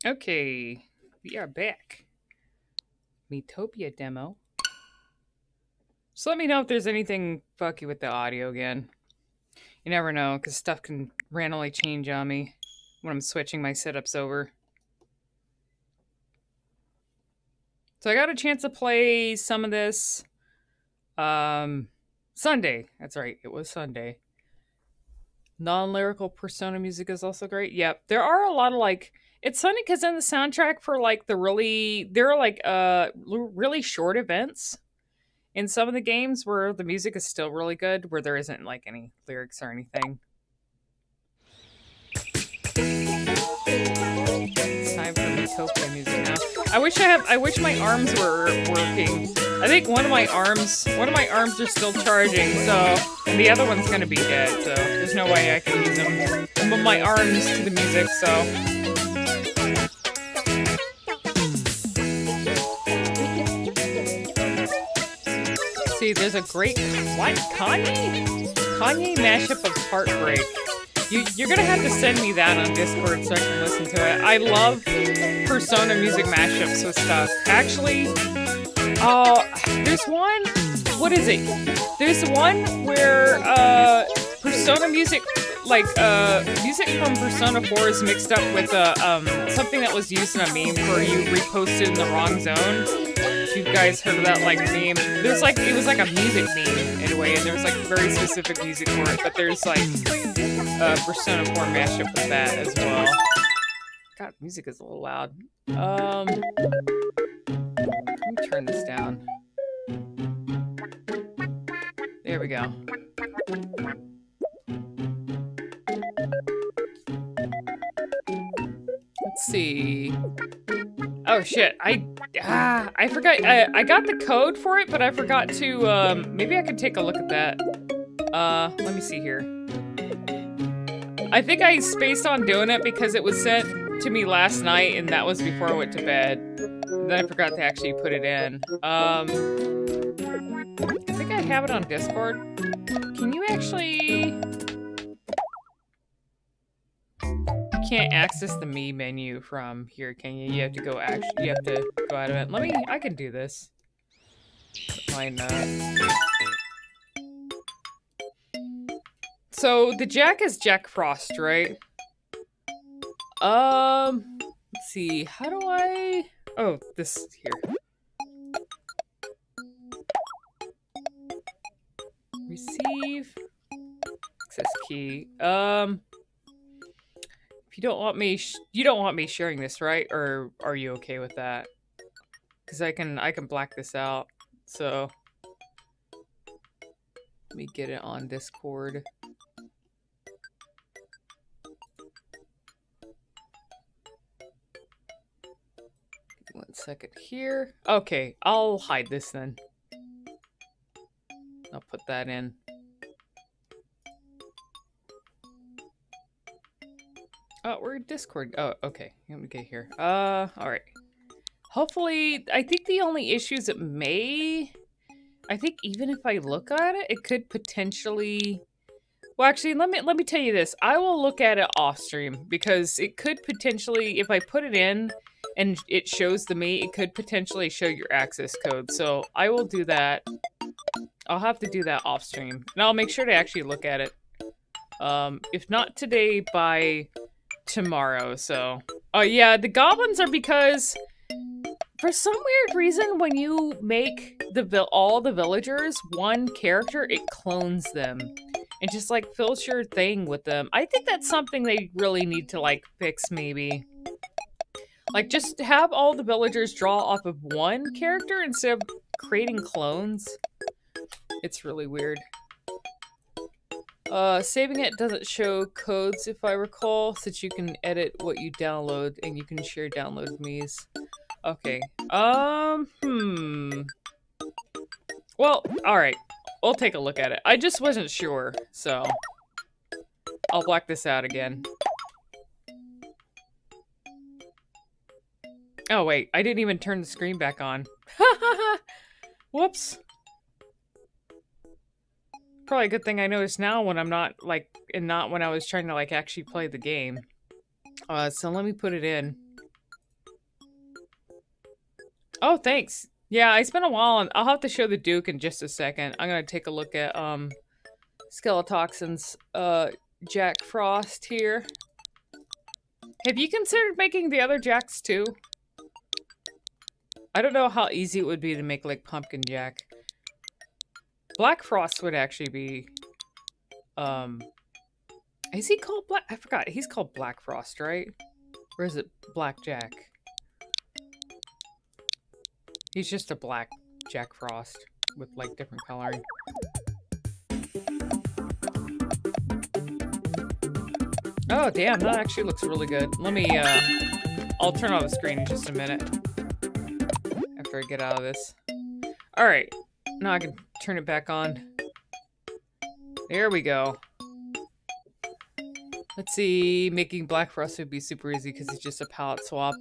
Okay, we are back. Miitopia demo. So let me know if there's anything fucky with the audio again. You never know, because stuff can randomly change on me when I'm switching my setups over. So I got a chance to play some of this Sunday. That's right, it was Sunday. Non-lyrical Persona music is also great. Yep, there are a lot of like. It's funny because in the soundtrack for like there are like really short events in some of the games where the music is still really good, where there isn't like any lyrics or anything. It's time for Miitopia music now. I wish my arms were working. I think one of my arms are still charging, so and the other one's gonna be dead, so there's no way I can use them. But my arms to the music, so see, there's a great what Kanye mashup of Heartbreak. You're gonna have to send me that on Discord so I can listen to it. I love Persona music mashups with stuff. Actually, there's one. What is it? There's one where Persona music, like music from Persona 4 is mixed up with something that was used in a meme where you reposted in the wrong zone. If you guys heard of that like meme, there's like it was like a music meme in a way, and there was like very specific music for it. But there's like Persona 4 mashup with that as well. God, music is a little loud. Let me turn this down. There we go. Let's see. Oh shit! I forgot. I got the code for it, but I forgot to. Maybe I could take a look at that. Let me see here. I think I spaced on doing it because it was sent to me last night, and that was before I went to bed. And then I forgot to actually put it in. I think I have it on Discord. Can you actually? You can't access the me menu from here, can you? You have to go you have to go out of it. I can do this. Mine, So the Jack is Jack Frost, right? Let's see. How do I? Oh, this here. Receive access key. If you don't want me, you don't want me sharing this, right? Or are you okay with that? Because I can black this out. So let me get it on Discord. One second here. Okay, I'll hide this then. I'll put that in. Oh, we're in Discord. Oh, okay. Let me get here. Alright. Hopefully, I think the only issues it may... I think even if I look at it, it could potentially... Well, actually, let me tell you this. I will look at it off stream, because it could potentially, if I put it in and it shows the me, it could potentially show your access code. So I will do that. I'll have to do that off stream. And I'll make sure to actually look at it. If not today, by tomorrow, so... Oh, yeah, the goblins are because... For some weird reason, when you make all the villagers one character, it clones them. And just, like, fills your thing with them. I think that's something they really need to, like, fix, maybe. Like, just have all the villagers draw off of one character instead of creating clones. It's really weird. Saving it doesn't show codes, if I recall, since you can edit what you download, and you can share download me's. Okay. Well, alright. We'll take a look at it. I just wasn't sure, so... I'll black this out again. Oh, wait. I didn't even turn the screen back on. Whoops. Probably a good thing I noticed now when I'm not, like... And not when I was trying to, like, actually play the game. So let me put it in. Oh, thanks. Yeah, I spent a while on. I'll have to show the Duke in just a second. I'm gonna take a look at Skeletoxin's Jack Frost here. Have you considered making the other Jacks too? I don't know how easy it would be to make like Pumpkin Jack. Black Frost would actually be is he called Black? I forgot. He's called Black Frost, right? Or is it Black Jack? He's just a black Jack Frost with like different coloring. Oh damn, that actually looks really good. Let me I'll turn on the screen in just a minute after I get out of this. Alright, now I can turn it back on. There we go. Let's see, making Black Frost would be super easy because it's just a palette swap.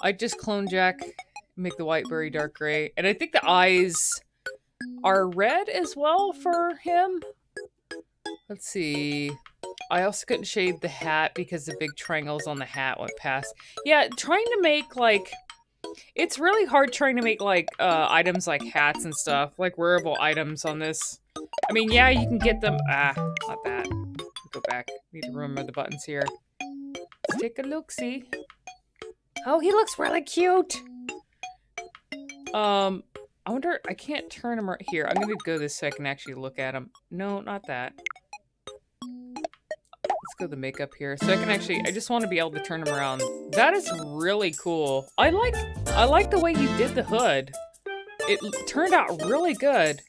I just clone Jack, make the white berry dark gray, and I think the eyes are red as well for him. Let's see. I also couldn't shade the hat because the big triangles on the hat went past. Yeah, trying to make like, it's really hard trying to make like items like hats and stuff, like wearable items on this. I mean, yeah, you can get them. Ah, not that. Go back. Need to remember the buttons here. Let's take a look, see. Oh, he looks really cute. I wonder, I can't turn him right here. I'm gonna go this so I can actually look at him. No, not that. Let's go to the makeup here. So I can actually, I just want to be able to turn him around. That is really cool. I like the way you did the hood. It turned out really good.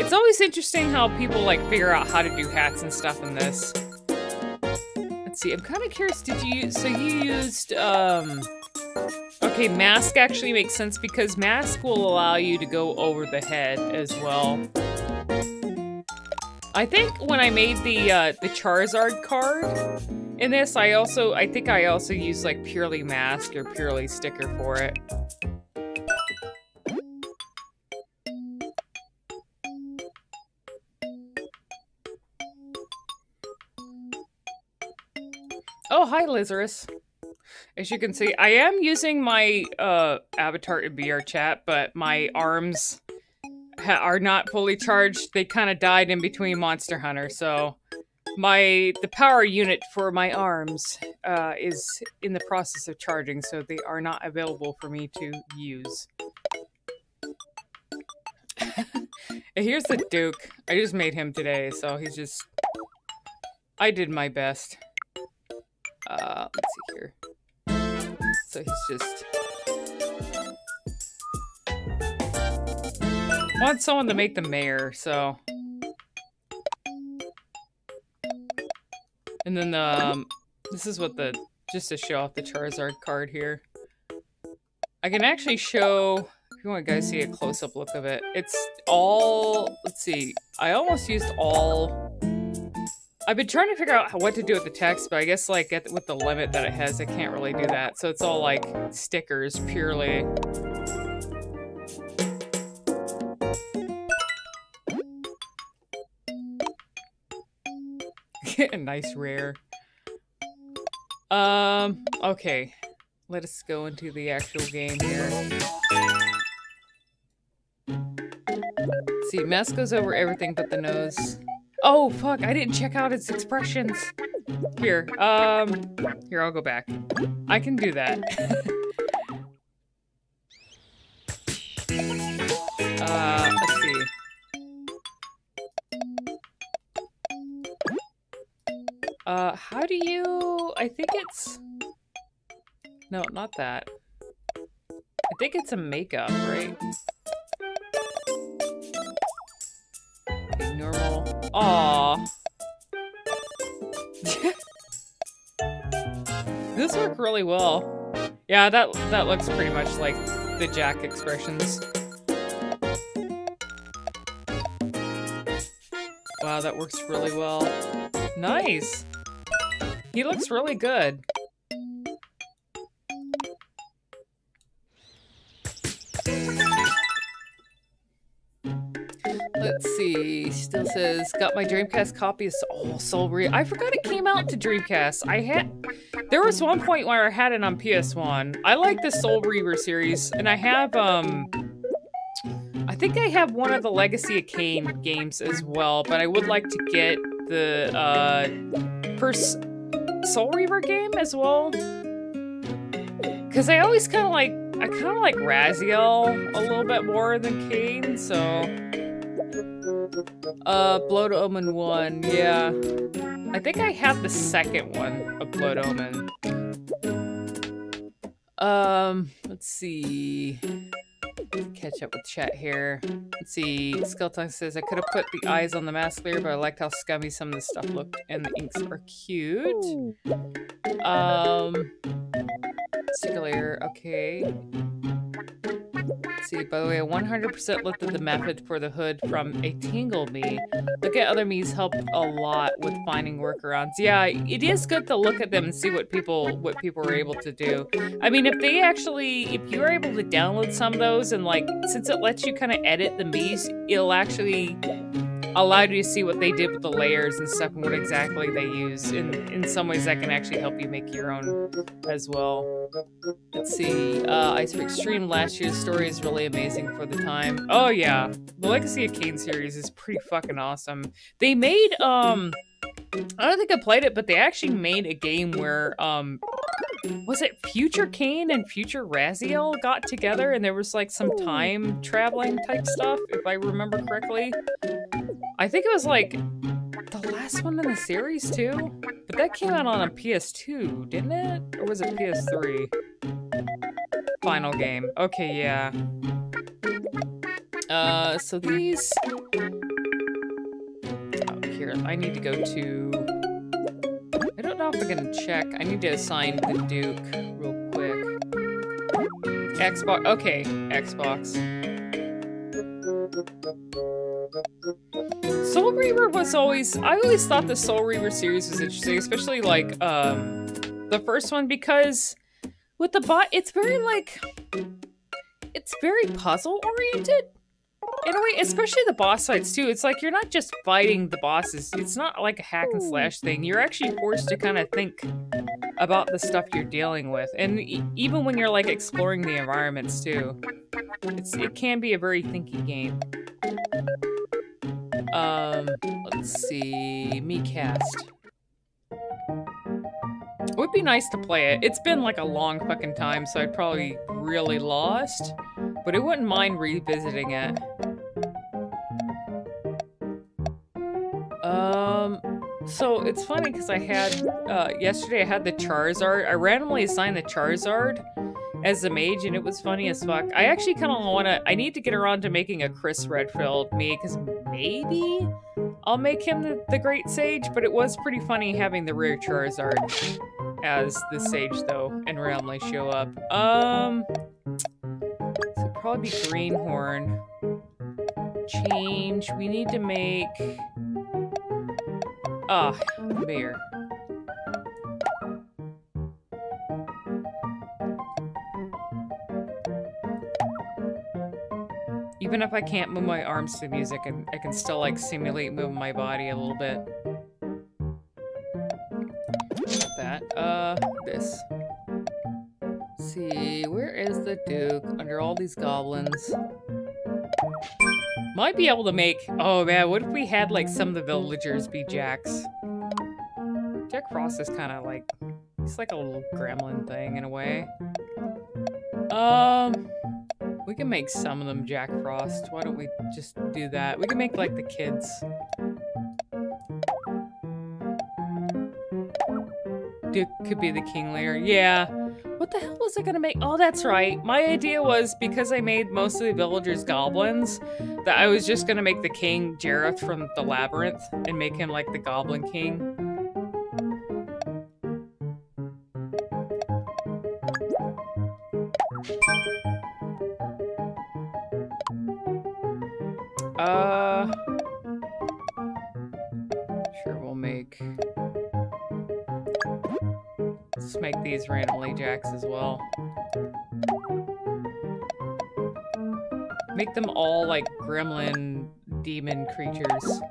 It's always interesting how people like figure out how to do hats and stuff in this. Let's see, I'm kind of curious, did you, so you used, okay, mask actually makes sense because mask will allow you to go over the head as well. I think when I made the Charizard card in this, I think I also used like purely mask or purely sticker for it. Oh, hi, Lazarus. As you can see, I am using my avatar in VR chat, but my arms are not fully charged. They kind of died in between Monster Hunter, so the power unit for my arms is in the process of charging, so they are not available for me to use. And here's the Duke. I just made him today, so he's just... I did my best. Let's see here. So he's just... I want someone to make the mayor, so... And then, this is what the... Just to show off the Charizard card here. I can actually show... If you want to guys see a close-up look of it. It's all... Let's see. I almost used all... I've been trying to figure out what to do with the text, but I guess like with the limit that it has, I can't really do that. So it's all like stickers purely. Nice rare. Okay. Let us go into the actual game here. Let's see, mask goes over everything but the nose. Oh, fuck, I didn't check out its expressions. Here, here, I'll go back. I can do that. Let's see. How do you... I think it's... No, not that. I think it's a makeup, right? Normal. Aww. This worked really well. Yeah, that looks pretty much like the Jack expressions. Wow, that works really well. Nice. He looks really good. Let's see. Still says, got my Dreamcast copy of Soul Real. I forgot it came out to Dreamcast. There was one point where I had it on PS1. I like the Soul Reaver series, and I have, I think I have one of the Legacy of Kain games as well, but I would like to get the, first Soul Reaver game as well. Because I always kind of like Raziel a little bit more than Kain, so... Blood Omen 1, yeah. I think I have the second one of Blood Omen. Let's see... Catch up with chat here. Let's see. Skeleton says, I could have put the eyes on the mask layer, but I liked how scummy some of the stuff looked, and the inks are cute. Sticker layer, okay. Let's see, by the way, I 100% lifted the method for the hood from a Tingle Me. Look at other me's help a lot with finding workarounds. Yeah, it is good to look at them and see what people are able to do. I mean, if you are able to download some of those and like, since it lets you kind of edit the me's, it'll actually allow you to see what they did with the layers and stuff and what exactly they use. In some ways, that can actually help you make your own as well. Let's see. Ice for Extreme, last year's story is really amazing for the time. Oh yeah, the Legacy of Kain series is pretty fucking awesome. They made, I don't think I played it, but they actually made a game where, was it Future Kain and Future Raziel got together and there was like some time traveling type stuff, if I remember correctly. I think it was like the last one in the series too, but that came out on a PS2, didn't it? Or was it PS3? Final game. Okay, yeah. So these... Oh, here, I need to go to... I don't know if I'm gonna check. I need to assign the Duke real quick. Xbox. Okay, Xbox. Soul Reaver was always... I always thought the Soul Reaver series was interesting, especially like the first one, because with the bot, it's very like... It's very puzzle-oriented. In a way, especially the boss fights too. It's like you're not just fighting the bosses. It's not like a hack and slash thing. You're actually forced to kind of think about the stuff you're dealing with. And even when you're like exploring the environments too. It can be a very thinky game. Let's see. Cast. It would be nice to play it. It's been like a long fucking time, so I'd probably really lost. But I wouldn't mind revisiting it. So it's funny because I had, yesterday I had the Charizard. I randomly assigned the Charizard as a mage, and it was funny as fuck. I actually kind of I need to get around to making a Chris Redfield me, because maybe I'll make him the Great Sage, but it was pretty funny having the rare Charizard as the Sage, though, and randomly show up. So probably be Greenhorn. Change. We need to make... beer. Even if I can't move my arms to the music, I can still, like, simulate moving my body a little bit. Not that. This. Let's see, where is the Duke under all these goblins? Might be able to make... Oh man, what if we had like some of the villagers be Jacks? Jack Frost is kind of like... He's like a little gremlin thing in a way. We can make some of them Jack Frost. Why don't we just do that? We can make like the kids. Duke could be the king layer. Yeah. What the hell was I gonna make? Oh, that's right. My idea was, because I made most of the villagers goblins, that I was just gonna make the king Jareth from the Labyrinth and make him like the Goblin King. Sure, we'll make... Let's make these randomly Jacks as well. Make them all like gremlin demon creatures.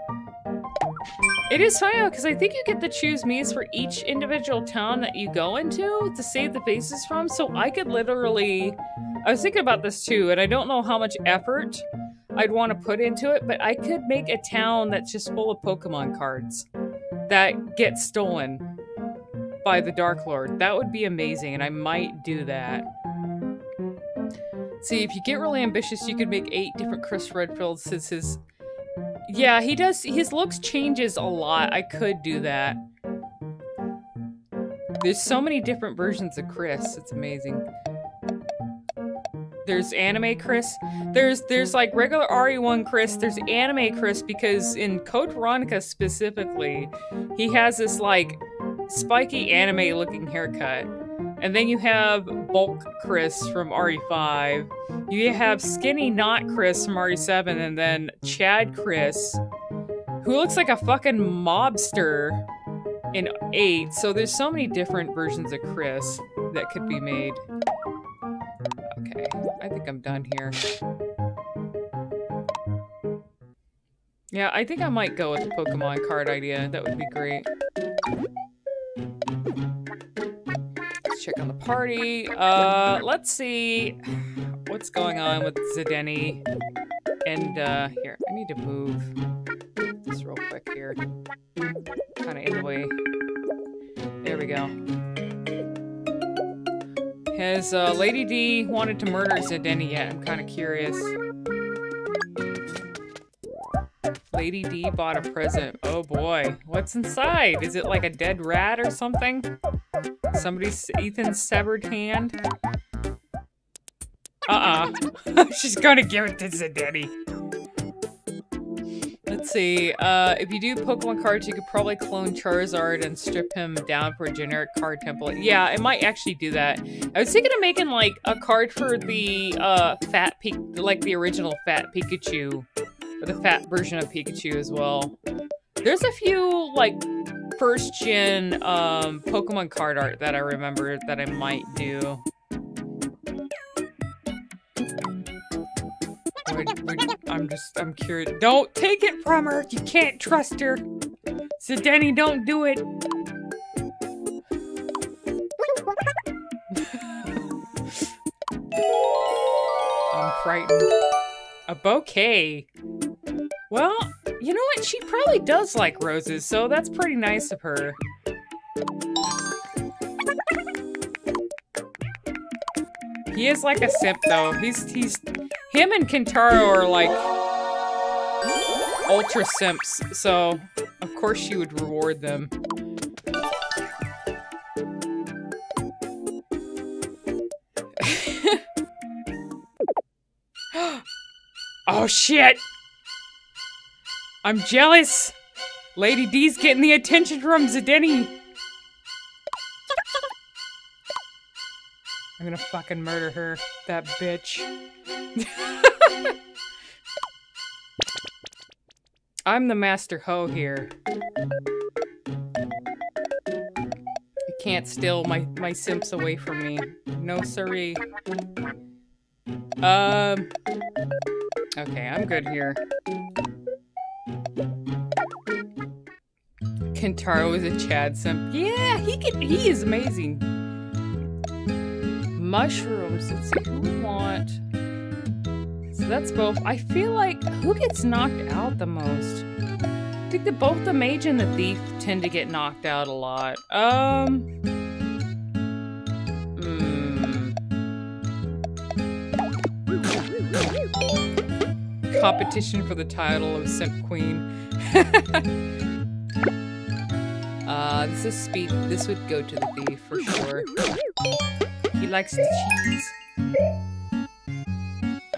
It is funny because I think you get to choose Miis for each individual town that you go into to save the faces from. So I could literally, I was thinking about this too, and I don't know how much effort I'd want to put into it, but I could make a town that's just full of Pokemon cards that get stolen by the Dark Lord. That would be amazing, and I might do that. See, if you get really ambitious, you could make 8 different Chris Redfields since his... Yeah, he does. His looks changes a lot. I could do that. There's so many different versions of Chris. It's amazing. There's anime Chris. There's like regular RE1 Chris. There's anime Chris because in Code Veronica specifically, he has this like spiky anime looking haircut. And then you have Bulk Chris from RE5. You have Skinny Not Chris from RE7, and then Chad Chris, who looks like a fucking mobster in 8. So there's so many different versions of Chris that could be made. Okay, I think I'm done here. Yeah, I think I might go with the Pokemon card idea. That would be great. Check on the party. Let's see what's going on with Zedeni. And, here, I need to move this real quick here. Kind of in the way. There we go. Has, Lady D wanted to murder Zedeni yet? I'm kind of curious. Lady D bought a present. Oh boy. What's inside? Is it like a dead rat or something? Ethan's severed hand? She's gonna give it to Zedeni. Let's see. If you do Pokemon cards, you could probably clone Charizard and strip him down for a generic card template. Yeah, I might actually do that. I was thinking of making, like, a card for the, like the original Fat Pikachu. Or the fat version of Pikachu as well. There's a few, like, first-gen, Pokemon card art that I remember that I might do. I'm curious. Don't take it from her! You can't trust her! Zedeni, don't do it! I'm frightened. A bouquet. Well, you know what? She probably does like roses, so that's pretty nice of her. He is like a simp, though. Him and Kentaro are like ultra simps, so of course she would reward them. Oh shit! I'm jealous! Lady D's getting the attention from Zedeni! I'm gonna fucking murder her, that bitch. I'm the master hoe here. You can't steal my simps away from me. No siree. Okay, I'm good here. Kentaro is a Chad simp. Yeah, he is amazing. Mushrooms, let's see, who we want? So that's both. I feel like, who gets knocked out the most? I think that both the mage and the thief tend to get knocked out a lot. Competition for the title of Simp Queen. This is speed. This would go to the thief for sure. He likes the cheese.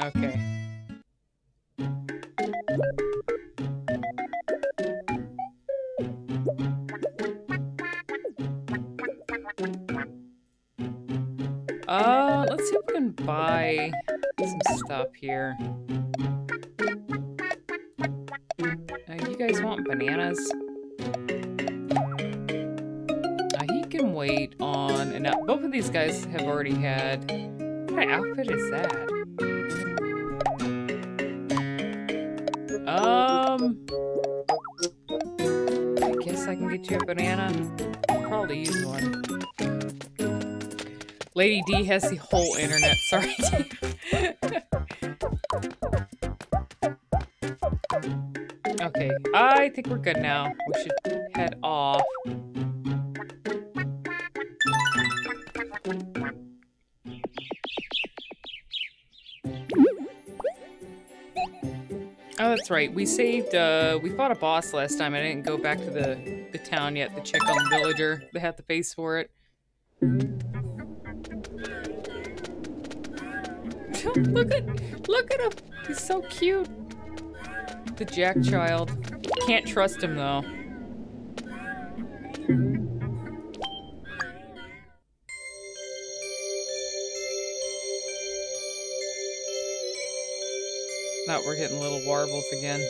Okay. Let's see if we can buy some stuff here. You guys want bananas? He can wait on, and both of these guys have already had. What kind of outfit is that? get you a banana? Probably use one. Lady D has the whole internet. Sorry. Okay, I think we're good now. We should head off. Oh, that's right. We saved, we fought a boss last time. I didn't go back to the town yet to check on the villager. They had the face for it. Look at him. He's so cute. The Jack child. Can't trust him though. Now we're getting little warbles again.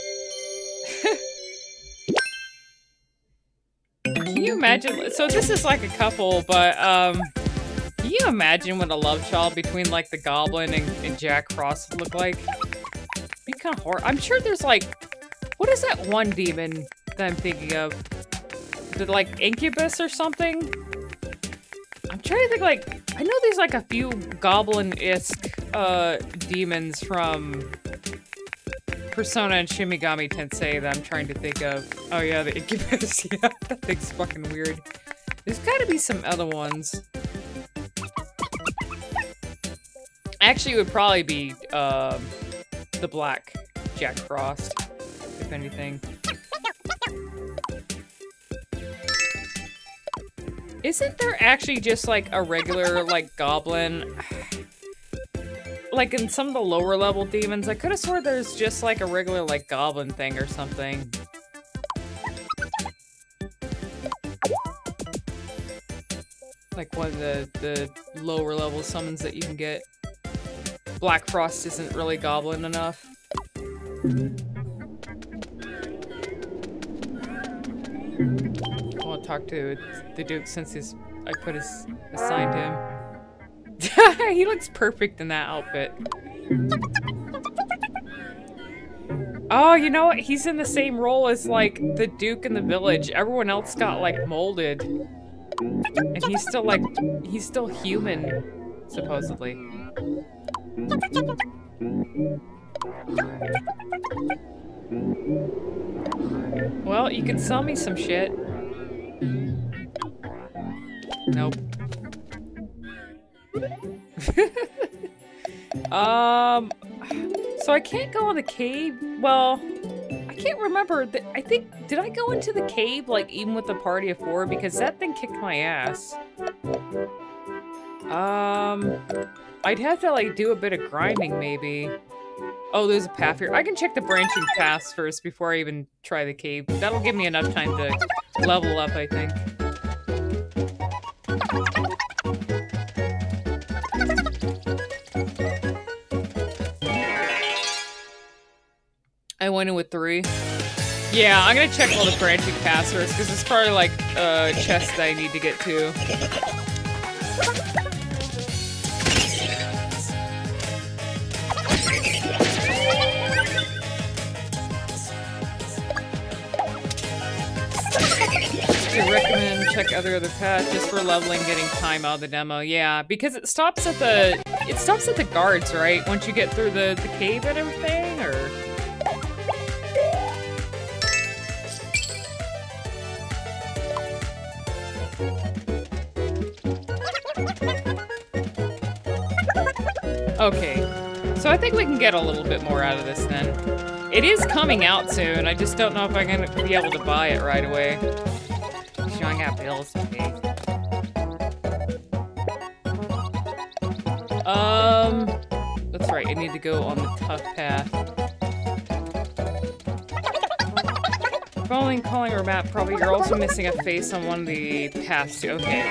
Can you imagine? So this is like a couple, but can you imagine what a love child between like the Goblin and Jack Frost would look like? It'd be kind of horrible. I'm sure there's like, what is that one demon that I'm thinking of? The like Incubus or something? I'm trying to think like, I know there's like a few Goblin-esque demons from Persona and Shin Megami Tensei that I'm trying to think of. Oh yeah, the Incubus. Yeah, that thing's fucking weird. There's gotta be some other ones. Actually, it would probably be the Black Jack Frost, if anything. Isn't there actually just like a regular like goblin? Like in some of the lower level demons, I could have swore there's just like a regular like goblin thing or something. Like one of the lower level summons that you can get. Black Frost isn't really goblin enough. I want to talk to the Duke since I assigned him. He looks perfect in that outfit. Oh, you know what? He's in the same role as like the Duke in the village. Everyone else got like molded. And he's still human, supposedly. Well, you can sell me some shit. Nope. So I can't go in the cave. Well, I can't remember. I think, did I go into the cave, like, even with the party of 4? Because that thing kicked my ass. I'd have to, like, do a bit of grinding, maybe. Oh, there's a path here. I can check the branching paths first before I even try the cave. That'll give me enough time to level up, I think. I went in with 3. Yeah, I'm gonna check all the branching paths first, because there's probably, like, a chest that I need to get to. I recommend check other paths just for leveling, getting time out of the demo. Yeah, because it stops at the guards, right? Once you get through the cave and everything, or... Okay, so I think we can get a little bit more out of this then. It is coming out soon, I just don't know if I'm gonna be able to buy it right away. Showing out bills to pay. That's right, I need to go on the tough path. Following calling or map, probably you're also missing a face on one of the paths too. Okay.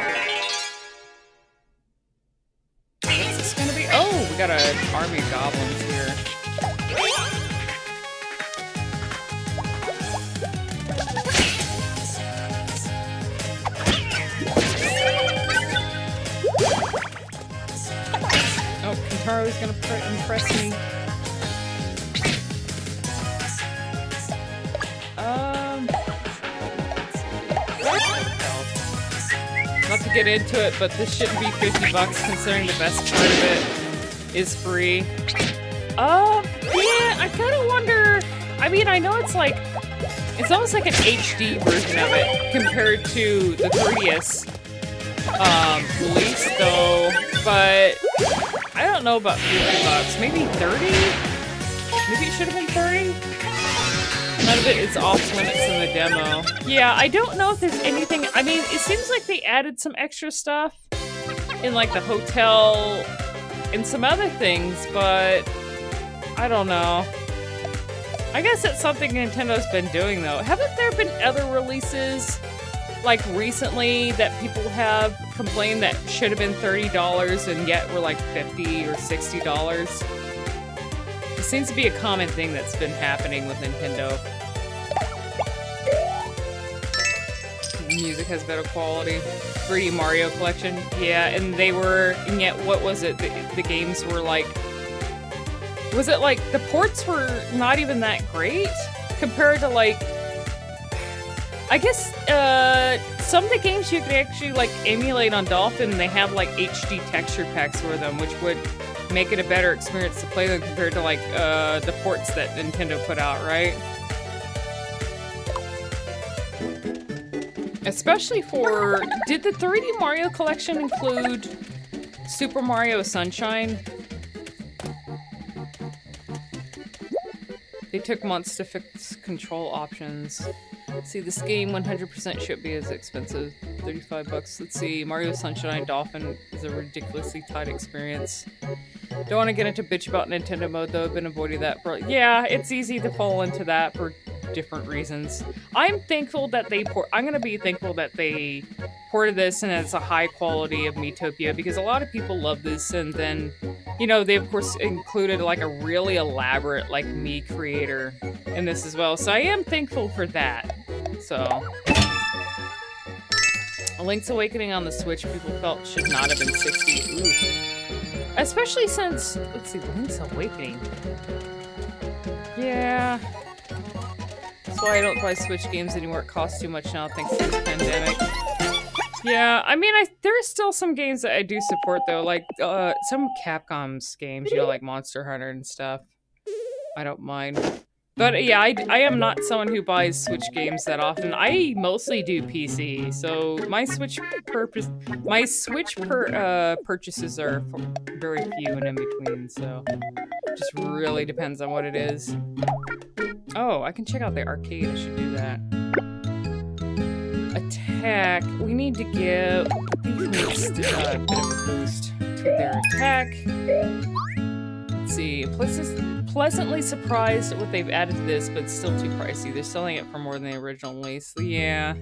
What's this gonna be? Oh, we got an army of goblins here. Oh, Kintaro's gonna impress me. to get into it, but this shouldn't be 50 bucks considering the best part of it is free. Yeah, I kind of wonder. I mean, I know it's like, it's almost like an HD version of it compared to the 3DS release, though. But I don't know about 50 bucks. Maybe 30? Maybe it should have been 30? None of it is off limits in the demo. Yeah, I don't know if there's anything. I mean, it seems like they added some extra stuff in like the hotel and some other things, but I don't know. I guess it's something Nintendo's been doing, though. Haven't there been other releases, like, recently that people have complained that should have been $30 and yet were, like, $50 or $60? It seems to be a common thing that's been happening with Nintendo. Music has better quality. 3D Mario Collection. Yeah, and they were... And yet, what was it? The games were, like... Was it like the ports were not even that great compared to like, I guess some of the games you could actually like emulate on Dolphin, they have like HD texture packs for them, which would make it a better experience to play them compared to like the ports that Nintendo put out, right? Especially for, did the 3D Mario Collection include Super Mario Sunshine? They took months to fix control options. See, this game 100% should be as expensive. 35 bucks. Let's see. Mario Sunshine Dolphin is a ridiculously tight experience. Don't want to get into bitch about Nintendo mode, though. I've been avoiding that for... Yeah, it's easy to fall into that for different reasons. I'm thankful that they I'm gonna be thankful that they ported this and it's a high quality of Miitopia, because a lot of people love this, and then, you know, they of course included like a really elaborate like Mii creator in this as well. So I am thankful for that. So A Link's Awakening on the Switch people felt should not have been 60. Ooh. Especially since, let's see, Link's Awakening. Yeah. That's why I don't buy Switch games anymore. It costs too much now thanks to this pandemic. Yeah, I mean, there are still some games that I do support, though. Like, some Capcom's games, you know, like Monster Hunter and stuff. I don't mind. But, yeah, I am not someone who buys Switch games that often. I mostly do PC, so my Switch purchases are very few and in between, so it just really depends on what it is. Oh, I can check out the arcade. I should do that. Attack. We need to give these a bit of a boost to their attack. Let's see. Pleasantly surprised at what they've added to this, but it's still too pricey. They're selling it for more than the original release. Yeah. Of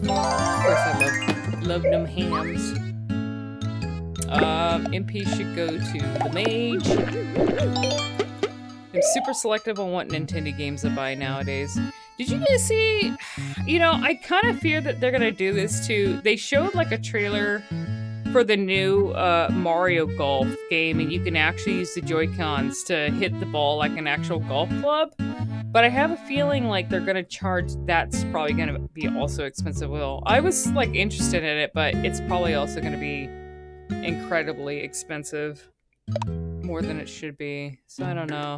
course, I love them hams. MP should go to the mage. I'm super selective on what Nintendo games I buy nowadays. Did you guys see? You know, I kind of fear that they're gonna do this too. They showed like a trailer for the new Mario Golf game, and you can actually use the Joy-Cons to hit the ball like an actual golf club. But I have a feeling like they're gonna charge. That's probably gonna be also expensive. Well, I was like interested in it, but it's probably also gonna be incredibly expensive. More than it should be. So I don't know.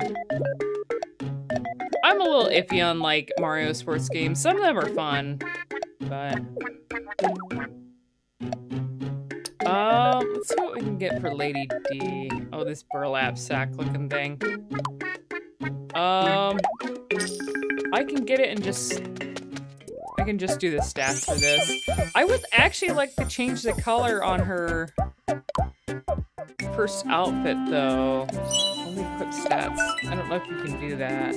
I'm a little iffy on like Mario sports games. Some of them are fun, but let's see what we can get for Lady D. Oh, this burlap sack looking thing. I can get it and I can just do the stats for this. I would actually like to change the color on her first outfit, though. Only equip stats. I don't know if you can do that.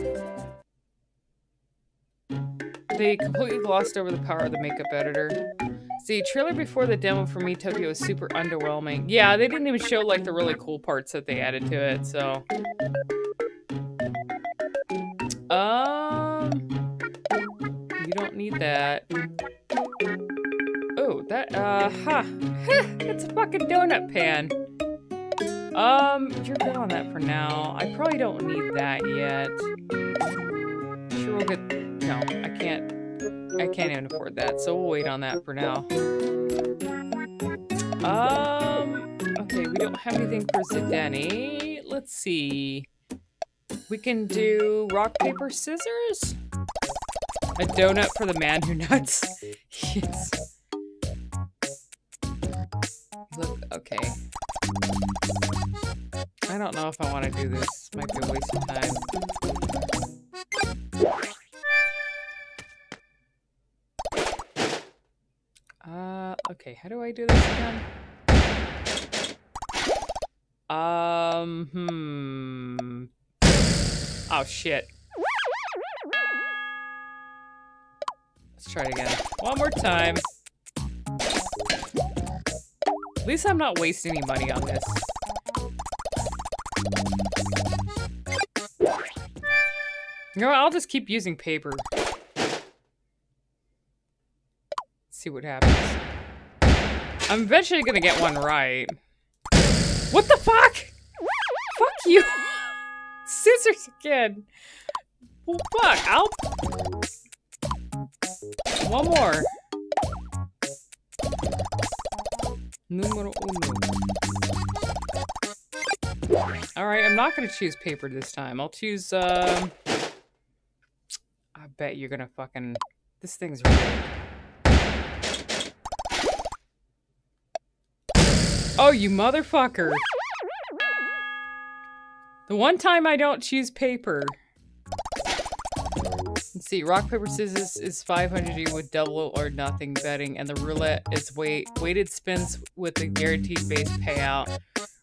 They completely glossed over the power of the makeup editor. See, trailer before the demo for Miitopia was super underwhelming. Yeah, they didn't even show like the really cool parts that they added to it, so. You don't need that. Oh, that, it's a fucking donut pan. You're good on that for now. I probably don't need that yet. we'll get... No, I can't even afford that, so we'll wait on that for now. Okay, we don't have anything for Zidane. Let's see. We can do rock, paper, scissors? A donut for the man who nuts. Yes. Look, okay. I don't know if I want to do this. Might be a waste of time. Okay, how do I do this again? Oh, shit. Let's try it again. One more time. At least I'm not wasting any money on this. You know what? I'll just keep using paper. Let's see what happens. I'm eventually gonna get one right. What the fuck? Fuck you! Scissors again. Well, fuck. I'll... One more. Numero uno. Alright, I'm not gonna choose paper this time. I'll choose, I bet you're gonna fucking... This thing's rigged. Oh, you motherfucker. The one time I don't choose paper. Let's see, rock, paper, scissors is 500 with double or nothing betting, and the roulette is weighted spins with a guaranteed base payout.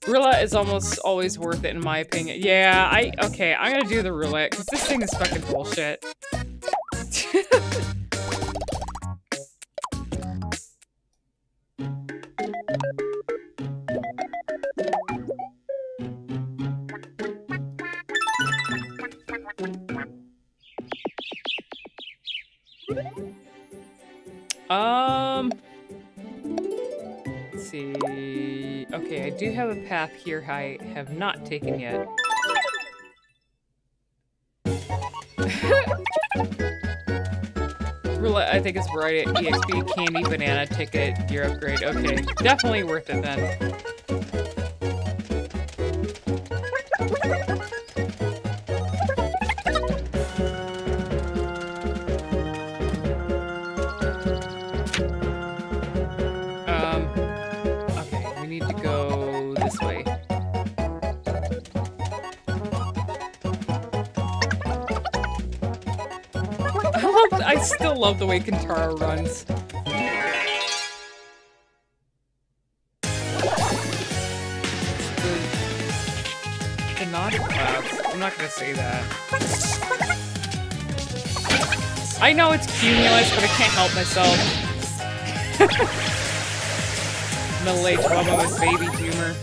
Roulette is almost always worth it in my opinion. Yeah, okay, I'm gonna do the roulette, because this thing is fucking bullshit. Let's see. Okay, I do have a path here I have not taken yet. Roulette, I think it's right at EXP, candy, banana, ticket, gear upgrade. Okay, definitely worth it then. Okay, we need to go this way. I still love the way Kintaro runs. The naughty clouds. I'm not gonna say that. I know it's cumulus, but I can't help myself. Middle-aged woman with baby humor.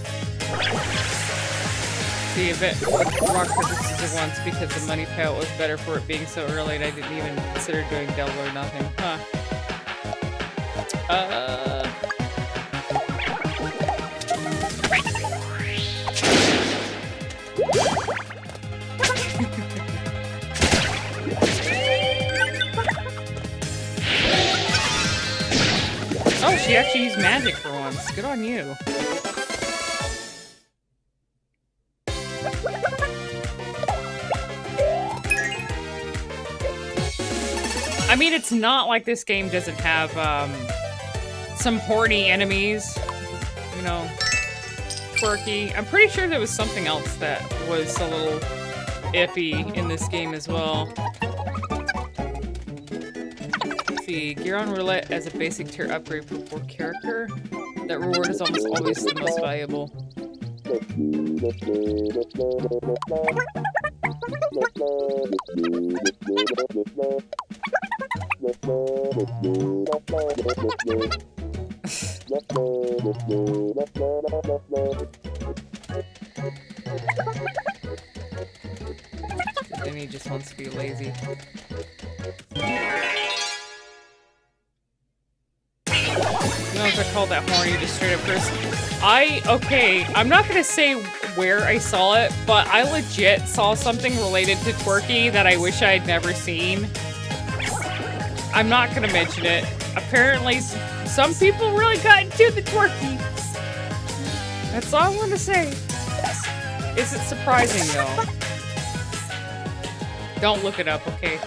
See, a bit rock, paper, scissors once because the money payout was better for it being so early and I didn't even consider doing double or nothing. Huh. Oh, she actually used magic for once. Good on you. I mean, it's not like this game doesn't have, some horny enemies, you know, quirky. I'm pretty sure there was something else that was a little iffy in this game as well. Let's see, gear on roulette as a basic tier upgrade for 4 character. That reward is almost always the most valuable. Then he just wants to be lazy. No, if I call that horny, just straight up curse. Okay, I'm not gonna say where I saw it, but I legit saw something related to twerky that I wish I had never seen. I'm not gonna mention it. Apparently, some people really got into the twerky. That's all I'm gonna say. Is it surprising, though? Don't look it up, okay?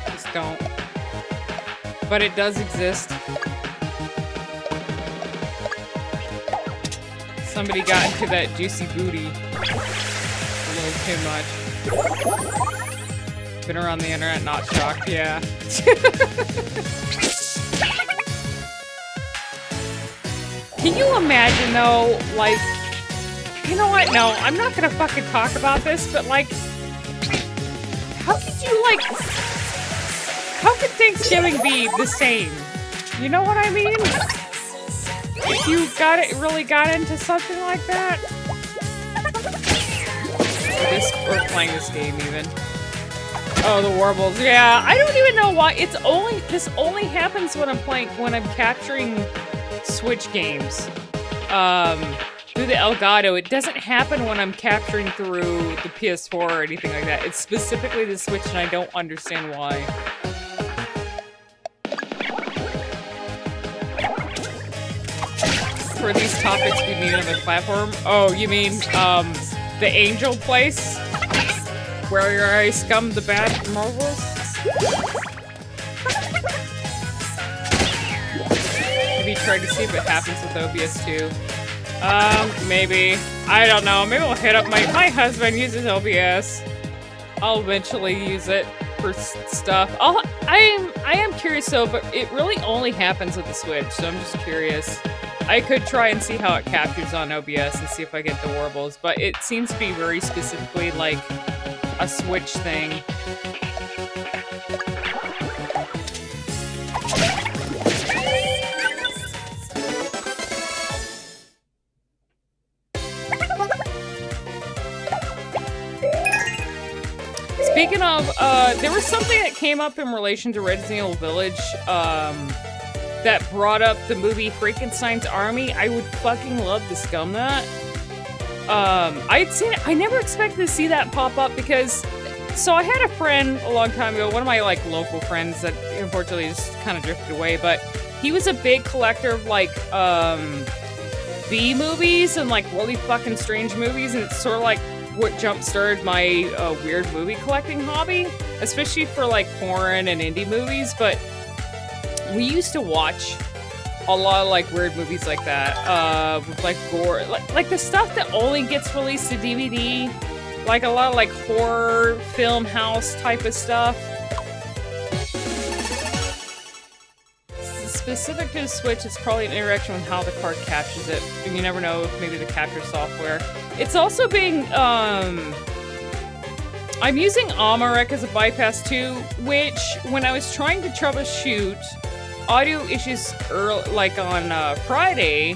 Just don't. But it does exist. Somebody got into that juicy booty a little too much. Been around the internet, not shocked, yeah. Can you imagine, though, like... You know what? No, I'm not gonna fucking talk about this, but, like... How could you, like... How could Thanksgiving be the same? You know what I mean? If you really got into something like that. Or playing this game even. Oh, the warbles. Yeah, I don't even know why. This only happens when I'm capturing Switch games. Through the Elgato. It doesn't happen when I'm capturing through the PS4 or anything like that. It's specifically the Switch and I don't understand why. For these topics, we need another platform. Oh, you mean, the angel place? Where I scum the bad marbles? Have you tried to see if it happens with OBS too? Maybe. I don't know. Maybe I'll hit up my husband uses OBS. I'll eventually use it for stuff. I am curious though, but it really only happens with the Switch, so I'm just curious. I could try and see how it captures on OBS and see if I get the warbles, but it seems to be very specifically like a Switch thing. Speaking of, there was something that came up in relation to Resident Evil Village, that brought up the movie Frankenstein's Army. I would fucking love to scum that. I'd seen it. I never expected to see that pop up because... So I had a friend a long time ago, one of my, like, local friends that unfortunately just kind of drifted away, but he was a big collector of, like, B-movies and, like, really fucking strange movies, and it's sort of like what jump-started my weird movie collecting hobby, especially for, like, foreign and indie movies, but we used to watch a lot of, like, weird movies like that, with, like, gore, like the stuff that only gets released to DVD, like a lot of, like, horror film house type of stuff. Specific to the Switch, it's probably an interaction with how the card captures it, and you never know if maybe the capture software. It's also being, I'm using Amarek as a bypass too, which, when I was trying to troubleshoot audio issues like on Friday,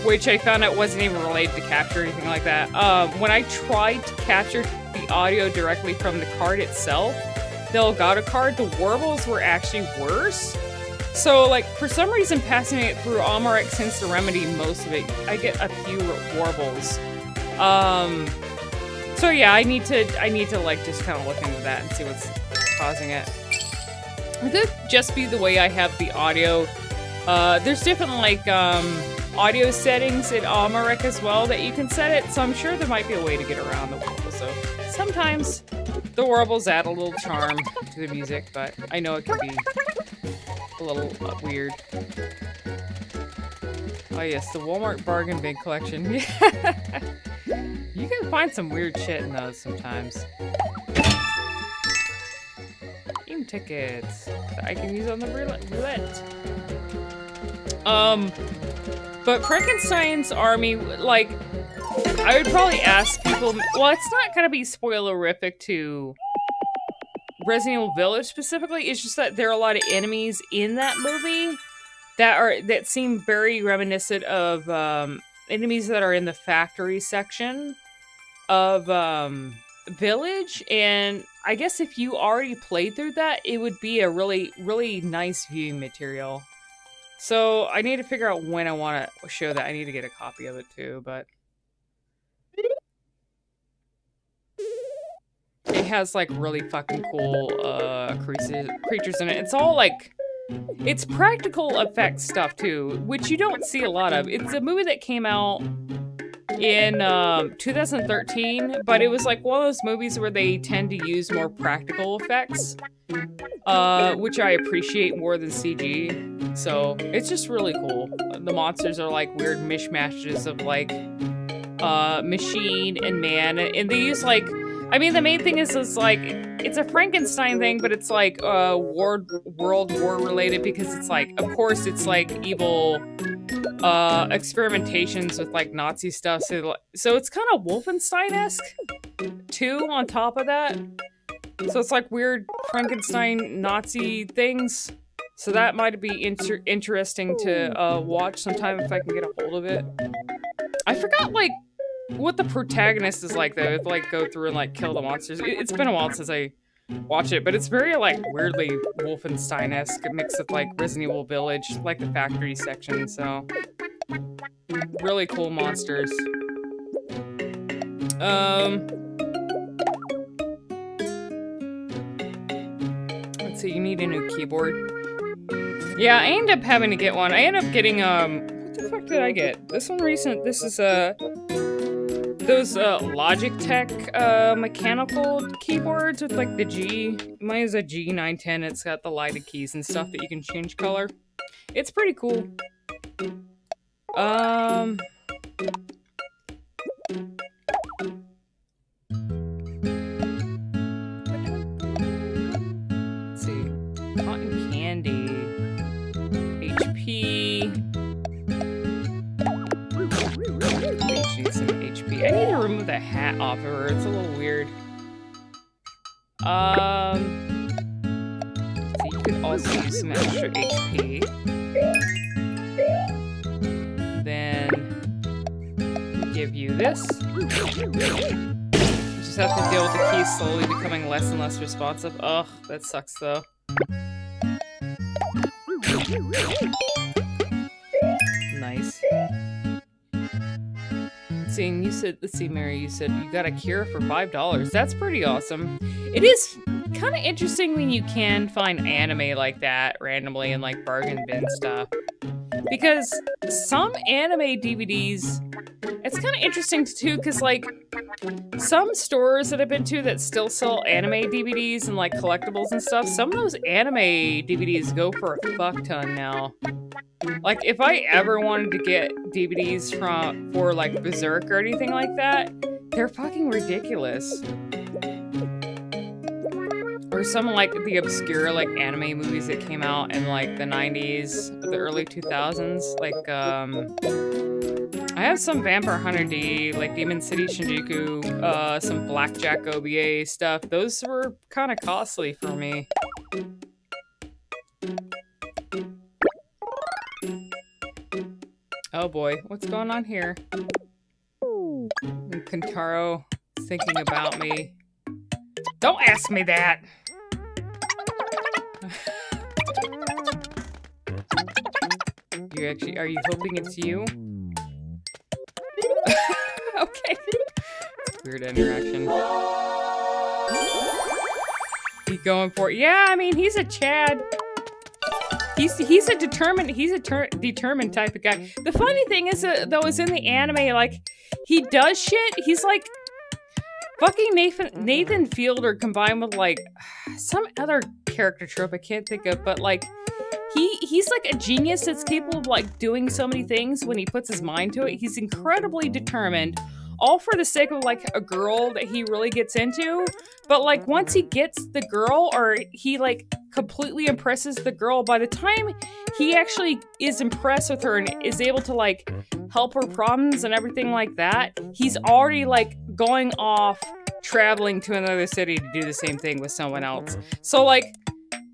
which I found out wasn't even related to capture or anything like that. When I tried to capture the audio directly from the card itself, the Elgato card, the warbles were actually worse. So, like, for some reason, passing it through Amarek seems to remedy most of it. I get a few warbles. So yeah, I need to like just kind of look into that and see what's causing it. It could just be the way I have the audio. There's different, like, audio settings in Amarek as well that you can set it, so I'm sure there might be a way to get around the warble. So sometimes the warbles add a little charm to the music, but I know it can be a little weird. Oh yes, the Walmart bargain bin collection. You can find some weird shit in those sometimes. Game tickets that I can use on the roulette. But Frankenstein's Army, like, I would probably ask people, well, it's not gonna be spoilerific to Resident Evil Village specifically, it's just that there are a lot of enemies in that movie that seem very reminiscent of enemies that are in the factory section of Village, and I guess if you already played through that, it would be a really, really nice viewing material. So I need to figure out when I want to show that. I need to get a copy of it too, but it has like really fucking cool creatures in it. It's all like, it's practical effects stuff too, which you don't see a lot of. It's a movie that came out in 2013, but it was like one of those movies where they tend to use more practical effects, which I appreciate more than CG. So it's just really cool. The monsters are like weird mishmashes of like machine and man, and they use like, I mean, the main thing is like, it's a Frankenstein thing, but it's like World War related, because it's like, of course, it's like evil experimentations with like Nazi stuff. So it's kind of Wolfenstein-esque too on top of that. So it's like weird Frankenstein Nazi things. So that might be interesting to watch sometime if I can get a hold of it. I forgot like what the protagonist is like though, to like go through and like kill the monsters. It's been a while since I watched it, but it's very like weirdly Wolfenstein-esque mixed with like Resident Evil Village, like the factory section. So really cool monsters. Let's see, you need a new keyboard. Yeah, I ended up having to get one. I ended up getting what the fuck did I get? This one recent. This is those Logitech mechanical keyboards with like the G. Mine is a G910. It's got the lighted keys and stuff that you can change color. It's pretty cool. Let's see. Cotton candy. HP. Some HP. I need to remove the hat off of her. It's a little weird. So you could also use some extra HP. Then give you this. You just have to deal with the keys slowly becoming less and less responsive. Ugh, that sucks though. Nice. You said, let's see, Mary, you said you got a cure for $5. That's pretty awesome. It is kind of interesting when you can find anime like that randomly in like bargain bin stuff. Because some anime DVDs, it's kind of interesting too, because like some stores that I've been to that still sell anime DVDs and like collectibles and stuff, some of those anime DVDs go for a fuck ton now. Like, if I ever wanted to get DVDs for like Berserk or anything like that, they're fucking ridiculous. Or some like the obscure like anime movies that came out in like the 90s, the early 2000s. Like, I have some Vampire Hunter D, like Demon City Shinjuku, some Blackjack OVA stuff. Those were kind of costly for me. Oh boy, what's going on here? Kentaro is thinking about me. Don't ask me that! Are you hoping it's you? Okay. Weird interaction. You going for it? Yeah, I mean, he's a Chad. He's a determined type of guy. The funny thing is, though, is in the anime, like, he does shit. He's like fucking Nathan Fielder combined with like some other character trope I can't think of, but like he's like a genius that's capable of like doing so many things when he puts his mind to it. He's incredibly determined, all for the sake of like a girl that he really gets into. But like once he gets the girl, or he like completely impresses the girl, by the time he actually is impressed with her and is able to like help her problems and everything like that, he's already like going off traveling to another city to do the same thing with someone else. So like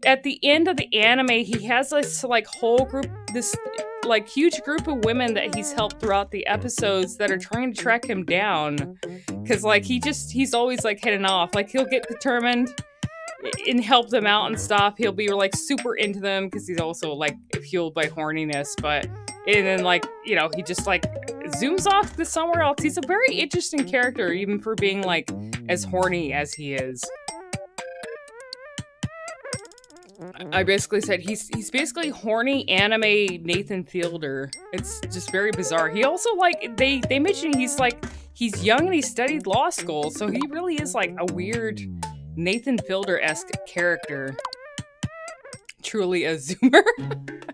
at the end of the anime, he has this like whole group, this like huge group of women that he's helped throughout the episodes that are trying to track him down, because like he's always like heading off. Like he'll get determined, and help them out and stuff. He'll be like super into them because he's also like fueled by horniness. But and then like you know he just like zooms off to somewhere else. He's a very interesting character, even for being like as horny as he is. I basically said he's basically horny anime Nathan Fielder. It's just very bizarre. He also like they mention he's young and he studied law school, so he really is like a weird Nathan Fielder-esque character. Truly a zoomer.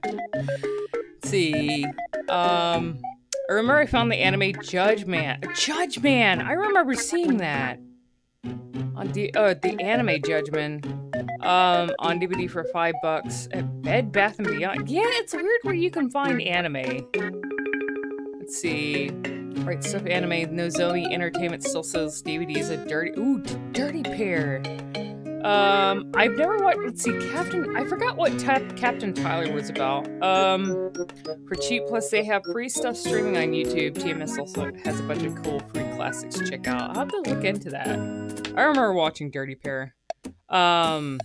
Let's see. I remember I found the anime Judge Man. Judge Man! I remember seeing that. On the anime Judgment. On DVD for $5 at Bed Bath & Beyond. Yeah, it's weird where you can find anime. Let's see. Right Stuff Anime. Nozomi Entertainment still sells DVDs at Dirty Pair. I've never watched, let's see, I forgot what Captain Tyler was about. For cheap, plus they have free stuff streaming on YouTube. TMS also has a bunch of cool free classics to check out. I'll have to look into that. I remember watching Dirty Pair. God,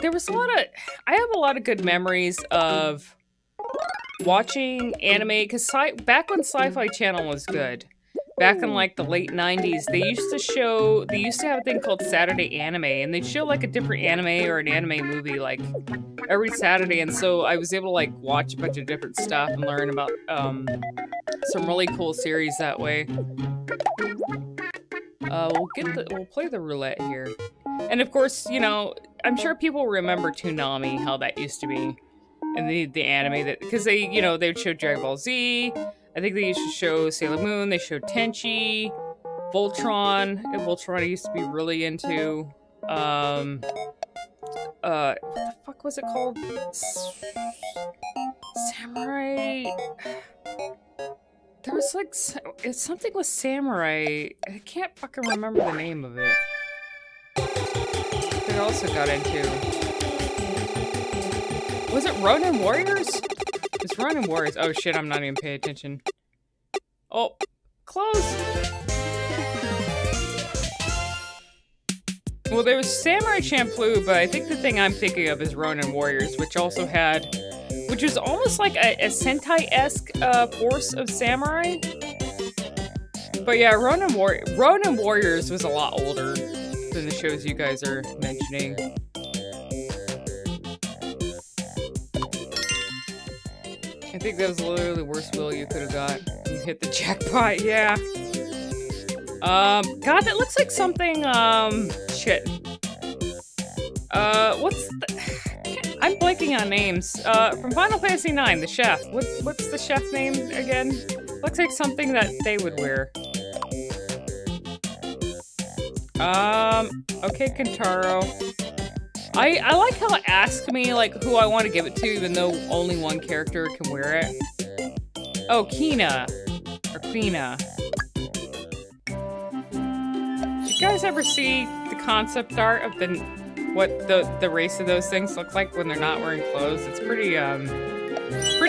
there was I have a lot of good memories of watching anime, because back when Sci-Fi Channel was good, back in like the late 90s, they used to have a thing called Saturday Anime, and they'd show like a different anime or an anime movie like every Saturday, and so I was able to like watch a bunch of different stuff and learn about some really cool series that way. We'll play the roulette here. And of course, you know, I'm sure people remember Toonami, how that used to be. And the anime that, because they, you know, they would show Dragon Ball Z. I think they used to show Sailor Moon. They showed Tenchi, Voltron. And Voltron I used to be really into. What the fuck was it called? Samurai. There was like, it's something with Samurai. I can't fucking remember the name of it. It also got into. Was it Ronin Warriors? It's Ronin Warriors. Oh shit, I'm not even paying attention. Oh, close. Well, there was Samurai Champloo, but I think the thing I'm thinking of is Ronin Warriors, which also had, which was almost like a Sentai-esque force of samurai. But yeah, Ronin Warriors was a lot older than the shows you guys are mentioning. I think that was literally the worst wheel you could have got. You hit the jackpot, yeah. God, that looks like something, shit. What's the... I'm blanking on names. From Final Fantasy IX, the chef. What's the chef name again? Looks like something that they would wear. Okay, Kentaro. I like how it asks me, like, who I want to give it to, even though only one character can wear it. Oh, Kina. Or Quina. Did you guys ever see the concept art of what the race of those things look like when they're not wearing clothes? It's pretty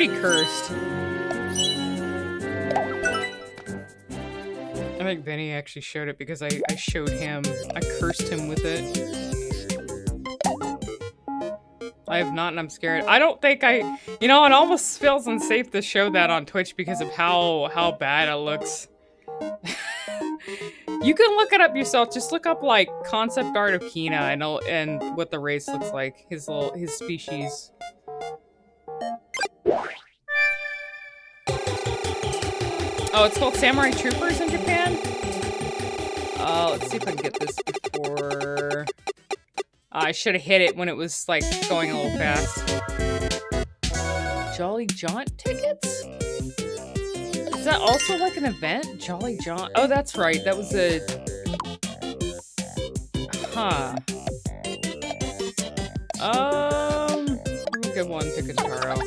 cursed. I think Benny actually showed it because I showed him. I cursed him with it. I have not, and I'm scared. I don't think you know, it almost feels unsafe to show that on Twitch because of how bad it looks. You can look it up yourself. Just look up like concept art of Kina and what the race looks like. His species. Oh, it's called Samurai Troopers in Japan? Let's see if I can get this before... I should have hit it when it was, like, going a little fast. Jolly Jaunt tickets? Is that also, like, an event? Jolly Jaunt? Oh, that's right. That was a... Huh. Let me give one to Kentaro.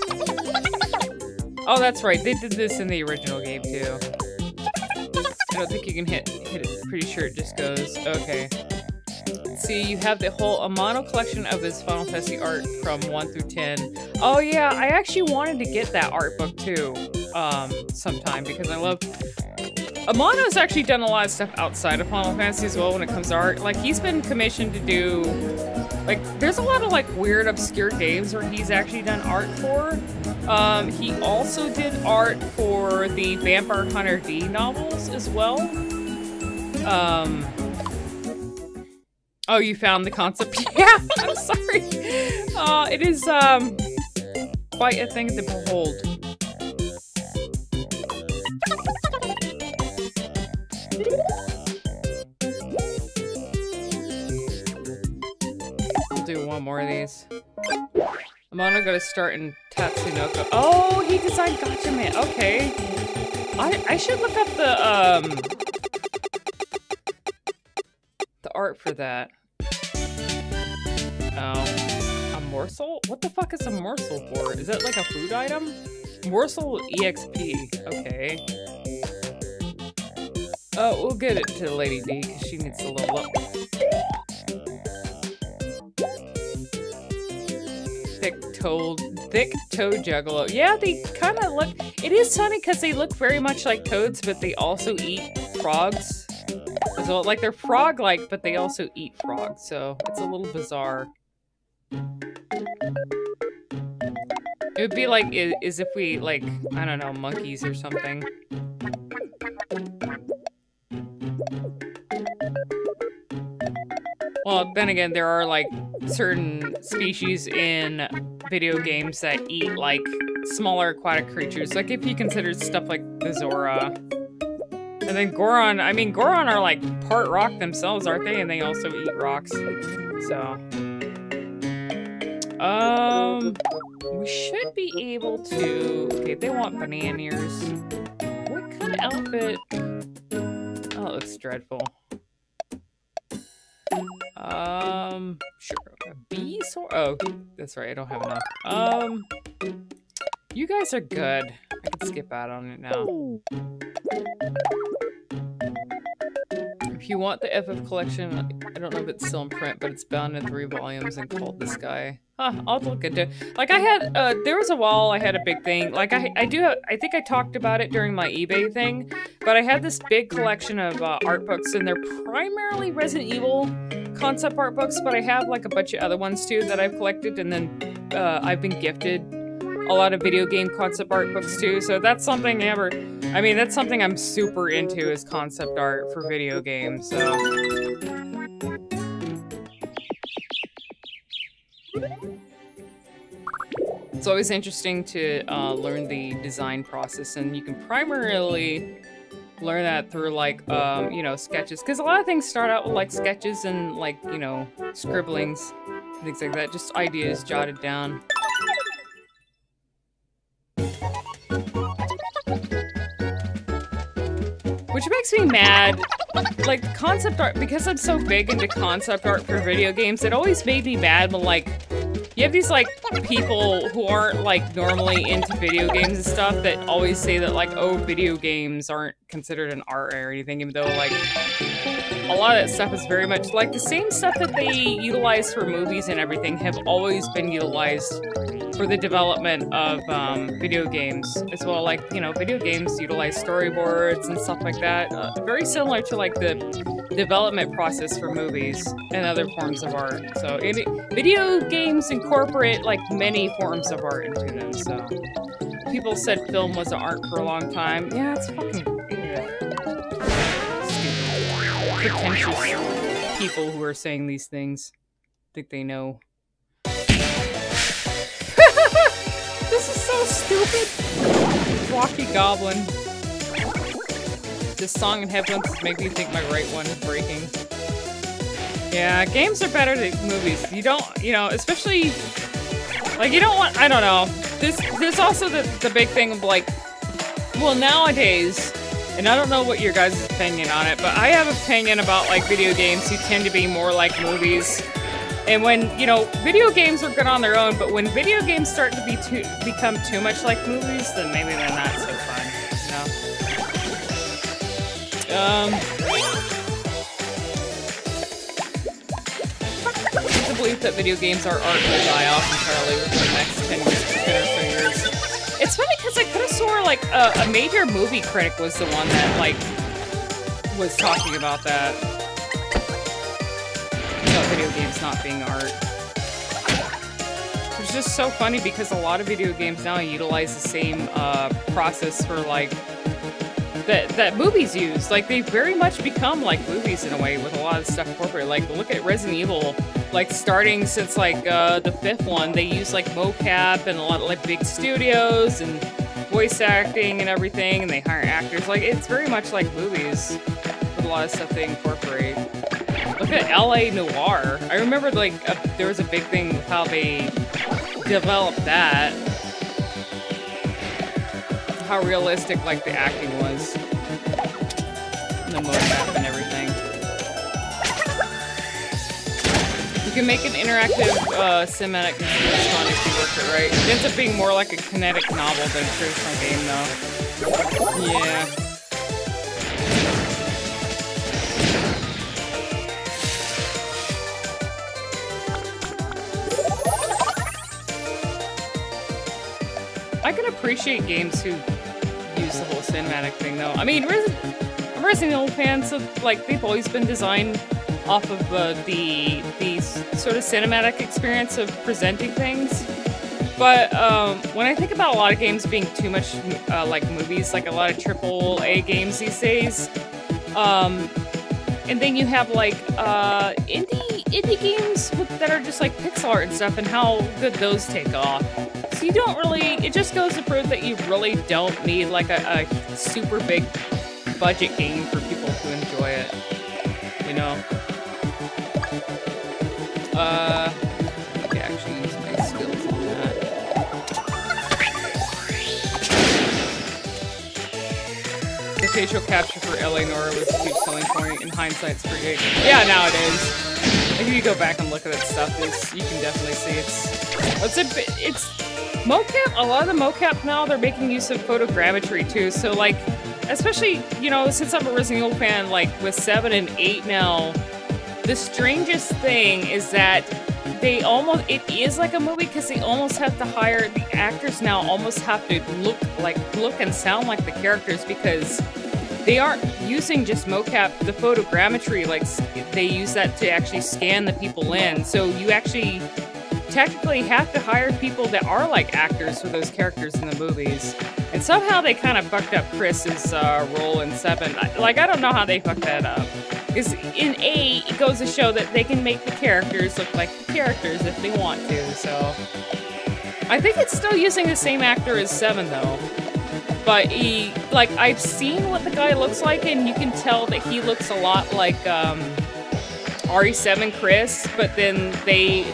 Oh, that's right. They did this in the original game, too. I don't think you can hit it. Pretty sure it just goes. Okay. See, you have the whole Amano collection of his Final Fantasy art from 1 through 10. Oh yeah, I actually wanted to get that art book too, sometime, because I love... Amano's actually done a lot of stuff outside of Final Fantasy as well when it comes to art. Like, he's been commissioned to do Like, there's a lot of, like, weird, obscure games where he's actually done art for. He also did art for the Vampire Hunter D novels as well. Oh, you found the concept? Yeah, I'm sorry. It is, quite a thing to behold. We'll do one more of these. I'm gonna start in Tatsunoko. Oh, he designed Gotcha Man. Okay. I should look up the art for that. Oh. A morsel? What the fuck is a morsel for? Is that like a food item? Morsel EXP. Okay. Oh, we'll get it to Lady D because she needs to level up. Thick toe juggalo. Yeah, they kind of look. It is funny because they look very much like toads, but they also eat frogs. So, like, they're frog-like, but they also eat frogs. So it's a little bizarre. It would be like as if we, like, I don't know, monkeys or something. Well, then again, there are, like, certain species in video games that eat, like, smaller aquatic creatures. Like, if you consider stuff like the Zora. And then Goron, I mean, Goron are, like, part rock themselves, aren't they? And they also eat rocks. So. We should be able to... Okay, they want banana ears. What kind of outfit? Oh, it looks dreadful. Sure. A bee sword? Oh, that's right. I don't have enough. You guys are good. I can skip out on it now. If you want the FF collection, I don't know if it's still in print, but it's bound in 3 volumes and called The Sky. Huh, I'll look into it. Like, I had, there was a while I had a big thing. Like, I think I talked about it during my eBay thing, but I had this big collection of art books, and they're primarily Resident Evil concept art books, but I have, like, a bunch of other ones, too, that I've collected, and then I've been gifted a lot of video game concept art books, too, so that's something that's something I'm super into is concept art for video games, so... It's always interesting to learn the design process, and you can primarily learn that through, like, you know, sketches. Because a lot of things start out with, like, sketches and, like, you know, scribblings, things like that. Just ideas jotted down. Which makes me mad. Like, concept art, because I'm so big into concept art for video games, it always made me mad when, like, you have these, like, people who aren't, like, normally into video games and stuff that always say that, like, oh, video games aren't considered an art or anything, even though, like, a lot of that stuff is very much, like, the same stuff that they utilize for movies and everything have always been utilized for the development of video games as well. Like, you know, video games utilize storyboards and stuff like that. Very similar to, like, the development process for movies and other forms of art. So, video games incorporate, like, many forms of art into them, so. People said film wasn't art for a long time. Yeah, it's fucking... Stupid. Pretentious people who are saying these things. Think they know. This is so stupid! Rocky Goblin. This song and headphones make me think my right one is breaking. Yeah, games are better than movies. You don't, you know, especially... Like, you don't want... I don't know. There's also the big thing of, like... Well, nowadays... And I don't know what your guys' opinion on it, but I have an opinion about, like, video games who tend to be more like movies. And when, you know, video games are good on their own, but when video games start to become too much like movies, then maybe they're not so fun, you know? The belief that video games are art will die off entirely within the next 10 or so years. It's funny because I could have swore, like, a major movie critic was the one that, like, was talking about that. About video games not being art. just so funny because a lot of video games now utilize the same process for like that movies use. Like they very much become like movies in a way with a lot of stuff incorporated. Like look at Resident Evil. Like starting since like the 5th one, they use like mocap and a lot of like big studios and voice acting and everything, and they hire actors. Like it's very much like movies with a lot of stuff they incorporate. Look at LA Noire. I remember like there was a big thing with how they developed that. How realistic like the acting was. And the mocap and everything. You can make an interactive cinematic fun if you work it right. It ends up being more like a kinetic novel than a traditional game though. Yeah. I can appreciate games who use the whole cinematic thing, though. I mean, I'm a Resident Evil fan, so like they've always been designed off of the sort of cinematic experience of presenting things. But when I think about a lot of games being too much like movies, like a lot of AAA games these days, and then you have like indie games that are just like pixel art and stuff, and how good those take off. So you don't really, it just goes to prove that you really don't need like a super big budget game for people to enjoy it, you know? Okay, actually use my skills on that. The facial capture for LA Noire was a huge selling point. In hindsight, it's pretty good. Yeah, now it is. Like if you go back and look at that stuff, you can definitely see it's mocap. A lot of the mocap now, they're making use of photogrammetry too. So like, especially, you know, since I'm a Resident Evil fan, like with 7 and 8 now, the strangest thing is that it is like a movie because they almost have to hire, the actors now almost have to look and sound like the characters because they aren't using just mocap, the photogrammetry, like they use that to actually scan the people in. So you actually technically have to hire people that are like actors for those characters in the movies. And somehow they kind of fucked up Chris's role in 7. I don't know how they fucked that up. Because in 8, it goes to show that they can make the characters look like the characters if they want to, so... I think it's still using the same actor as 7, though. But I've seen what the guy looks like, and you can tell that he looks a lot like, RE7 Chris, but then they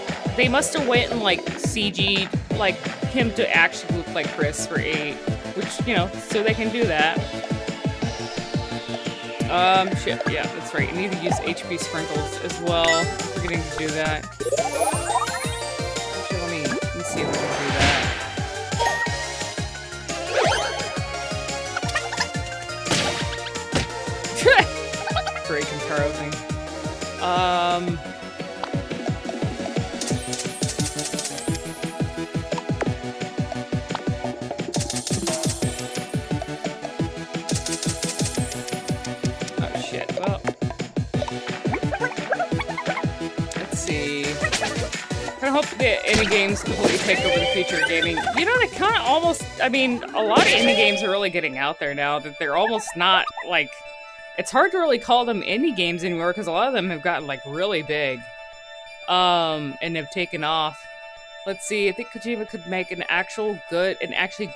must have went and, like, CG'd, like, him to actually look like Chris for 8. Which, you know, so they can do that. Shit, yeah, that's right. You need to use HP sprinkles as well. Forgetting to do that. Actually, let me see if we can do that. Great Kintaro thing. I hope that indie games completely take over the future of gaming. You know, they kind of almost, I mean, a lot of indie games are really getting out there now that they're almost not, like, it's hard to really call them indie games anymore because a lot of them have gotten, like, really big. And have taken off. Let's see, I think Kojima could make an actually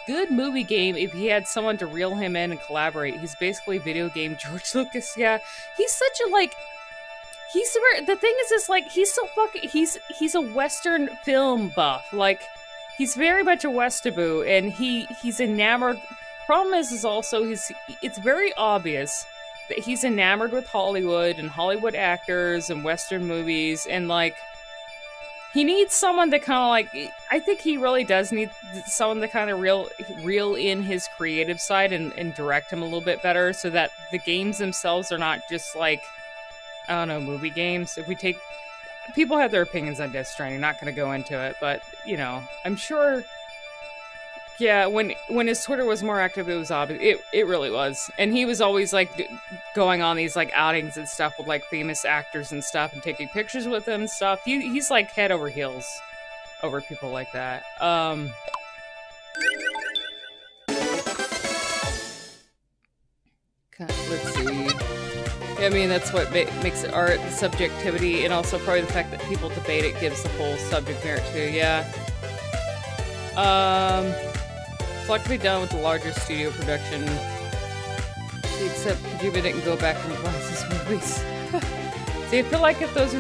good movie game if he had someone to reel him in and collaborate. He's basically video game George Lucas, yeah. He's such a, like... the thing is like, he's so fucking, he's a Western film buff. Like, he's very much a Westaboo, and he's enamored. Problem is also, it's very obvious that he's enamored with Hollywood and Hollywood actors and Western movies, and like, he needs someone to kind of like, I think he really does need someone to kind of reel in his creative side and direct him a little bit better so that the games themselves are not just like, I don't know, movie games. If we take... People have their opinions on Death Stranding, not going to go into it, but, you know, I'm sure... Yeah, when his Twitter was more active, it was obvious. It really was. And he was always, like, going on these, like, outings and stuff with, like, famous actors and stuff, and taking pictures with them and stuff. He's, like, head over heels over people like that. Let's see. I mean, that's what makes it art, the subjectivity, and also probably the fact that people debate it gives the whole subject merit too, yeah. It's like to be done with the larger studio production. Except Kojima didn't go back and revise his movies. See, I feel like if those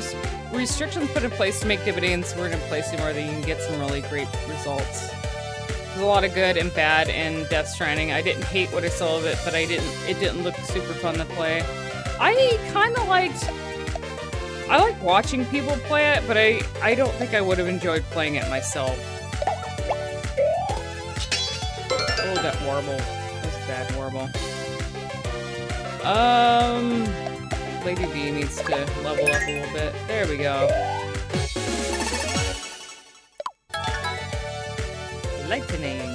restrictions put in place to make dividends weren't in place anymore, then you can get some really great results. There's a lot of good and bad in Death Stranding. I didn't hate what I saw of it, but it didn't look super fun to play. I kind of liked... I like watching people play it, but I don't think I would have enjoyed playing it myself. Oh, that warble. That was a bad warble. Lady D needs to level up a little bit. There we go. Lightning.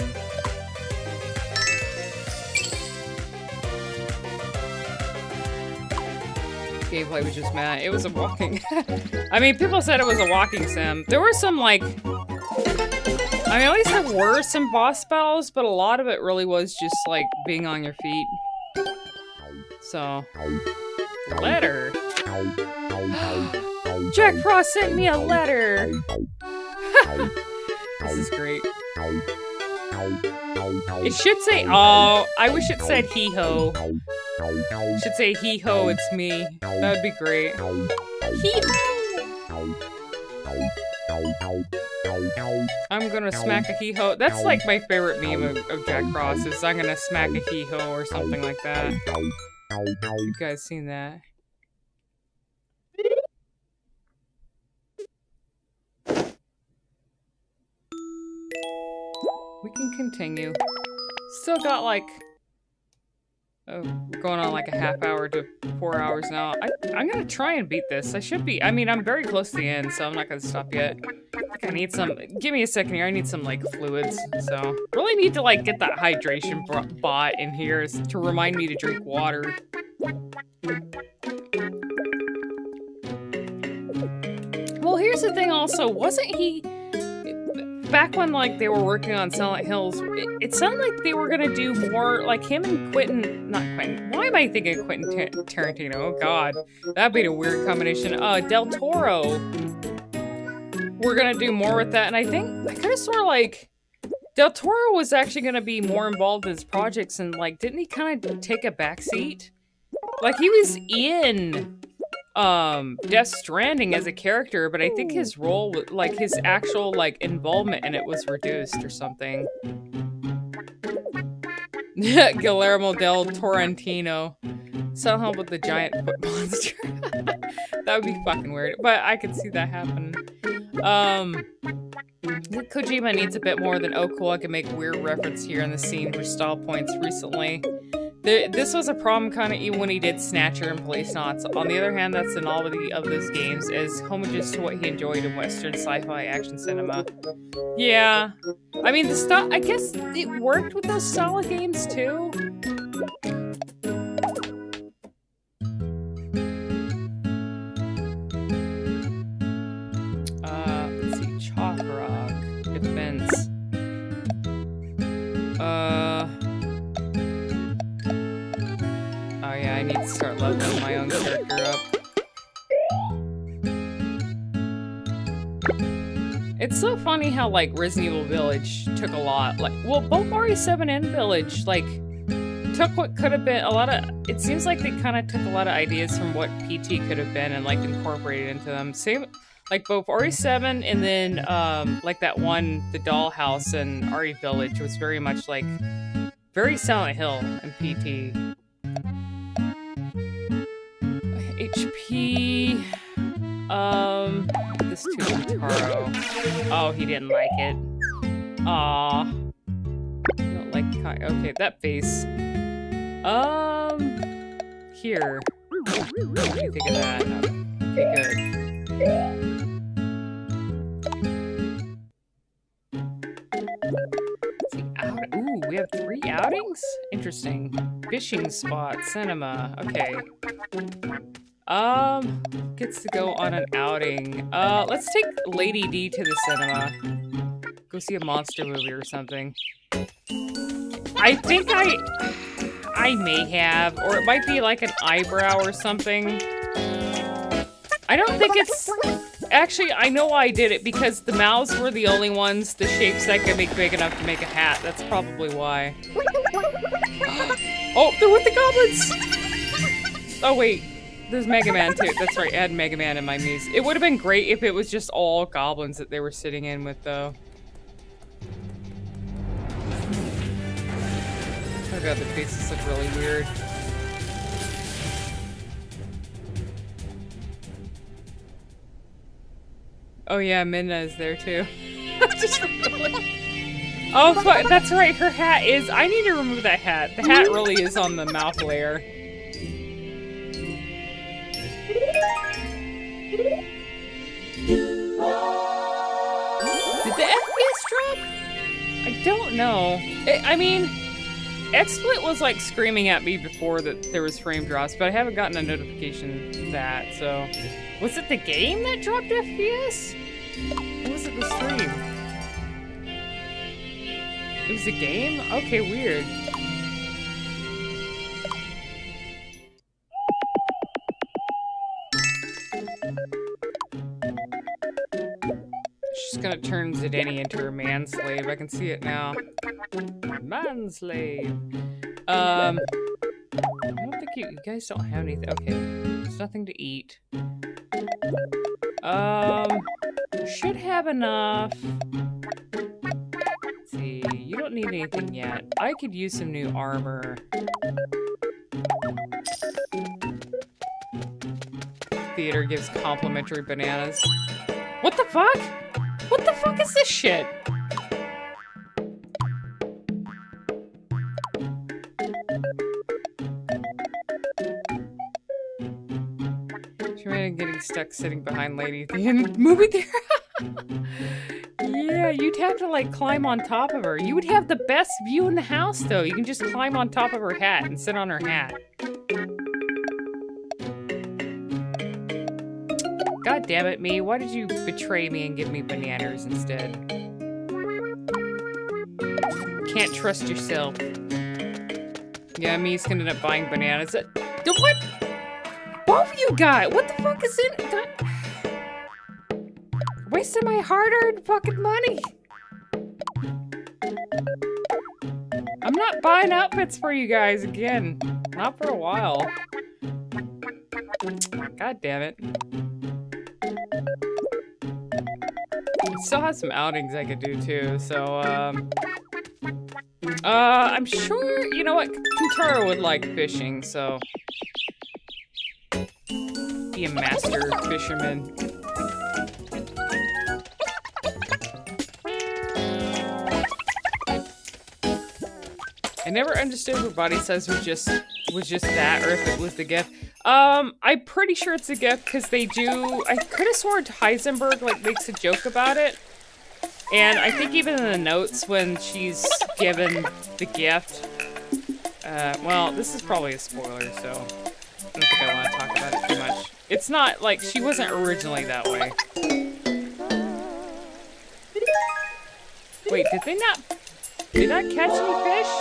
Gameplay was just mad. It was a walking... I mean, people said it was a walking sim. There were some, like... I mean, at least there were some boss battles, but a lot of it really was just, like, being on your feet. So... Letter! Jack Frost sent me a letter! This is great. It should say, oh, I wish it said hee-ho. It should say hee-ho, it's me. That would be great. Hee-ho! I'm gonna smack a hee-ho. That's like my favorite meme of Jack Frost, is I'm gonna smack a hee-ho or something like that. You guys seen that? We can continue. Still got like... Oh, we're going on like a half hour to 4 hours now. I'm gonna try and beat this. I should be. I mean, I'm very close to the end, so I'm not gonna stop yet. I think I need some... Give me a second here. I need some, like, fluids. So, really need to, like, get that hydration bot in here to remind me to drink water. Well, here's the thing also. Wasn't he... Back when, like, they were working on Silent Hills, it sounded like they were gonna do more, like, him and Quentin... Not Quentin. Why am I thinking Quentin Tarantino? Oh, God. That'd be a weird combination. Del Toro. We're gonna do more with that, and I think... I kind of sort of, like... Del Toro was actually gonna be more involved in his projects, and, like, didn't he kind of take a backseat? Like, he was in... Death Stranding as a character, but I think his role, like, his actual, like, involvement in it was reduced or something. Guillermo del Torrentino. Somehow with the giant foot monster. That would be fucking weird, but I could see that happen. Kojima needs a bit more than, oh cool, I can make weird reference here in the scene for style points recently. This was a problem kind of even when he did Snatcher and Policenauts. On the other hand, that's the novelty of those games as homages to what he enjoyed in Western sci-fi action cinema. Yeah. I mean, the style, I guess it worked with those style of games too. Let's see, Chalk Rock, Defense. Oh yeah, I need to start leveling my own character up. It's so funny how, like, Resident Evil Village took a lot, like, well, both RE7 and Village, like, took what could have been a lot of, it seems like they kind of took a lot of ideas from what PT could have been and, like, incorporated into them. Same, like, both RE7 and then, like, that one, the Dollhouse and RE Village was very much, like, very Silent Hill and PT. HP, this too, Taro. Oh, he didn't like it. Aw. You don't like, okay, that face. Here. What do you think of that? Okay, good. Let's see, ooh, we have 3 outings? Interesting. Fishing spot, cinema, okay. Gets to go on an outing. Let's take Lady D to the cinema. Go see a monster movie or something. I think I may have, or it might be like an eyebrow or something. I don't think it's... Actually, I know why I did it, because the mouths were the only ones, the shapes I could make big enough to make a hat. That's probably why. Oh, they're with the goblins! Oh, wait. There's Mega Man, too. That's right, I had Mega Man in my Miis. It would have been great if it was just all goblins that they were sitting in with, though. Oh god, the faces look really weird. Oh yeah, Minna is there too. Just really... Oh, fuck, that's right, her hat is... I need to remove that hat. The hat really is on the mouth layer. Did the FPS drop? I don't know. I mean... XSplit was like screaming at me before that there was frame drops, but I haven't gotten a notification of that, so... Was it the game that dropped FPS? Or was it the stream? It was the game? Okay, weird. She's gonna turn Zidane into her manslave. I can see it now. Manslave. I don't think you guys don't have anything. Okay, there's nothing to eat. Should have enough. Let's see, you don't need anything yet. I could use some new armor. Theater gives complimentary bananas. What the fuck? What the fuck is this shit? Getting stuck sitting behind Lady at the end movie theater. Yeah, you'd have to like climb on top of her. You would have the best view in the house though. You can just climb on top of her hat and sit on her hat. God damn it, me. Why did you betray me and give me bananas instead? Can't trust yourself. Yeah, me's gonna end up buying bananas. What? Both of you guys! What the fuck is in... Wasting my hard-earned fucking money! I'm not buying outfits for you guys again. Not for a while. God damn it. I still have some outings I could do too, so, I'm sure, you know what, Kintaro would like fishing, so... Be a master fisherman. I never understood what body size was just that, or if it was the gift. I'm pretty sure it's a gift because they do. I could have sworn Heisenberg like makes a joke about it, and I think even in the notes when she's given the gift. Well, this is probably a spoiler, so I don't think I want to talk about it too much. It's not like she wasn't originally that way. Wait, did they not catch any fish?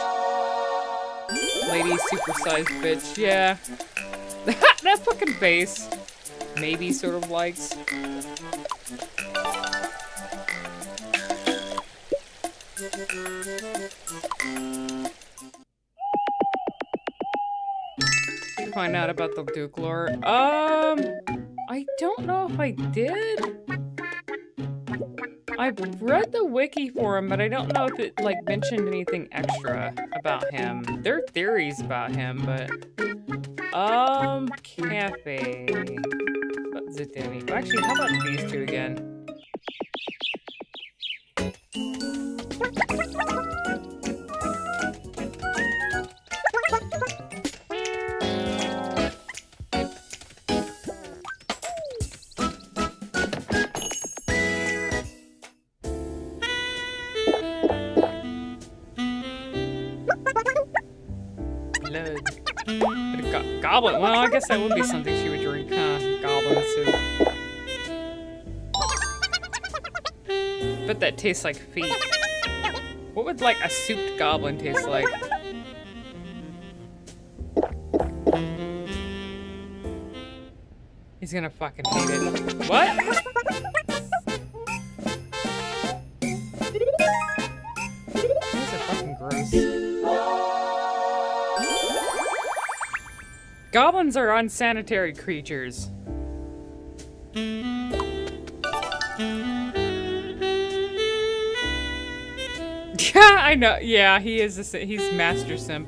Lady supersized bitch, yeah. That fucking face. Maybe sort of likes. Find out about the Duke lore. I don't know if I did. I've read the wiki for him, but I don't know if it like mentioned anything extra about him. There are theories about him, but cafe. What's it, Danny? Actually, how about these two again? Goblin. Well, I guess that would be something she would drink, huh? goblin soup. But that tastes like feet. What would like a souped goblin taste like? He's gonna fucking hate it. What? These are fucking gross. Goblins are unsanitary creatures. Yeah, I know. Yeah, he's Master Simp.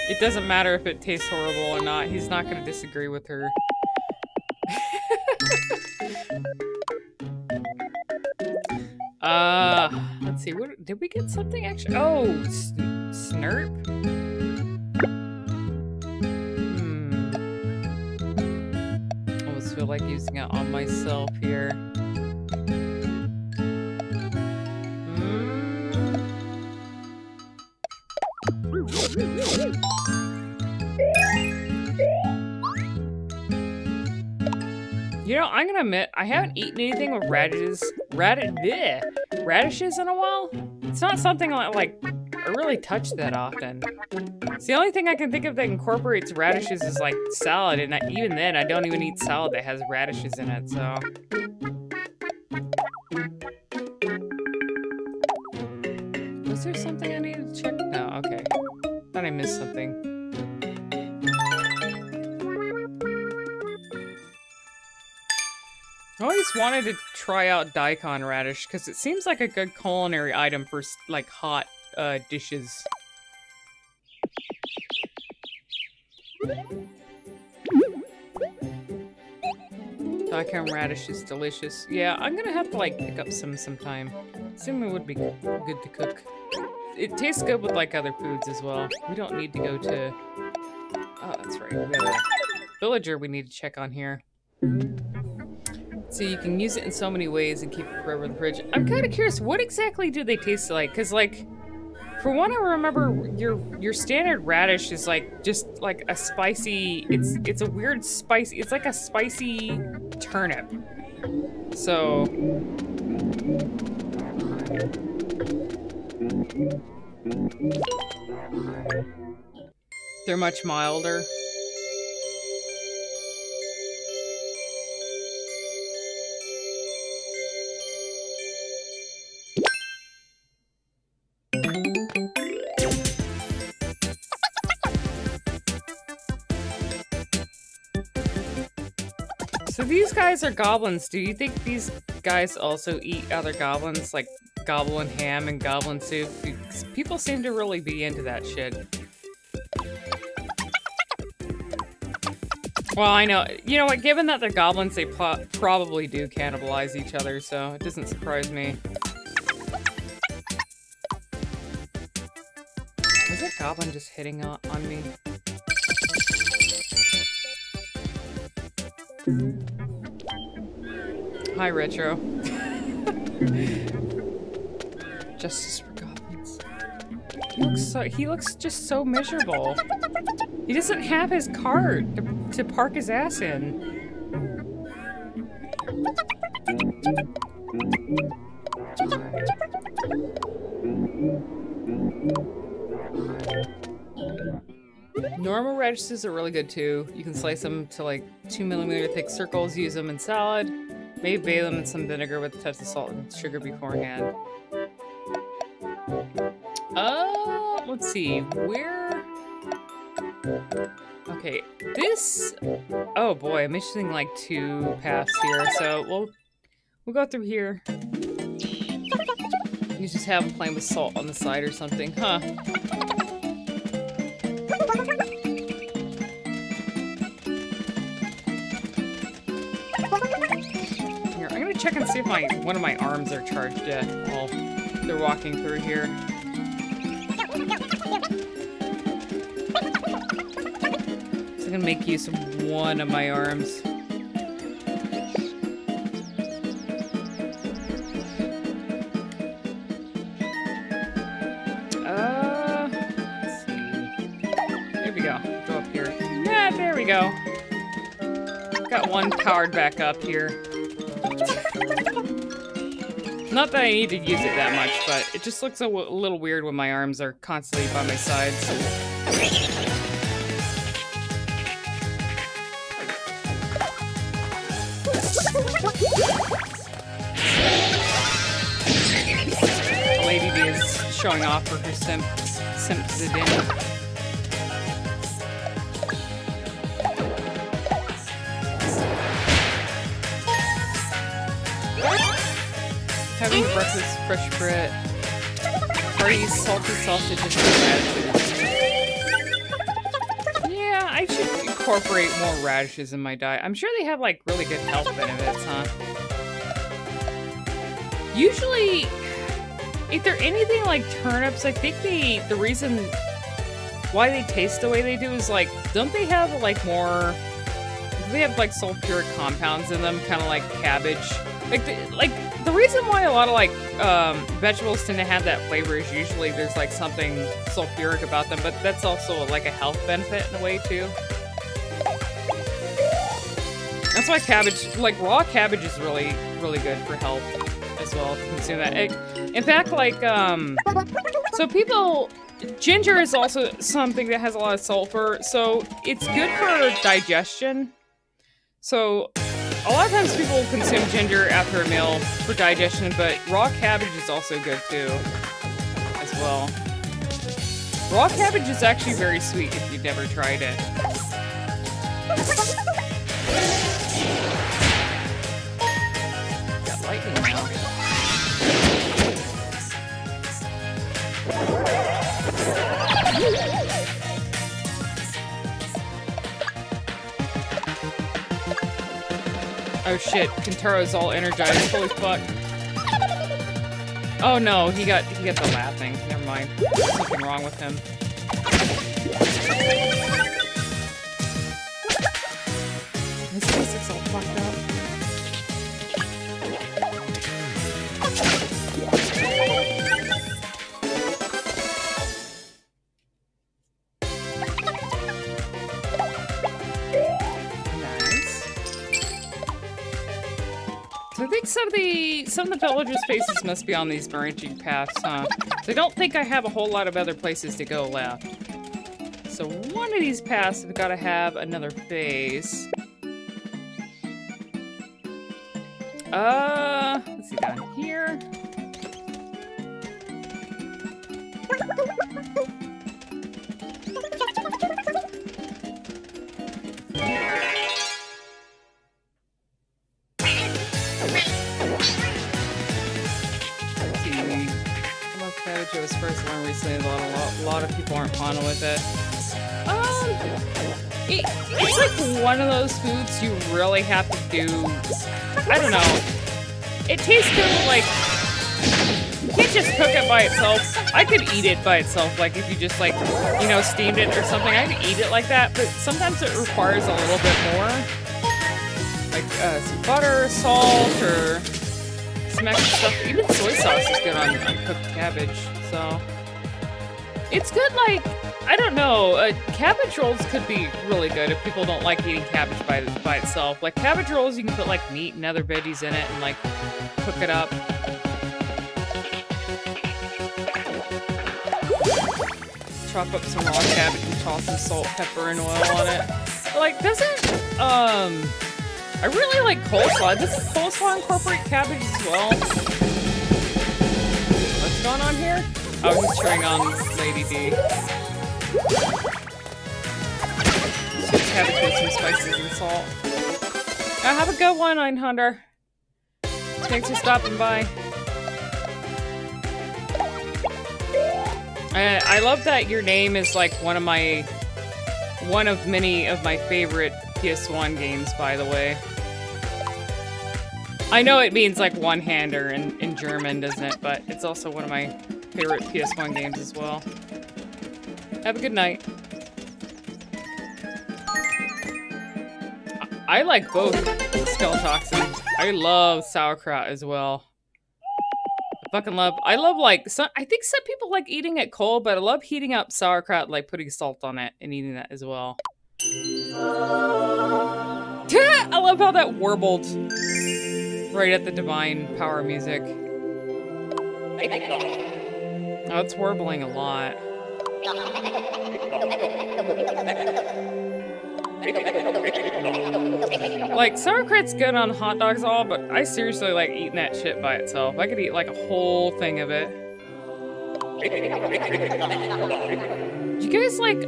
It doesn't matter if it tastes horrible or not. He's not gonna disagree with her. Let's see. What did we get something extra? Oh, Snurp. I almost feel like using it on myself here. You know, I'm gonna admit, I haven't eaten anything with radishes in a while. It's not something like I really touch that often. It's the only thing I can think of that incorporates radishes is like salad, and even then, I don't even eat salad that has radishes in it, so. Was there something I needed to check? No, okay. Thought I missed something. I always wanted to try out daikon radish because it seems like a good culinary item for like hot dishes. Daikon radish is delicious. Yeah, I'm gonna have to like pick up some sometime. Assuming it would be good to cook. It tastes good with like other foods as well. We don't need to go to. Oh, that's right. We got a villager we need to check on here. So you can use it in so many ways and keep it forever in the fridge. I'm kind of curious, what exactly do they taste like? Because, like, for one, I remember your standard radish is like just like a spicy. It's a weird spicy. It's like a spicy turnip. So they're much milder. So these guys are goblins. Do you think these guys also eat other goblins, like goblin ham and goblin soup? Because people seem to really be into that shit. Well, I know. You know what? Given that they're goblins, they probably do cannibalize each other, so it doesn't surprise me. Was that goblin just hitting on me? Hi, Retro. Justice for goblins. He looks just so miserable. He doesn't have his cart to park his ass in. Normal radishes are really good too. You can slice them to like 2mm thick circles, use them in salad. Maybe bathe them in some vinegar with a touch of salt and sugar beforehand. Let's see, where? Okay, this. Oh boy, I'm missing like 2 paths here, so we'll go through here. You just have them playing with salt on the side or something, huh? Check and see if one of my arms are charged yet while they're walking through here. So I'm gonna make use of one of my arms. Let's see. There we go. Go up here. Yeah, there we go. Got one powered back up here. Not that I need to use it that much, but it just looks a little weird when my arms are constantly by my sides. The lady B is showing off for her Simpsidin. Having breakfast, fresh bread, hearty, salty sausage, and radishes. Yeah, I should incorporate more radishes in my diet. I'm sure they have like really good health benefits, huh? Usually, if they're anything like turnips, I think the reason why they taste the way they do is like, don't they have like more? They have like sulfuric compounds in them, kind of like cabbage. The reason why a lot of like vegetables tend to have that flavor is usually there's like something sulfuric about them, but that's also like a health benefit in a way too. That's why cabbage, like raw cabbage, is really good for health as well. If you consume that. In fact, like so ginger is also something that has a lot of sulfur, so it's good for digestion. So a lot of times people will consume ginger after a meal for digestion, but raw cabbage is also good too, as well. Raw cabbage is actually very sweet if you've never tried it. Got lightning now. Oh shit, Kintaro's all energized. Holy fuck. Oh no, he got the laughing. Never mind. There's something wrong with him. His face is all fucked up. I think some of the villagers' faces must be on these branching paths, huh? So I don't think I have a whole lot of other places to go left. So one of these paths have got to have another face. Let's see down here. It was first learned recently. A lot of people aren't fond with it. It's like one of those foods you really have to do. I don't know. It tastes good, but like you can't just cook it by itself. I could eat it by itself, like if you just like steamed it or something. I could eat it like that, but sometimes it requires a little bit more, like some butter, salt, or some extra stuff. Even soy sauce is good on cooked cabbage. So it's good, like, I don't know, cabbage rolls could be really good if people don't like eating cabbage by itself. Like cabbage rolls, you can put like meat and other veggies in it and like cook it up. Chop up some raw cabbage and toss some salt, pepper, and oil on it. Like, I really like coleslaw. Doesn't coleslaw incorporate cabbage as well? What's going on here? I was just cheering on Lady D. Sweet cabbage with some spices and salt. Have a good one, Einhunter. Thanks for stopping by. I love that your name is like one of many of my favorite PS1 games, by the way. I know it means like one-hander in German, doesn't it? But it's also one of my favorite PS1 games as well. Have a good night. I like both Skeletoxin. I love sauerkraut as well. I love like, I think some people like eating it cold, but I love heating up sauerkraut, like putting salt on it and eating that as well. I love how that warbled right at the divine power music. Oh, it's warbling a lot. Like, sauerkraut's good on hot dogs all, but I seriously like eating that shit by itself. I could eat like a whole thing of it. Do you guys like,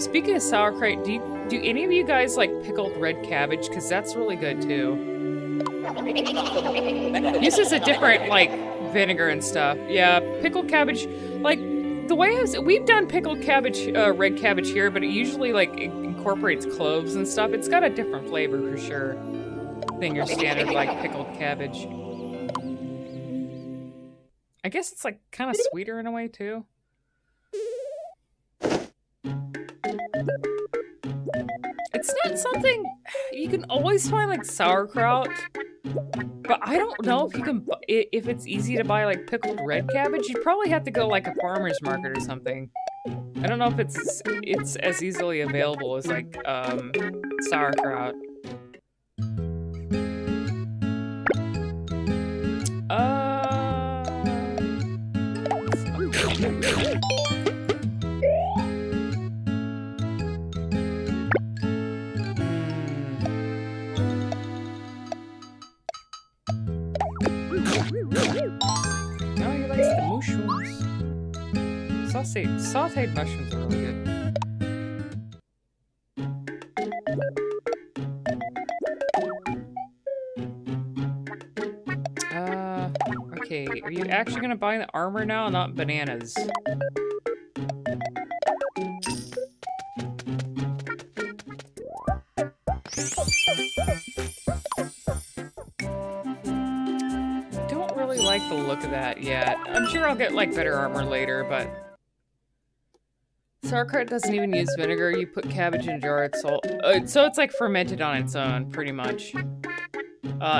speaking of sauerkraut, do any of you guys like pickled red cabbage? Because that's really good too. Uses a different, like, vinegar and stuff. Yeah, pickled cabbage, like, the way we've done pickled cabbage, red cabbage here, but it usually, like, incorporates cloves and stuff. It's got a different flavor for sure than your standard, like, pickled cabbage. I guess it's, like, kind of sweeter in a way, too. It's not something you can always find, like, sauerkraut, but I don't know if you can, if it's easy to buy, like, pickled red cabbage. You'd probably have to go, like, a farmer's market or something. I don't know if it's as easily available as, like, sauerkraut. No, he likes the mushrooms. Sauteed mushrooms are really good. Okay, are you actually gonna buy the armor now, not bananas? Don't really like the look of that yet. I'm sure I'll get, like, better armor later, but... Sauerkraut doesn't even use vinegar. You put cabbage in a jar of salt. So it's, like, fermented on its own, pretty much.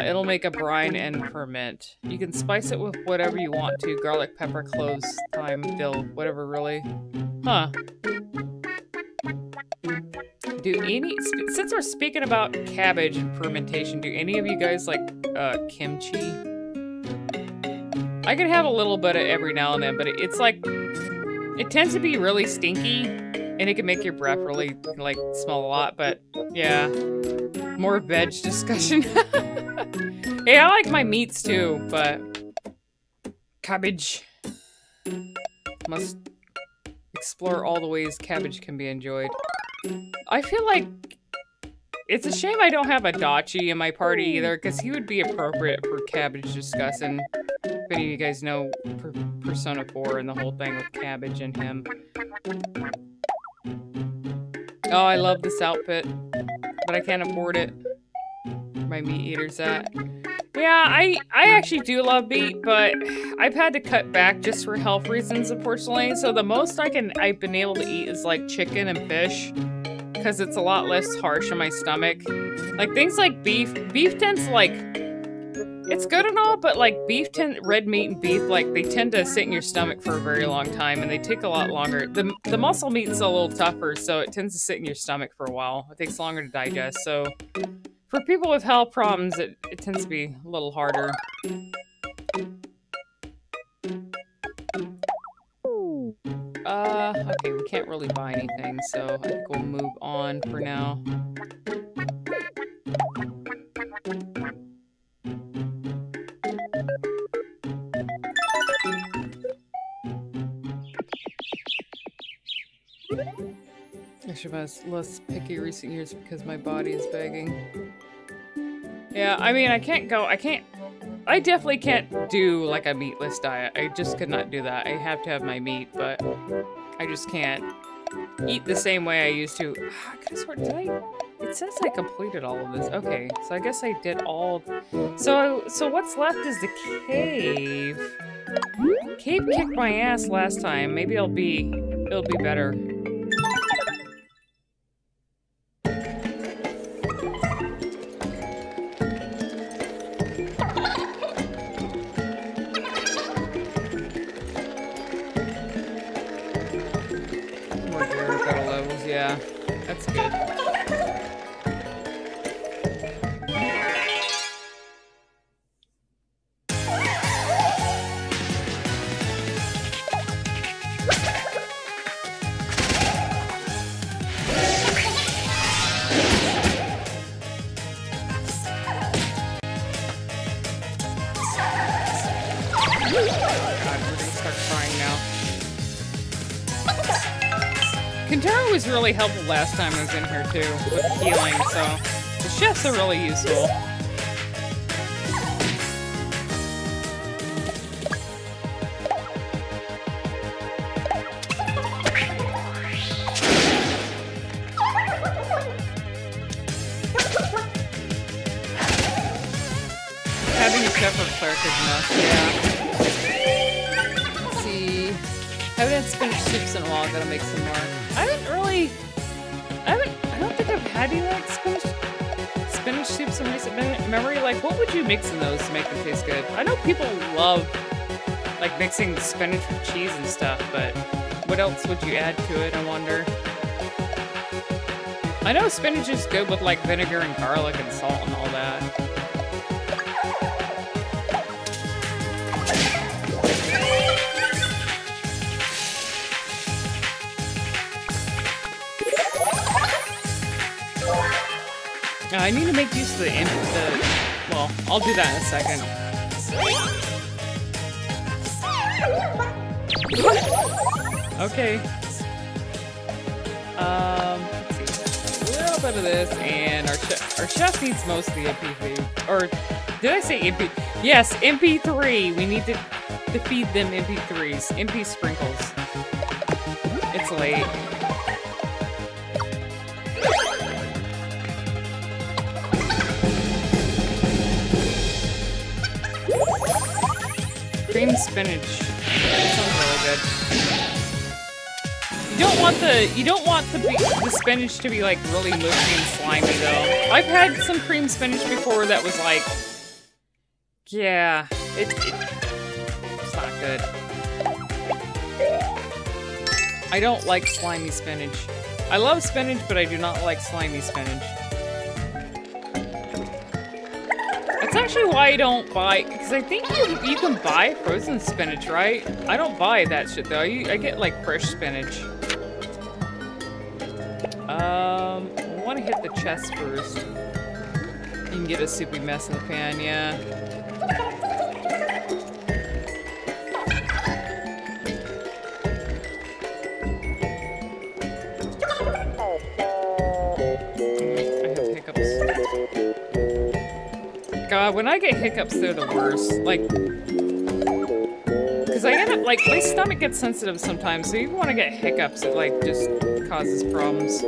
It'll make a brine and ferment. You can spice it with whatever you want to. Garlic, pepper, cloves, thyme, dill, whatever really. Huh. Since we're speaking about cabbage and fermentation, do any of you guys like kimchi? I can have a little bit of every now and then, but it's like, it tends to be really stinky, and it can make your breath really, like, smell a lot, but yeah. More veg discussion. Hey, I like my meats too, but cabbage. Must explore all the ways cabbage can be enjoyed. I feel like it's a shame I don't have a Dachi in my party either, because he would be appropriate for cabbage discussing. If any of you guys know Persona 4 and the whole thing with cabbage and him. Oh, I love this outfit, but I can't afford it. My meat eater's at. Yeah, I actually do love meat, but I've had to cut back just for health reasons, unfortunately. So the most I've been able to eat is like chicken and fish, because it's a lot less harsh on my stomach. Like things like beef tends to, like, it's good and all, but like red meat and beef, like they tend to sit in your stomach for a very long time, and they take a lot longer. The muscle meat's a little tougher, so it tends to sit in your stomach for a while. It takes longer to digest, so for people with health problems, it tends to be a little harder. Okay, we can't really buy anything, so I think we'll move on for now. I should have been less picky recent years because my body is begging. Yeah, I mean, I definitely can't do like a meatless diet. I just could not do that. I have to have my meat, but I just can't eat the same way I used to. I could have sworn, it says I completed all of this. Okay, so I guess I did all. So what's left is the cave. Cave kicked my ass last time. Maybe it'll be better. Yeah, that's good. Kintaro was really helpful last time I was in here too, with healing, so the chefs are really useful. Having a chef or clerk is enough, yeah. Let's see. Haven't had spinach soups in a while, gotta make some more. I don't think I've had any like spinach soups in recent memory. Like, what would you mix in those to make them taste good? I know people love like mixing spinach with cheese and stuff, but what else would you add to it, I wonder? I know spinach is good with like vinegar and garlic and salt and all that. I need to make use of the well, I'll do that in a second. Okay. Let's see. A little bit of this, and our chef needs most of the MP3. Or, did I say MP? Yes, MP3. We need to feed them MP3s. MP sprinkles. It's late. Cream spinach. That sounds really good. You don't want the spinach to be like really mushy and slimy though. I've had some cream spinach before that was like, yeah, it's not good. I don't like slimy spinach. I love spinach, but I do not like slimy spinach. That's actually why I don't buy, because I think you can buy frozen spinach, right? I don't buy that shit though. I get like fresh spinach. I want to hit the chest first. You can get a soupy mess in the pan, yeah. I have hiccups. God, when I get hiccups, they're the worst. Like, because I end up, like, my stomach gets sensitive sometimes, so even when I get hiccups, it, like, just causes problems.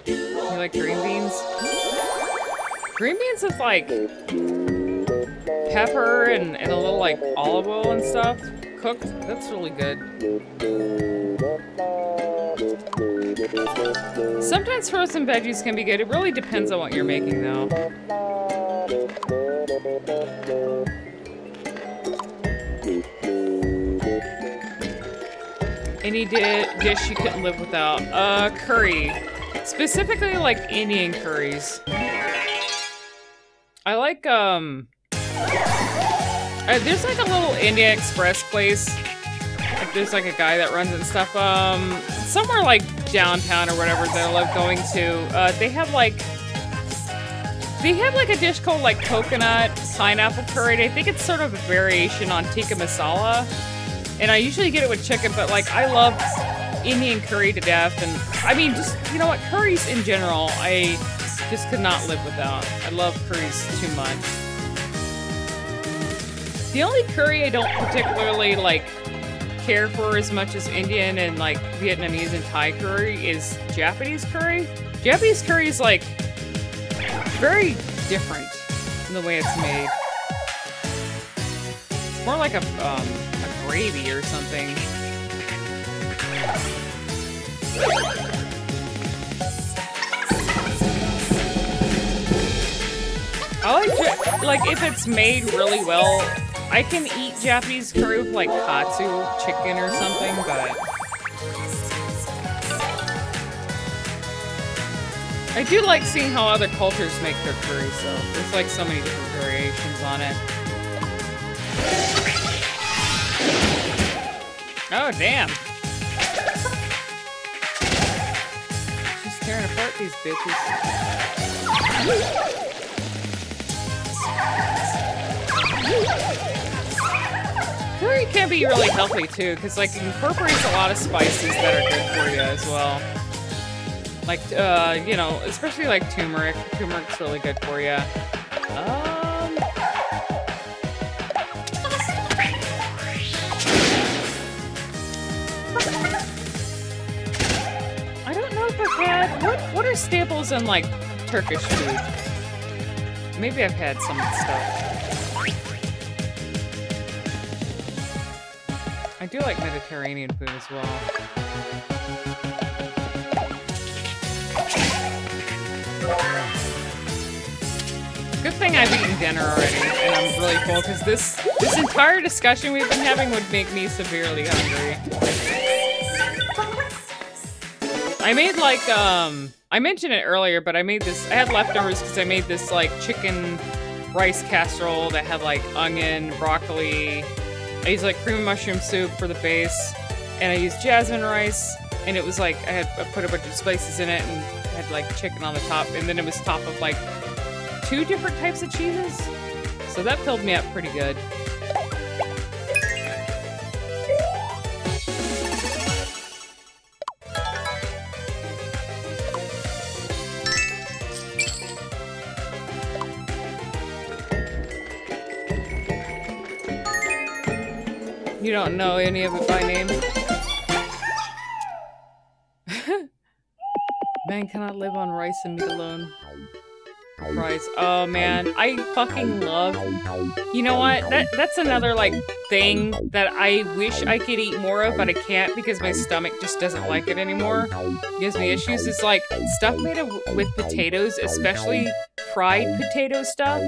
You like green beans? Green beans with, like, pepper and a little, like, olive oil and stuff cooked. That's really good. Sometimes frozen veggies can be good. It really depends on what you're making, though. Any dish you couldn't live without? Curry. Specifically, like, Indian curries. I like, there's, like, a little India Express place. Like, there's, like, a guy that runs it and stuff. Somewhere, like, downtown or whatever that I love going to. They have, like, a dish called, like, coconut pineapple curry. I think it's sort of a variation on tikka masala. And I usually get it with chicken, but, like, I love Indian curry to death. And, I mean, just, you know what, curries in general, I just could not live without. I love curries too much. The only curry I don't particularly, like, care for as much as Indian and, like, Vietnamese and Thai curry is Japanese curry. Japanese curry is, like, very different in the way it's made. It's more like a gravy or something. I like if it's made really well, I can eat Japanese curry with like katsu chicken or something, but I do like seeing how other cultures make their curry, so there's like so many different variations on it. Oh, damn. She's tearing apart these bitches. Curry can be really healthy too, because like it incorporates a lot of spices that are good for you as well. Like, you know, especially like turmeric. Turmeric's really good for you. I don't know if I've had... What are staples in, like, Turkish food? Maybe I've had some of the stuff. I do like Mediterranean food as well. Good thing I've eaten dinner already, and I'm really full, because this entire discussion we've been having would make me severely hungry. I made like, I mentioned it earlier, but I had leftovers because I made this like chicken rice casserole that had like onion, broccoli. I used like cream of mushroom soup for the base, and I used jasmine rice, and it was like, I put a bunch of spices in it and had like chicken on the top, and then it was topped with like 2 different types of cheeses. So that filled me up pretty good. You don't know any of it by name? Man cannot live on rice and meat alone. Fries. Oh man, I fucking love... You know what? That's another like thing that I wish I could eat more of, but I can't because my stomach just doesn't like it anymore. It gives me issues. It's like stuff made with potatoes, especially fried potato stuff.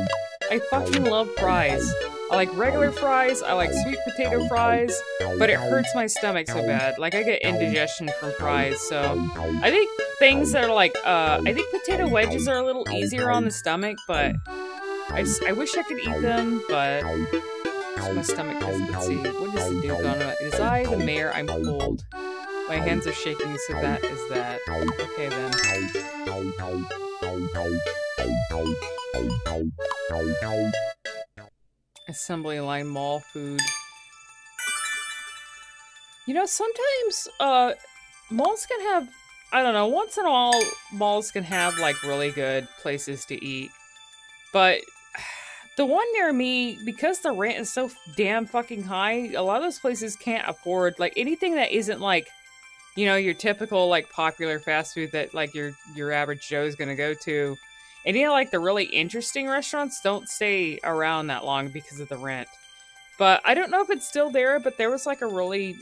I fucking love fries. I like regular fries, I like sweet potato fries, but it hurts my stomach so bad. Like, I get indigestion from fries, so... I think things that are like, I think potato wedges are a little easier on the stomach, but... I wish I could eat them, but... My stomach doesn't... Let's see, what is the Duke on about? Is I the mayor? I'm cold. My hands are shaking, so that is that. Okay, then. Assembly line mall food. You know, sometimes, malls can have, I don't know, once in a while, malls can have, like, really good places to eat. But the one near me, because the rent is so damn fucking high, a lot of those places can't afford, like, anything that isn't, like, you know, your typical, like, popular fast food that, like, your average Joe is gonna go to. And you know, like, the really interesting restaurants don't stay around that long because of the rent. But I don't know if it's still there, but there was, like, a really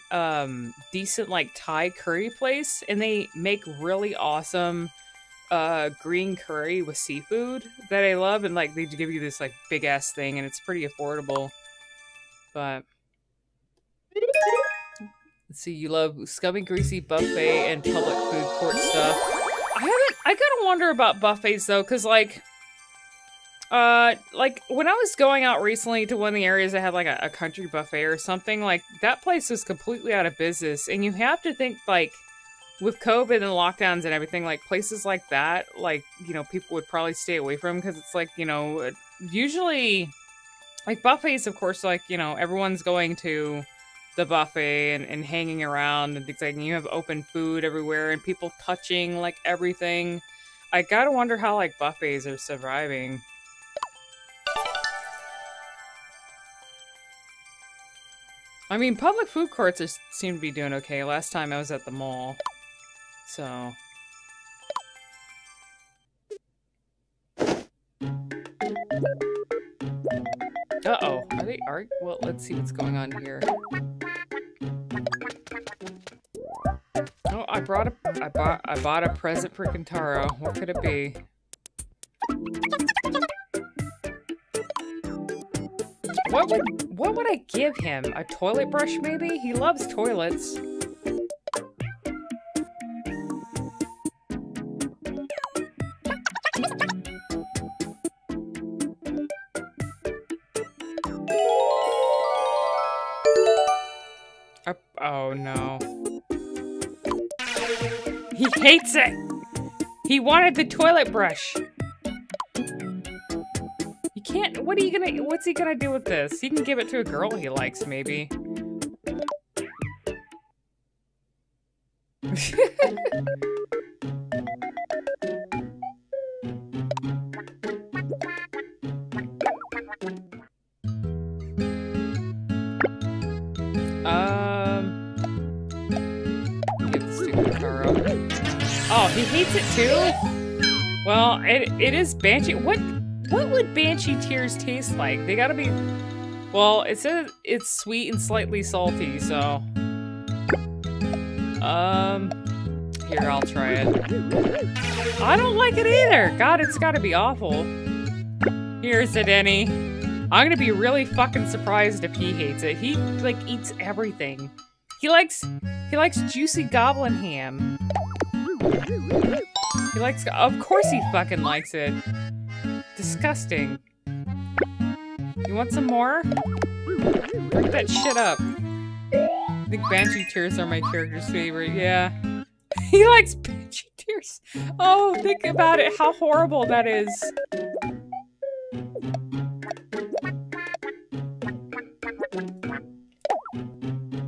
decent, like, Thai curry place. And they make really awesome green curry with seafood that I love. And, like, they give you this, like, big-ass thing, and it's pretty affordable. But... Let's see, you love scummy, greasy buffet and public food court stuff. I gotta wonder about buffets though, cause like when I was going out recently to one of the areas that had like a country buffet or something, like that place was completely out of business. And you have to think like with COVID and lockdowns and everything, like places like that, like, you know, people would probably stay away from because it's like, you know, usually like buffets, of course, like, you know, everyone's going to the buffet and hanging around and things like, and you have open food everywhere and people touching like everything. I gotta wonder how like buffets are surviving. I mean, public food courts seem to be doing okay. Last time I was at the mall, so. Uh-oh, are they well, let's see what's going on here. Oh, I bought a present for Kentaro. What could it be? What would I give him? A toilet brush, maybe? He loves toilets. Oh no. He hates it! He wanted the toilet brush! You can't... what are you gonna, what's he gonna do with this? He can give it to a girl he likes, maybe. Give this to Kotaro. Oh, he hates it too? Well, it is Banshee. What would Banshee tears taste like? They gotta be... Well, it says it's sweet and slightly salty, so... Here, I'll try it. I don't like it either! God, it's gotta be awful. Here's it, Denny. I'm gonna be really fucking surprised if he hates it. He, like, eats everything. He likes juicy goblin ham. He likes, of course he fucking likes it. Disgusting. You want some more? Drink that shit up. I think Banshee tears are my character's favorite, yeah. He likes Banshee tears. Oh, think about it, how horrible that is.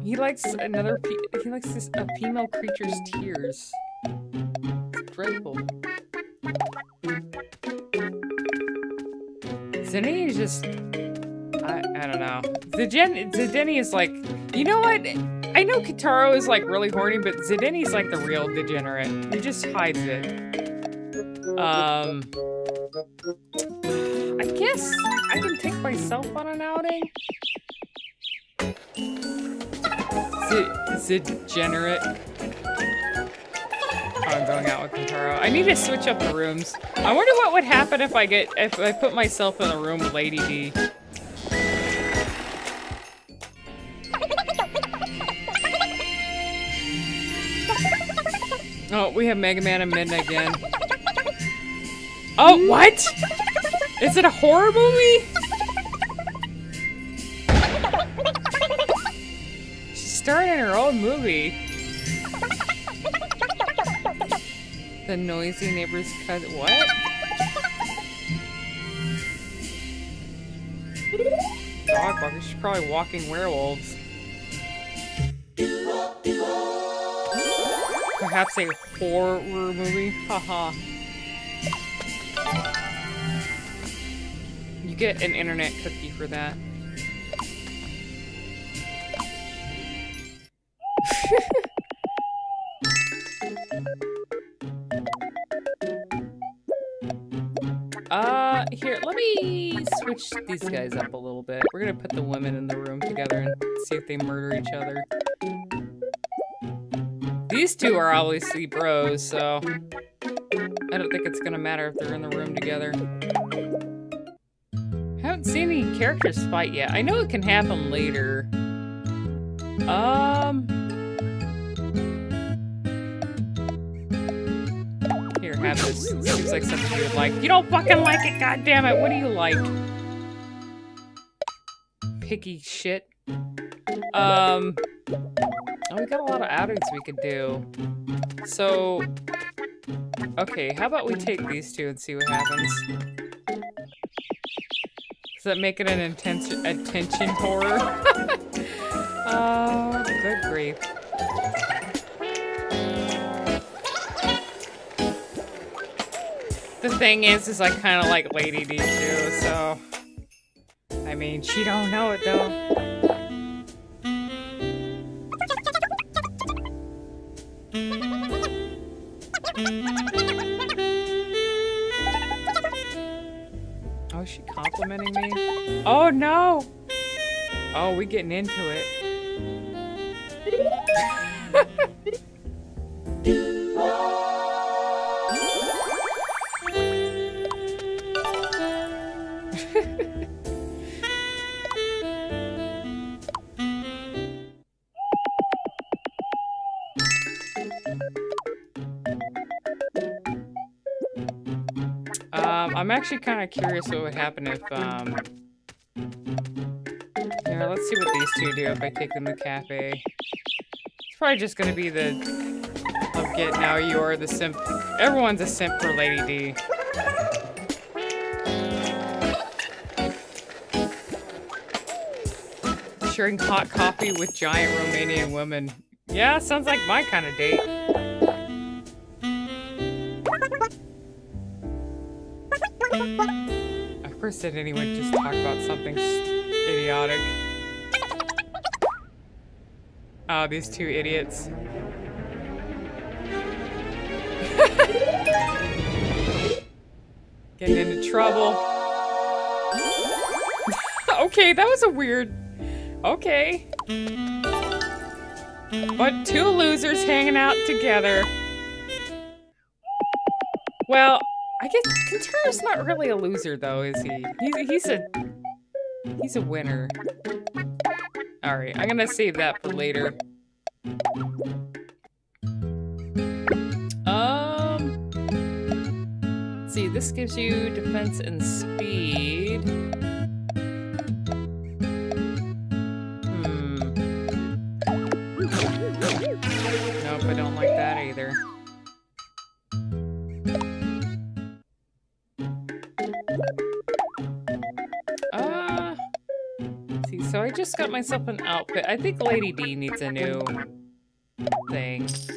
He likes he likes this, a female creature's tears. It's dreadful. Zenny is just, I don't know. Zedeni is like, you know what? I know Kotaro is like really horny, but Zedeni's like the real degenerate. He just hides it. I guess I can take myself on an outing. Degenerate. Oh, I'm going out with Kotaro. I need to switch up the rooms. I wonder what would happen if I put myself in a room with Lady D. Oh, we have Mega Man and Midna again. Oh, what? Is it a horror movie? She's starring in her own movie. The noisy neighbor's cousin. What? Dog walker. She's probably walking werewolves. Perhaps a horror movie? Haha. You get an internet cookie for that. Here, let me switch these guys up a little bit. We're gonna put the women in the room together and see if they murder each other. These two are obviously bros, so I don't think it's gonna matter if they're in the room together. Haven't seen any characters fight yet. I know it can happen later. Here, have this. Seems like something you would like. You don't fucking like it, goddammit! What do you like? Picky shit. Oh, we got a lot of outings we could do. So, okay, how about we take these two and see what happens? Does that make it an attention horror? Oh, good grief. The thing is I kind of like Lady D too, so... I mean, she don't know it though. Oh, is she complimenting me? Oh no! Oh, we getting into it. I'm actually kind of curious what would happen if, here, let's see what these two do if I take them to the cafe. It's probably just gonna be the, I'll get now you're the simp. Everyone's a simp for Lady D. sharing hot coffee with giant Romanian women. Yeah, sounds like my kind of date. Of course, did anyone just talk about something idiotic? Oh, these two idiots. Getting into trouble. Okay, that was a weird... Okay. But two losers hanging out together. Well, I guess Kenturo's not really a loser though, is he? He's a winner. Alright, I'm gonna save that for later. Let's see, this gives you defense and speed. Nope, I don't like that either. See, so I just got myself an outfit. I think Lady D needs a new thing. Sure.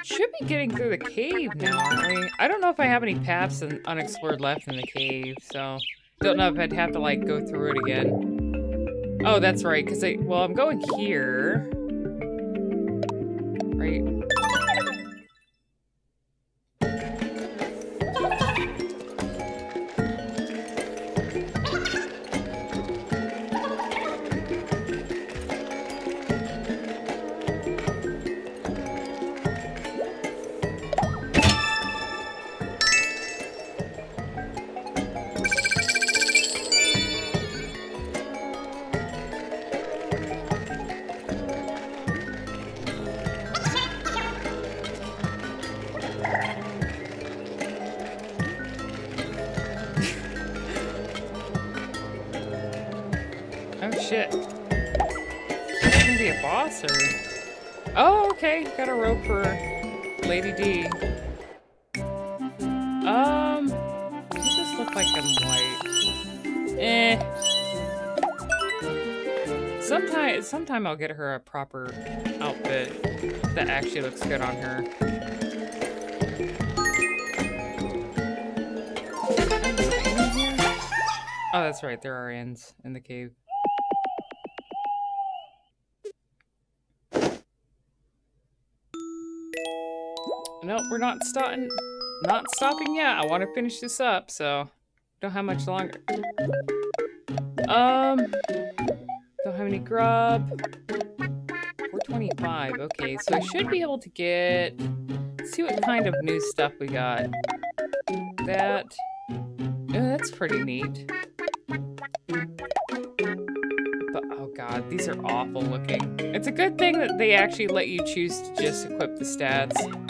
Should be getting through the cave now, aren't we? I don't know if I have any paths and unexplored left in the cave, so don't know if I'd have to like go through it again. Oh, that's right, because well, I'm going here. Right. Shit. Is gonna be a boss or... Oh, okay. Got a rope for Lady D. Does this look like I'm white? Eh. Sometime I'll get her a proper outfit that actually looks good on her. Oh, that's right. There are ends in the cave. No, we're not stopping yet. I want to finish this up, so don't have much longer. Don't have any grub. 425. Okay, so I should be able to get. Let's see what kind of new stuff we got. That. Oh, that's pretty neat. But oh god, these are awful looking. It's a good thing that they actually let you choose to just equip the stats.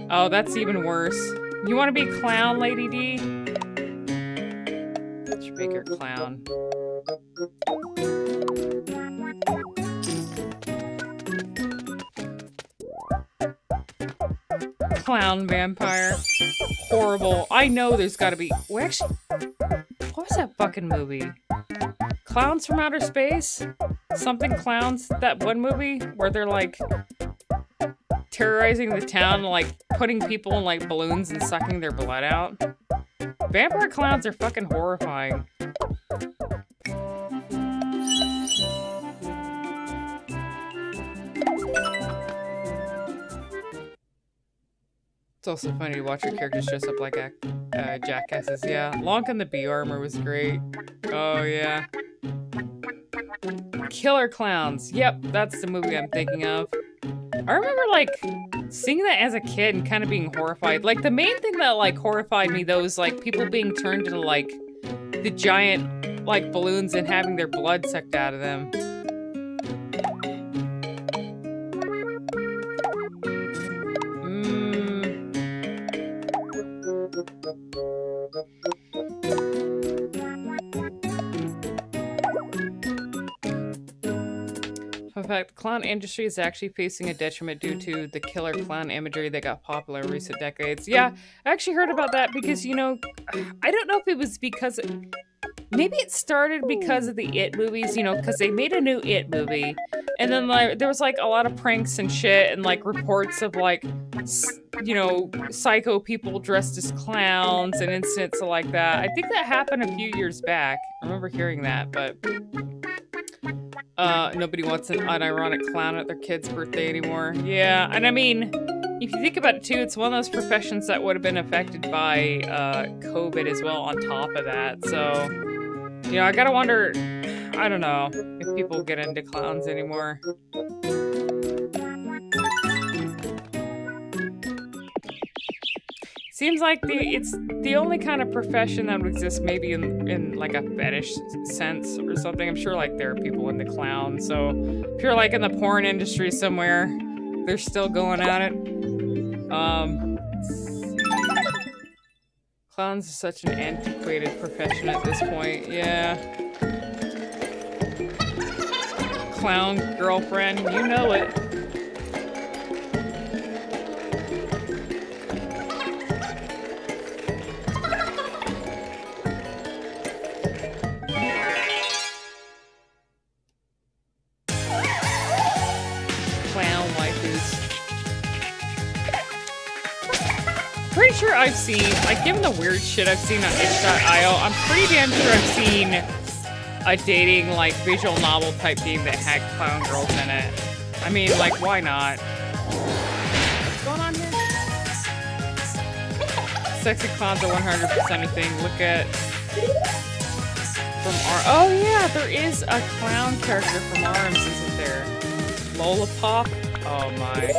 Oh, that's even worse. You want to be clown, Lady D? Let's make her clown. Clown vampire. Horrible. I know there's gotta be... Well, actually, what was that fucking movie? Clowns from Outer Space? Something Clowns? That one movie where they're like... terrorizing the town, like putting people in like balloons and sucking their blood out. Vampire clowns are fucking horrifying. It's also funny to watch your characters dress up like jackasses. Yeah, Lonk in the bee armor was great. Oh yeah. Killer Clowns. Yep, that's the movie I'm thinking of. I remember, like, seeing that as a kid and kind of being horrified. Like, the main thing that, like, horrified me, though, was, like, people being turned into, like, the giant, like, balloons and having their blood sucked out of them. fact, the clown industry is actually facing a detriment due to the killer clown imagery that got popular in recent decades. Yeah, I actually heard about that because, you know, I don't know if it was because... Maybe it started because of the It movies, you know, because they made a new It movie. And then like, there was like a lot of pranks and shit and like reports of like, you know, psycho people dressed as clowns and incidents like that. I think that happened a few years back. I remember hearing that, but nobody wants an unironic clown at their kid's birthday anymore. Yeah, and I mean, if you think about it too, it's one of those professions that would have been affected by COVID as well on top of that. So, you know, I gotta wonder, I don't know, if people get into clowns anymore. Seems like it's the only kind of profession that would exist maybe in like a fetish sense or something. I'm sure like there are people into clowns. So if you're like in the porn industry somewhere, they're still going at it. Let's see. Clowns is such an antiquated profession at this point. Yeah. Clown girlfriend, you know it. Clown waifus. Pretty sure I've seen, like, given the weird shit I've seen on itch.io, I'm pretty damn sure I've seen a dating, like, visual novel type game that had clown girls in it. I mean, like, why not? What's going on here? Sexy clowns are 100% a thing. Look at... From oh yeah, there is a clown character from ARMS, isn't there? Lola Pop? Oh my.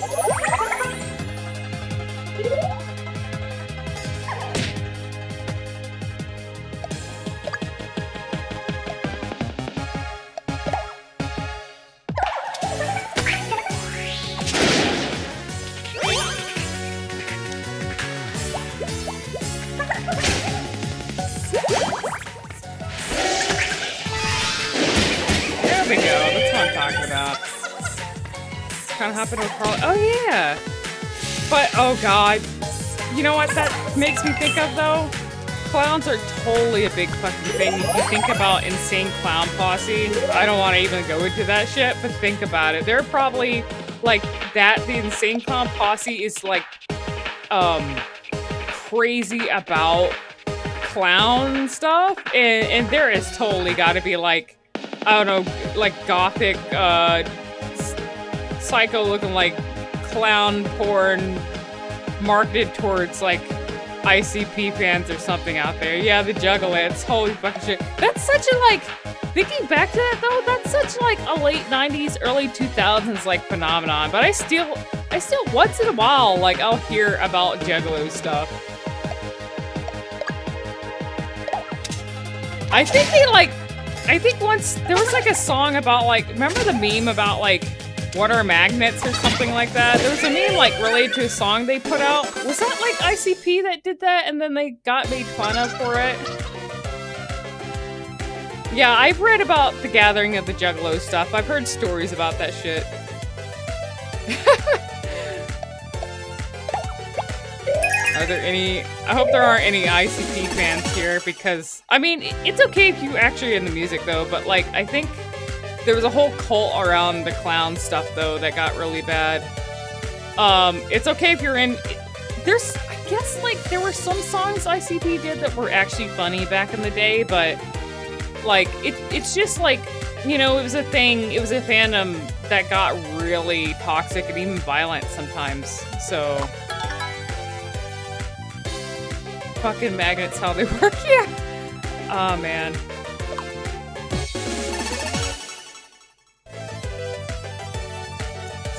There we go, that's what I'm talking about. Kind of happened with Carl. Oh yeah! But, oh god. You know what that makes me think of though? Clowns are totally a big fucking thing. If you think about Insane Clown Posse, I don't want to even go into that shit, but think about it. They're probably, like, the Insane Clown Posse is, like, crazy about clown stuff, and there is totally gotta be, like, I don't know, like, gothic, psycho looking like clown porn marketed towards like ICP fans or something out there. Yeah, the Juggalettes. Holy fucking shit. That's such a like, thinking back to that though, that's such like a late 90s, early 2000s like phenomenon. But I still once in a while, like I'll hear about Juggalo stuff. I think once there was like a song about like, remember the meme about like, what are magnets or something like that? There was a meme like related to a song they put out. Was that like ICP that did that and then they got made fun of for it? Yeah, I've read about the gathering of the Juggalo stuff. I've heard stories about that shit. Are there any... I hope there aren't any ICP fans here because... I mean, it's okay if you actually are in the music though, but like, I think... There was a whole cult around the clown stuff, though, that got really bad. It's okay if you're in... There's... I guess, like, there were some songs ICP did that were actually funny back in the day, but... Like, it's just, like... You know, it was a thing. It was a fandom that got really toxic and even violent sometimes, so... Fucking magnets, how they work, yeah! Oh, man.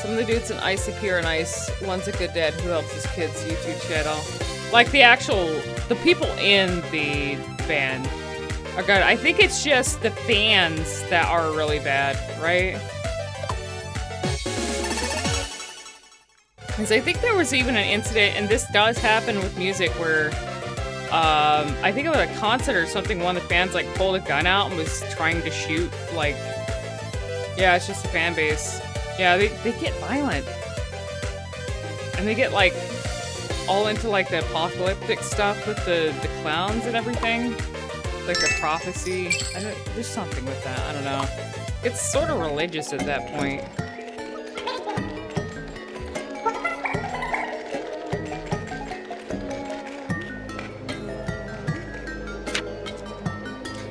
Some of the dudes in ICP are nice. One's a good dad who helps his kids' YouTube channel. Like the people in the band are good. I think it's just the fans that are really bad, right? Because I think there was even an incident, and this does happen with music, where I think it was a concert or something, one of the fans like pulled a gun out and was trying to shoot like Yeah, it's just a fan base. Yeah, they get violent. And they get, like, all into, like, the apocalyptic stuff with the clowns and everything. Like the prophecy. There's something with that. I don't know. It's sort of religious at that point.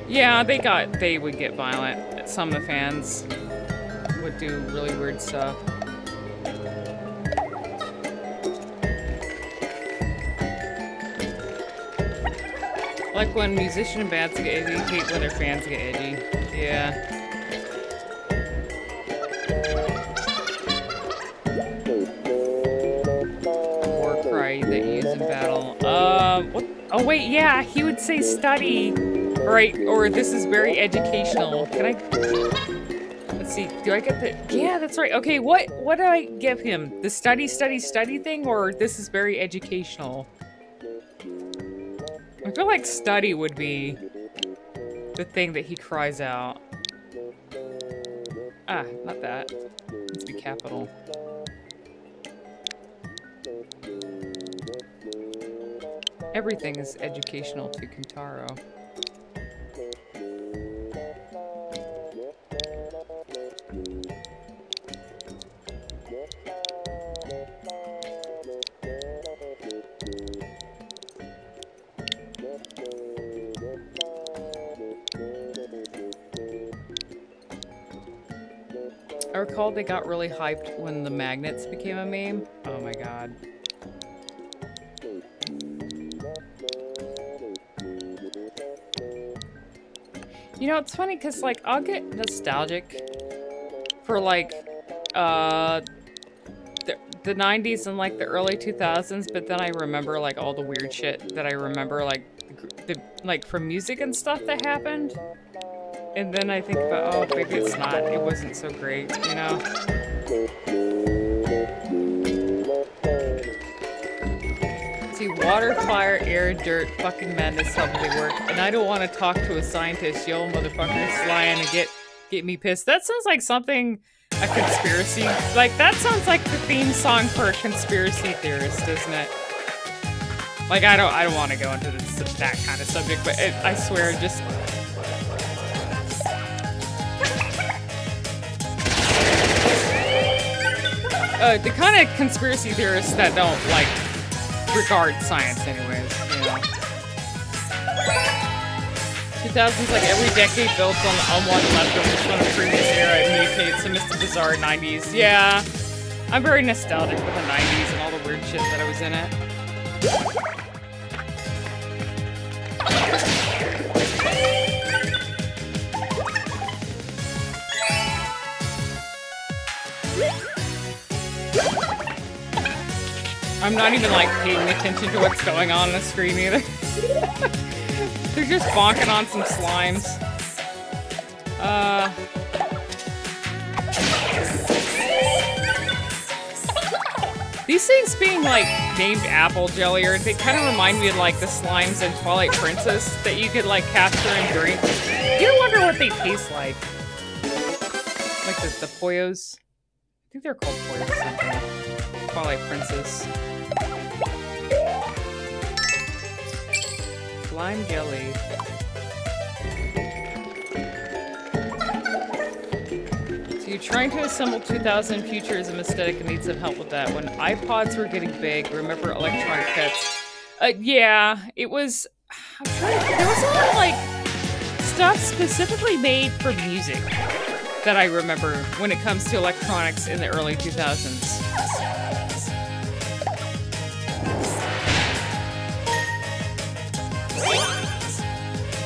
Yeah, they would get violent. Some of the fans would do really weird stuff. Like when musicians and bands get edgy, hate when their fans get edgy. Yeah. War cry that you use in battle. What? Oh wait, yeah, he would say study. Right, or this is very educational. Can I... Let's see, do I get the... Yeah, that's right. Okay, what do I give him? The study thing, or this is very educational? I feel like study would be the thing that he cries out. Ah, not that. It needs to be capital. Everything is educational to Kentaro. I recall they got really hyped when the magnets became a meme. Oh my god. You know, it's funny because, like, I'll get nostalgic for, like, the 90s and, like, the early 2000s, but then I remember, like, all the weird shit that I remember, like, like, from music and stuff that happened. And then I think about, oh, maybe it's not. It wasn't so great, you know? See, water, fire, air, dirt, fucking madness, how do they work? And I don't want to talk to a scientist. Yo, motherfuckers, lying and get me pissed. That sounds like something, a conspiracy. Like, that sounds like the theme song for a conspiracy theorist, doesn't it? Like, I don't want to go into that kind of subject, but I swear, just... the kind of conspiracy theorists that don't, like, regard science anyways, you know. 2000s, like, every decade built on the unwanted leftovers from the previous era. It mutates amidst the bizarre 90s. Yeah, I'm very nostalgic for the 90s and all the weird shit that was in it. I'm not even, like, paying attention to what's going on the screen either. They're just bonking on some slimes. These things being, like, named apple jelly, or they kind of remind me of, like, the slimes in Twilight Princess that you could, like, capture and drink. You wonder what they taste like. Like the Poyos. I think they're called Poyos or something. Twilight Princess. Slime jelly. So you're trying to assemble 2000 futurism aesthetic and need some help with that. When iPods were getting big, remember electronic pets? Yeah, it was... I'm trying to... There was a lot of, like, stuff specifically made for music that I remember when it comes to electronics in the early 2000s.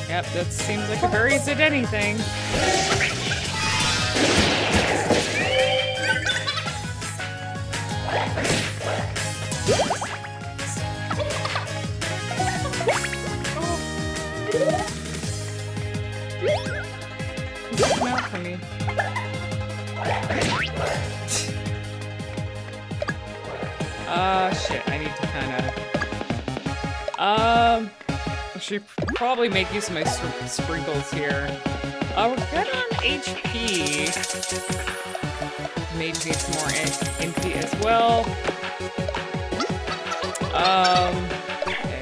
Yep, that seems like a very Zedeni thing. Come out for me. Shit, I need to I should probably make use of my sprinkles here. We're good on HP. Mage needs more MP as well. Okay.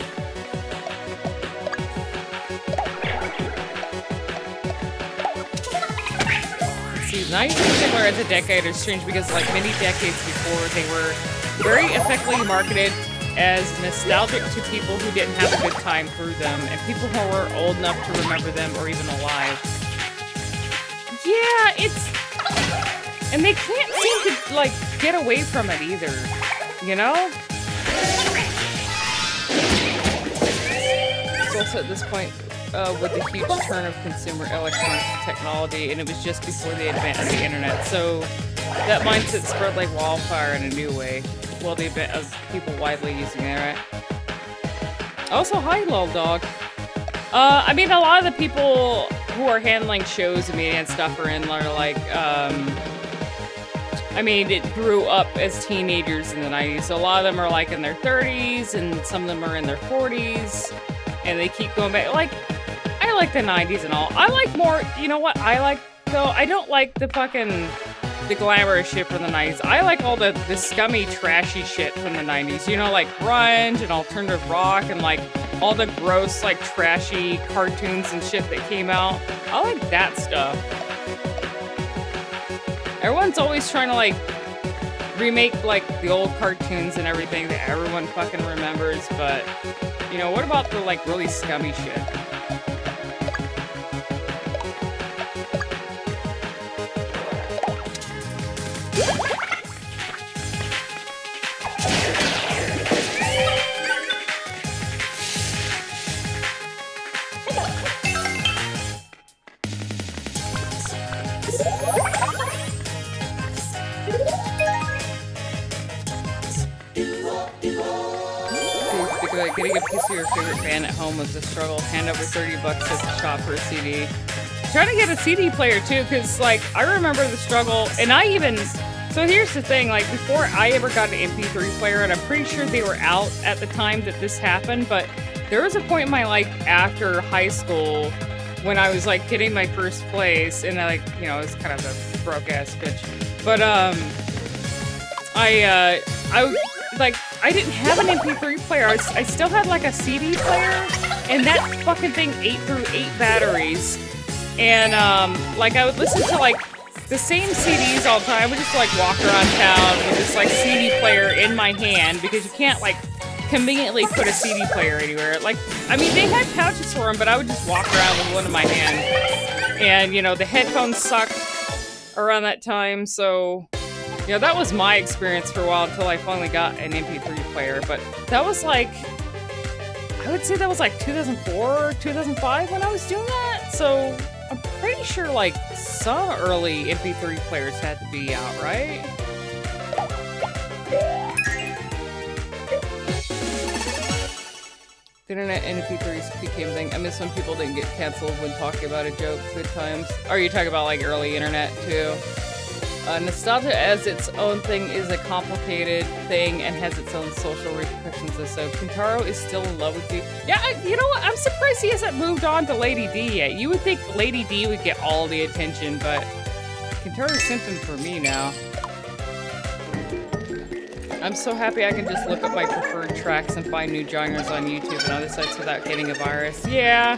See, 90s similar as a decade is strange because like many decades before they were very effectively marketed as nostalgic to people who didn't have a good time through them and people who were old enough to remember them or even alive. Yeah, it's... And they can't seem to, like, get away from it either, you know? It's also at this point with the huge turn of consumer electronic technology, and it was just before the advent of the internet, so that mindset spread like wildfire in a new way. Well, the advent of people widely using the internet. Also, hi, lol dog. I mean, a lot of the people who are handling shows and media and stuff are in like, I mean, it grew up as teenagers in the 90s, so a lot of them are like in their 30s, and some of them are in their 40s, and they keep going back. Like, I like the 90s and all. I like more, you know what I like, though? I don't like the fucking, the glamorous shit from the 90s. I like all the scummy, trashy shit from the 90s. You know, like grunge and alternative rock and like all the gross, like trashy cartoons and shit that came out. I like that stuff. Everyone's always trying to like remake like the old cartoons and everything that everyone fucking remembers, but you know, what about the like really scummy shit? Getting a piece of your favorite band at home was a struggle. Hand over 30 bucks at the shop for a CD. Trying to get a CD player too, because like I remember the struggle, and I even. So here's the thing: like before I ever got an MP3 player, and I'm pretty sure they were out at the time that this happened, but there was a point in my life after high school when I was like getting my first place, and I like, you know, I was kind of a broke ass bitch, but I didn't have an MP3 player. I still had like a CD player, and that fucking thing ate through 8 batteries. And like I would listen to like the same CDs all the time. I would just like walk around town with this like CD player in my hand because you can't like conveniently put a CD player anywhere. Like, I mean, they had pouches for them, but I would just walk around with one in my hand. And you know, the headphones sucked around that time, so. You know, that was my experience for a while until I finally got an MP3 player, but that was like, I would say that was like 2004, 2005 when I was doing that, so I'm pretty sure like some early MP3 players had to be out, right? The internet and MP3s became a thing. I miss when people didn't get canceled when talking about a joke. Good times. Or you talk about like early internet too. Nostalgia as its own thing is a complicated thing and has its own social repercussions. So Kentaro is still in love with you. Yeah, you know what? I'm surprised he hasn't moved on to Lady D yet. You would think Lady D would get all the attention, but Kentaro's simping for me now. I'm so happy I can just look up my preferred tracks and find new genres on YouTube and other sites without getting a virus. Yeah.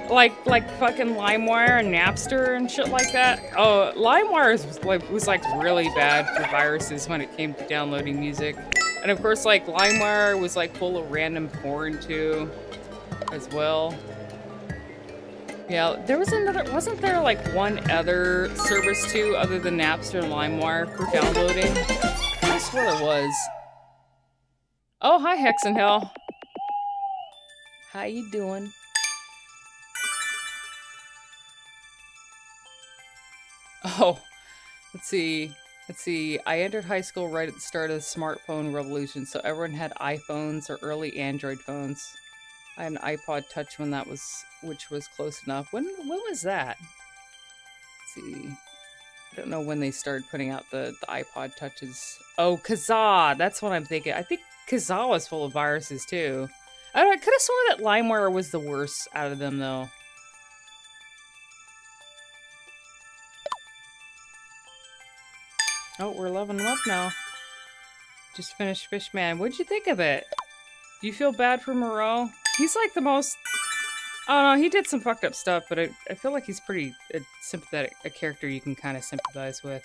Like fucking LimeWire and Napster and shit like that. Oh, LimeWire was like really bad for viruses when it came to downloading music. And of course, like LimeWire was like full of random porn too, as well. Yeah, there was another, wasn't there like one other service too, other than Napster and LimeWire for downloading? I swear there was. Oh, hi Hex and Hell. How you doing? Oh, let's see. I entered high school right at the start of the smartphone revolution, so everyone had iPhones or early Android phones. I had an iPod Touch when that was, which was close enough. When was that? Let's see. I don't know when they started putting out the iPod Touches. Oh, Kazaa! That's what I'm thinking. I think Kazaa was full of viruses too. I could have sworn that LimeWire was the worst out of them though. Oh, we're leveling up now. Just finished Fishman. What'd you think of it? Do you feel bad for Moreau? He's like the most... I don't know, he did some fucked up stuff, but I feel like he's pretty sympathetic, a character you can kind of sympathize with.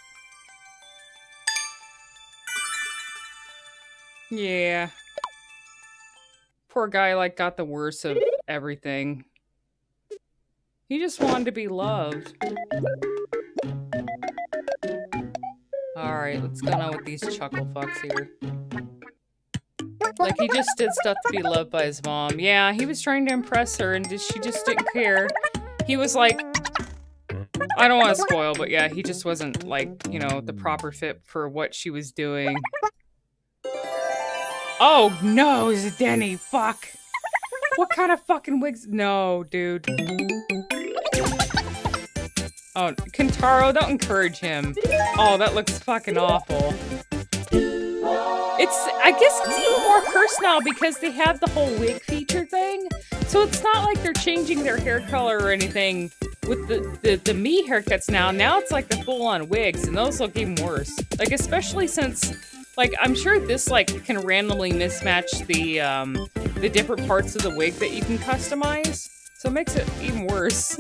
Yeah. Poor guy, like, got the worst of everything. He just wanted to be loved. Alright, let's go on with these chuckle fucks here. Like, he just did stuff to be loved by his mom. Yeah, he was trying to impress her, and she just didn't care. He was like... I don't want to spoil, but yeah, he just wasn't, like, you know, the proper fit for what she was doing. Oh, no, is it Denny? Fuck. What kind of fucking wigs? No, dude. Oh, Kentaro, don't encourage him. Oh, that looks fucking awful. I guess it's even more cursed now because they have the whole wig feature thing. So it's not like they're changing their hair color or anything with the me haircuts now. Now it's like the full-on wigs, and those look even worse. Like, especially since, like, I'm sure this, like, can randomly mismatch the different parts of the wig that you can customize. So it makes it even worse.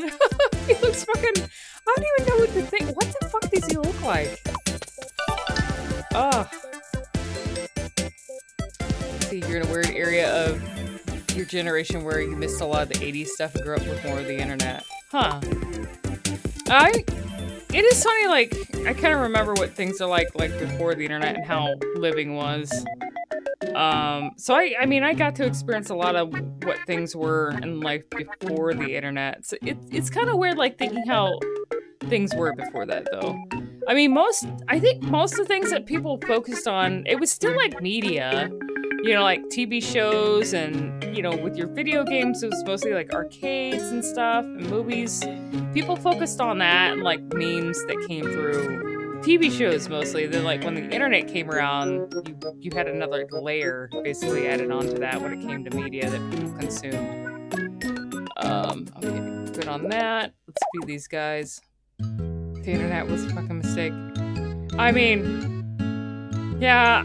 He looks fucking... I don't even know what to think. What the fuck does he look like? Ugh. See, you're in a weird area of your generation where you missed a lot of the 80s stuff and grew up with more of the internet. Huh. It is funny, like, I kind of remember what things are like before the internet and how living was. So I mean, I got to experience a lot of what things were in life before the internet. So it's kind of weird, like, thinking how things were before that, though. I mean, I think most of the things that people focused on, it was still, like, media. You know, like, TV shows and, you know, with your video games, it was mostly, like, arcades and stuff, and movies. People focused on that and, like, memes that came through TV shows, mostly. Then, like, when the internet came around, you had another layer, basically, added onto that when it came to media that people consumed. Okay, good on that. Let's be these guys. The internet was a fucking mistake. I mean, yeah...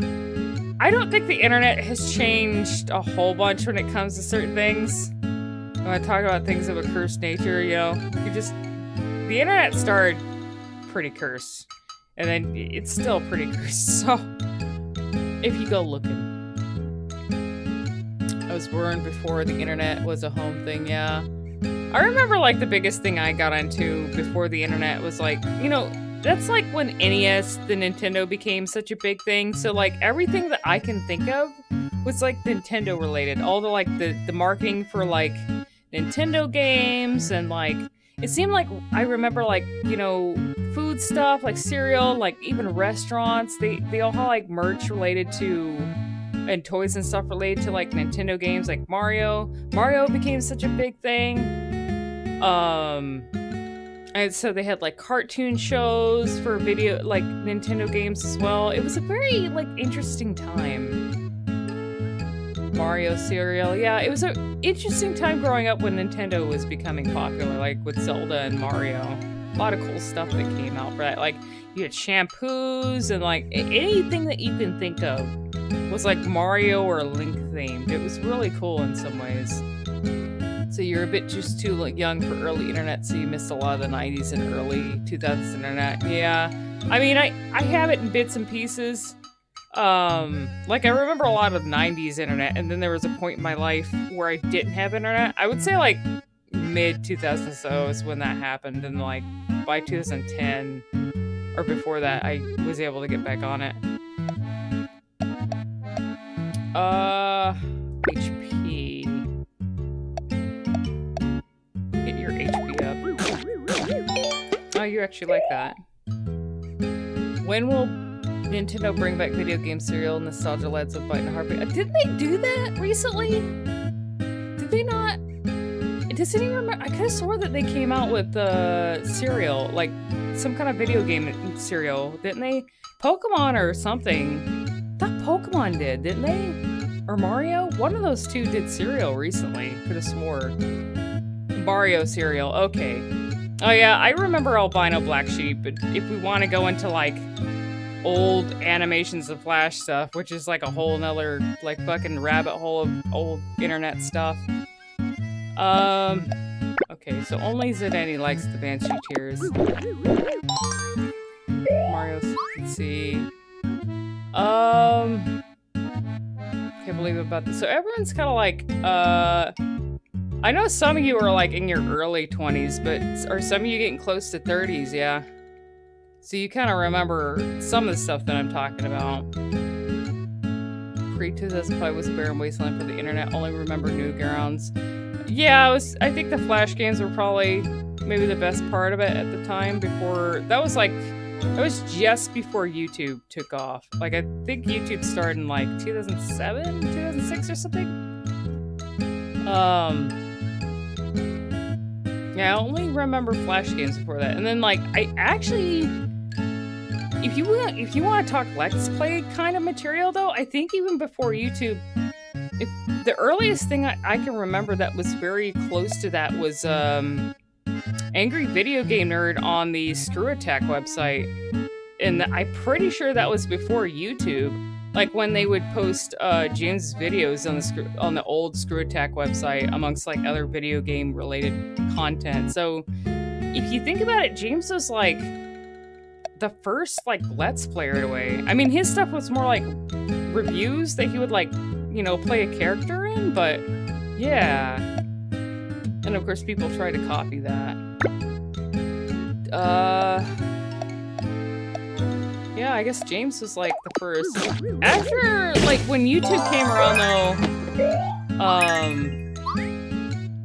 I don't think the internet has changed a whole bunch when it comes to certain things. When I talk about things of a cursed nature, you know, the internet started pretty cursed. And then it's still pretty cursed, so if you go looking. I was born before the internet was a home thing, yeah. I remember, like, the biggest thing I got into before the internet was, like, you know, that's like when NES, the Nintendo, became such a big thing. So, like, everything that I can think of was, like, Nintendo related. All the, like, the marketing for, like, Nintendo games and, like, it seemed like I remember, like, you know, food stuff, like cereal, like, even restaurants. They all had, like, merch related to, and toys and stuff related to, like, Nintendo games, like Mario. Mario became such a big thing. And so they had, like, cartoon shows for video, like, Nintendo games as well. It was a very, like, interesting time. Mario cereal. Yeah, it was an interesting time growing up when Nintendo was becoming popular, like, with Zelda and Mario. A lot of cool stuff that came out for that. Like, you had shampoos and, like, anything that you can think of was, like, Mario or Link themed. It was really cool in some ways. So you're a bit just too, like, young for early internet, so you missed a lot of the 90s and early 2000s internet. Yeah. I mean, I have it in bits and pieces. Like, I remember a lot of 90s internet, and then there was a point in my life where I didn't have internet. I would say, like, mid-2000s so is when that happened, and, like, by 2010, or before that, I was able to get back on it. HP. Get your HP up. Oh, you actually like that. When will Nintendo bring back video game cereal? Nostalgia lads with Bite and Heartbeat. Didn't they do that recently? Did they not? Does anyone remember? I could have swore that they came out with cereal, like some kind of video game cereal, didn't they? Pokemon or something. I thought Pokemon did, didn't they? Or Mario? One of those two did cereal recently. Could have swore. Mario cereal. Okay. Oh yeah, I remember Albino Black Sheep. But if we want to go into, like, old animations of Flash stuff, which is like a whole nother like fucking rabbit hole of old internet stuff. Okay, so only Zidane likes the Banshee Tears. Mario, let's see. Can't believe about this. So everyone's kind of like, I know some of you are like in your early 20s, but are some of you getting close to 30s? Yeah. So you kind of remember some of the stuff that I'm talking about. Pre-2005 was a barren wasteland for the internet. Only remember Newgrounds. Yeah, I think the Flash games were probably maybe the best part of it at the time. Before that was just before YouTube took off. Like I think YouTube started in like 2007, 2006 or something. Yeah, I only remember Flash games before that. And then like I actually, if you want to talk Let's Play kind of material though, I think even before YouTube, if the earliest thing I can remember that was very close to that was Angry Video Game Nerd on the Screw Attack website. And I'm pretty sure that was before YouTube. Like when they would post James' videos on the old Screw Attack website amongst like other video game related content. So if you think about it, James was like the first like Let's Player in a way. I mean, his stuff was more like reviews that he would like, you know, play a character in, but yeah. And of course people try to copy that. Yeah, I guess James was like the first. After, like, when YouTube came around though,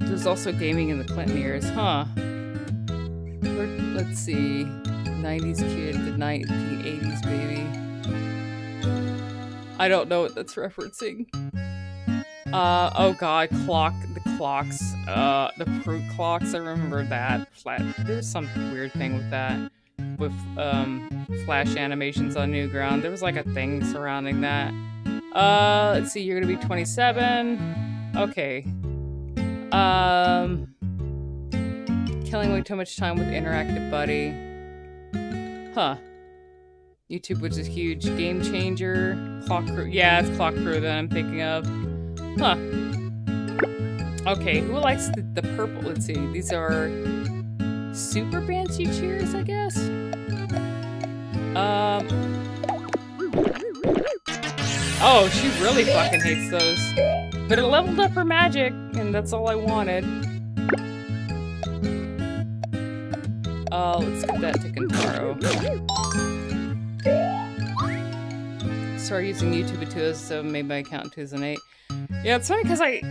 there's also gaming in the Clinton years, huh? Let's see. 90s kid, the 80s baby. I don't know what that's referencing. Oh god, the clocks. The fruit clocks, I remember that. There's some weird thing with that. With Flash animations on Newground. There was like a thing surrounding that. Let's see, you're gonna be 27. Okay. Killing way too much time with Interactive Buddy. Huh. YouTube was a huge game changer. Clock Crew. Yeah, it's Clock Crew that I'm thinking of. Huh. Okay, who likes the purple? Let's see. These are Super Banshee Cheers, I guess? Oh, she really fucking hates those. But it leveled up her magic, and that's all I wanted. Let's get that to Kentaro. Started using YouTube in 2007, made my account in 2008. Yeah, it's funny because I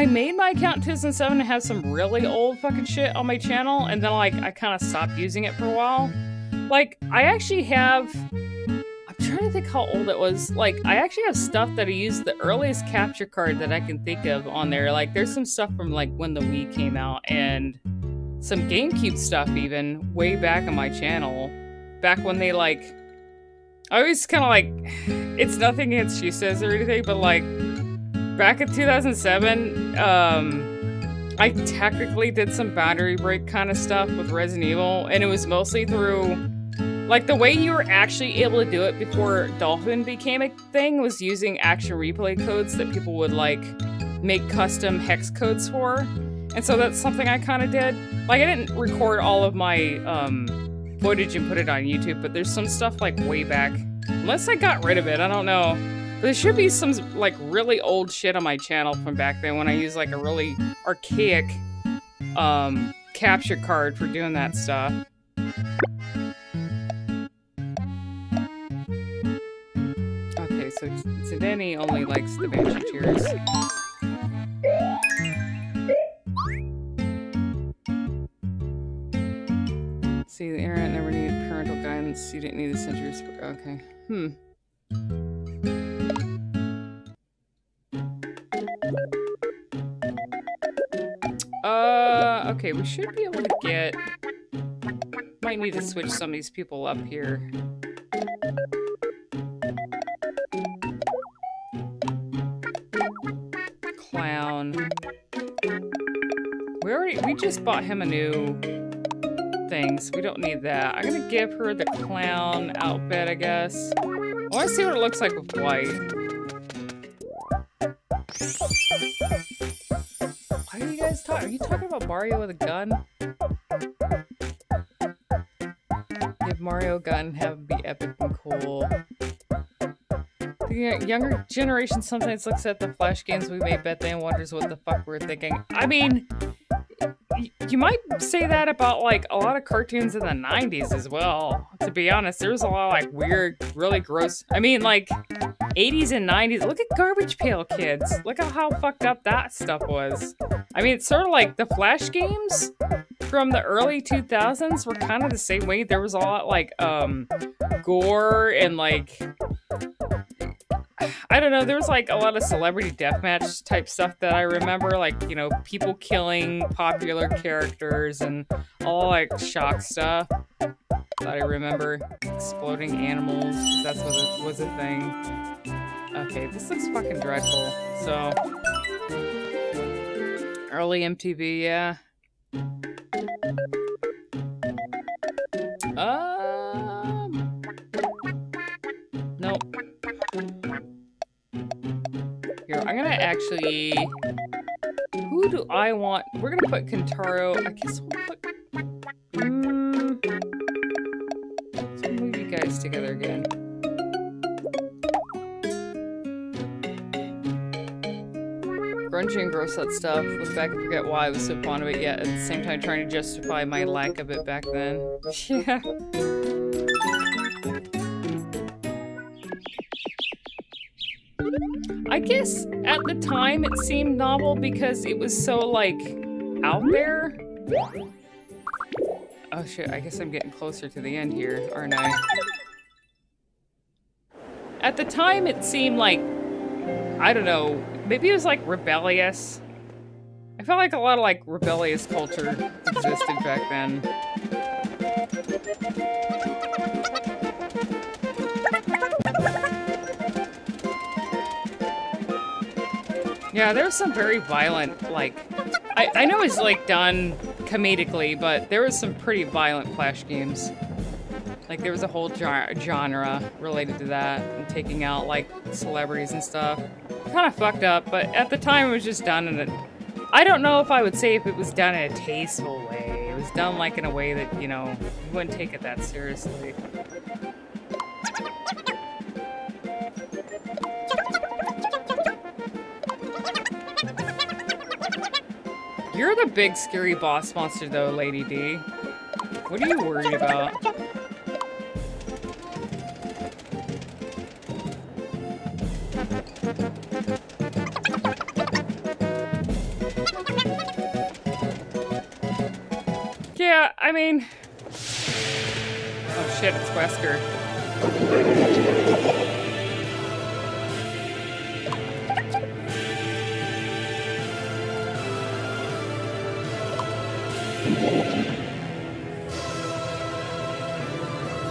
made my account in 2007 and have some really old fucking shit on my channel, and then like I kind of stopped using it for a while. Like, I actually have, I'm trying to think how old it was. Like, I actually have stuff that I used, the earliest capture card that I can think of on there. Like, there's some stuff from like when the Wii came out, and some GameCube stuff even way back on my channel. Back when they like, I always kind of like, it's nothing against She Says or anything, but like, back in 2007, I technically did some boundary break kind of stuff with Resident Evil, and it was mostly through, like, the way you were actually able to do it before Dolphin became a thing was using action replay codes that people would, like, make custom hex codes for. And so that's something I kind of did. Like, I didn't record all of my footage and put it on YouTube, but there's some stuff, like, way back. Unless I got rid of it, I don't know. But there should be some, like, really old shit on my channel from back then when I used, like, a really archaic capture card for doing that stuff. Okay, so Zidane only likes the Banshee Tears. See, the internet never needed parental guidance. You didn't need the centuries. Okay. Okay, we should be able to get... Might need to switch some of these people up here. Clown. We just bought him a new things. We don't need that. I'm gonna give her the clown outfit, I guess. I want to see what it looks like with white. Why are you guys talking? Are you talking about Mario with a gun? Give Mario a gun, have him be epic and cool. The younger generation sometimes looks at the Flash games we made back then and wonders what the fuck we're thinking. I mean, you might say that about like a lot of cartoons in the 90s as well. To be honest, there was a lot of like weird, really gross. I mean, like 80s and 90s. Look at Garbage Pail Kids. Look at how fucked up that stuff was. I mean, it's sort of like the Flash games from the early 2000s were kind of the same way. There was a lot like gore and like, I don't know, there was like a lot of celebrity deathmatch type stuff that I remember, like, you know, people killing popular characters and all like shock stuff that I remember. Exploding animals, that's what it was a thing. Okay, this looks fucking dreadful. So, early MTV, yeah. Nope. Here, I'm gonna actually... Who do I want? We're gonna put Kentaro. I guess we'll put... Let's move you guys together again. Grungy and gross that stuff. Look back and forget why I was so fond of it, yet at the same time trying to justify my lack of it back then. Yeah. I guess at the time it seemed novel because it was so, like, out there. Oh shit, I guess I'm getting closer to the end here, aren't I? At the time it seemed like, I don't know, maybe it was like rebellious. I felt like a lot of like rebellious culture existed back then. Yeah, there's some very violent, like, I know it's like done comedically, but there was some pretty violent Flash games. Like there was a whole genre related to that and taking out like celebrities and stuff. Kind of fucked up, but at the time it was just done in a... I don't know if I would say if it was done in a tasteful way. It was done like in a way that, you know, you wouldn't take it that seriously. You're the big scary boss monster though, Lady D. What are you worried about? Yeah, I mean... Oh shit, it's Wesker.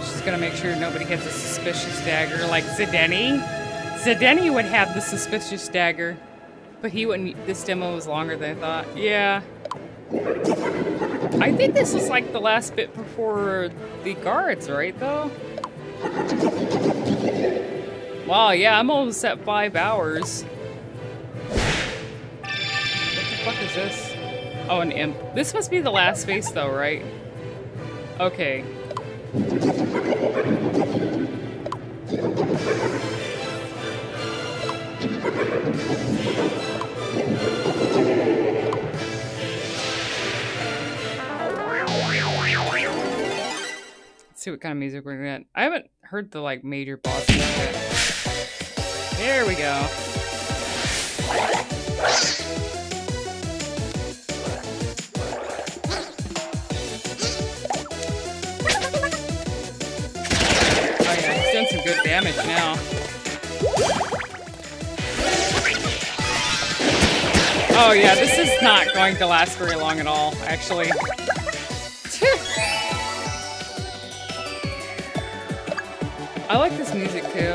She's gonna make sure nobody gets a suspicious dagger like Zedeni. Zedeni would have the suspicious dagger, but he wouldn't. This demo was longer than I thought. Yeah. I think this is like the last bit before the guards, right though? Wow, yeah, I'm almost at 5 hours. What the fuck is this? Oh, an imp. This must be the last face though, right? Okay. Let's see what kind of music we're gonna get. I haven't heard the like major bosses yet. There we go. Oh yeah, he's done some good damage now. Oh yeah, this is not going to last very long at all, actually. I like this music too.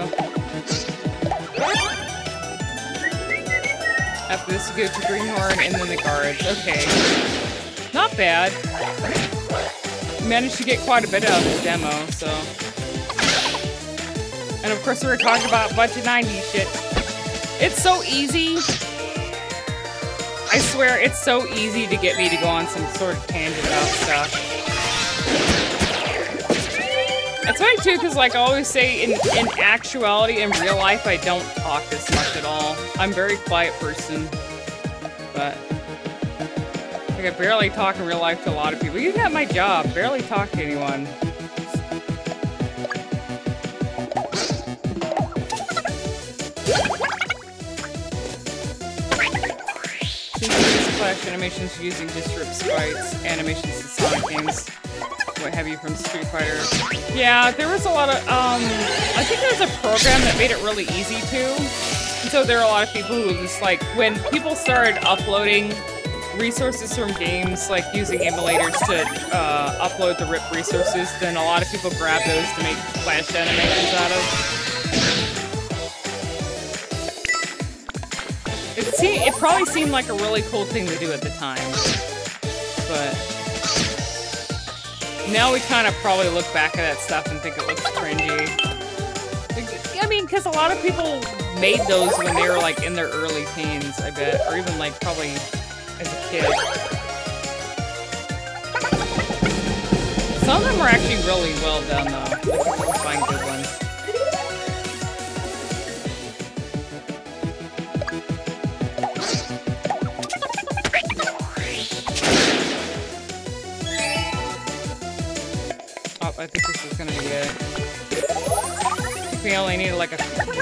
After this you go to Greenhorn and then the guards. Okay. Not bad. managed to get quite a bit out of the demo, so. And of course we were talking about a bunch of 90s shit. It's so easy. I swear, it's so easy to get me to go on some sort of tangent about stuff. It's funny too, because like I always say, in actuality, in real life, I don't talk this much at all. I'm a very quiet person, but like I barely talk in real life to a lot of people. Even at my job, barely talk to anyone. Flash animations using disrupt sprites, animations in Sonic games, what have you from Street Fighter. Yeah, there was a lot of, I think there was a program that made it really easy to. And so there are a lot of people who just like, when people started uploading resources from games, like using emulators to upload the RIP resources, then a lot of people grab those to make flash animations out of. It probably seemed like a really cool thing to do at the time, but now we kind of probably look back at that stuff and think it looks cringy. I mean, because a lot of people made those when they were like in their early teens, I bet, or even like probably as a kid. Some of them are actually really well done though. Like, you can find good ones. I think this is gonna be it. I think we only need like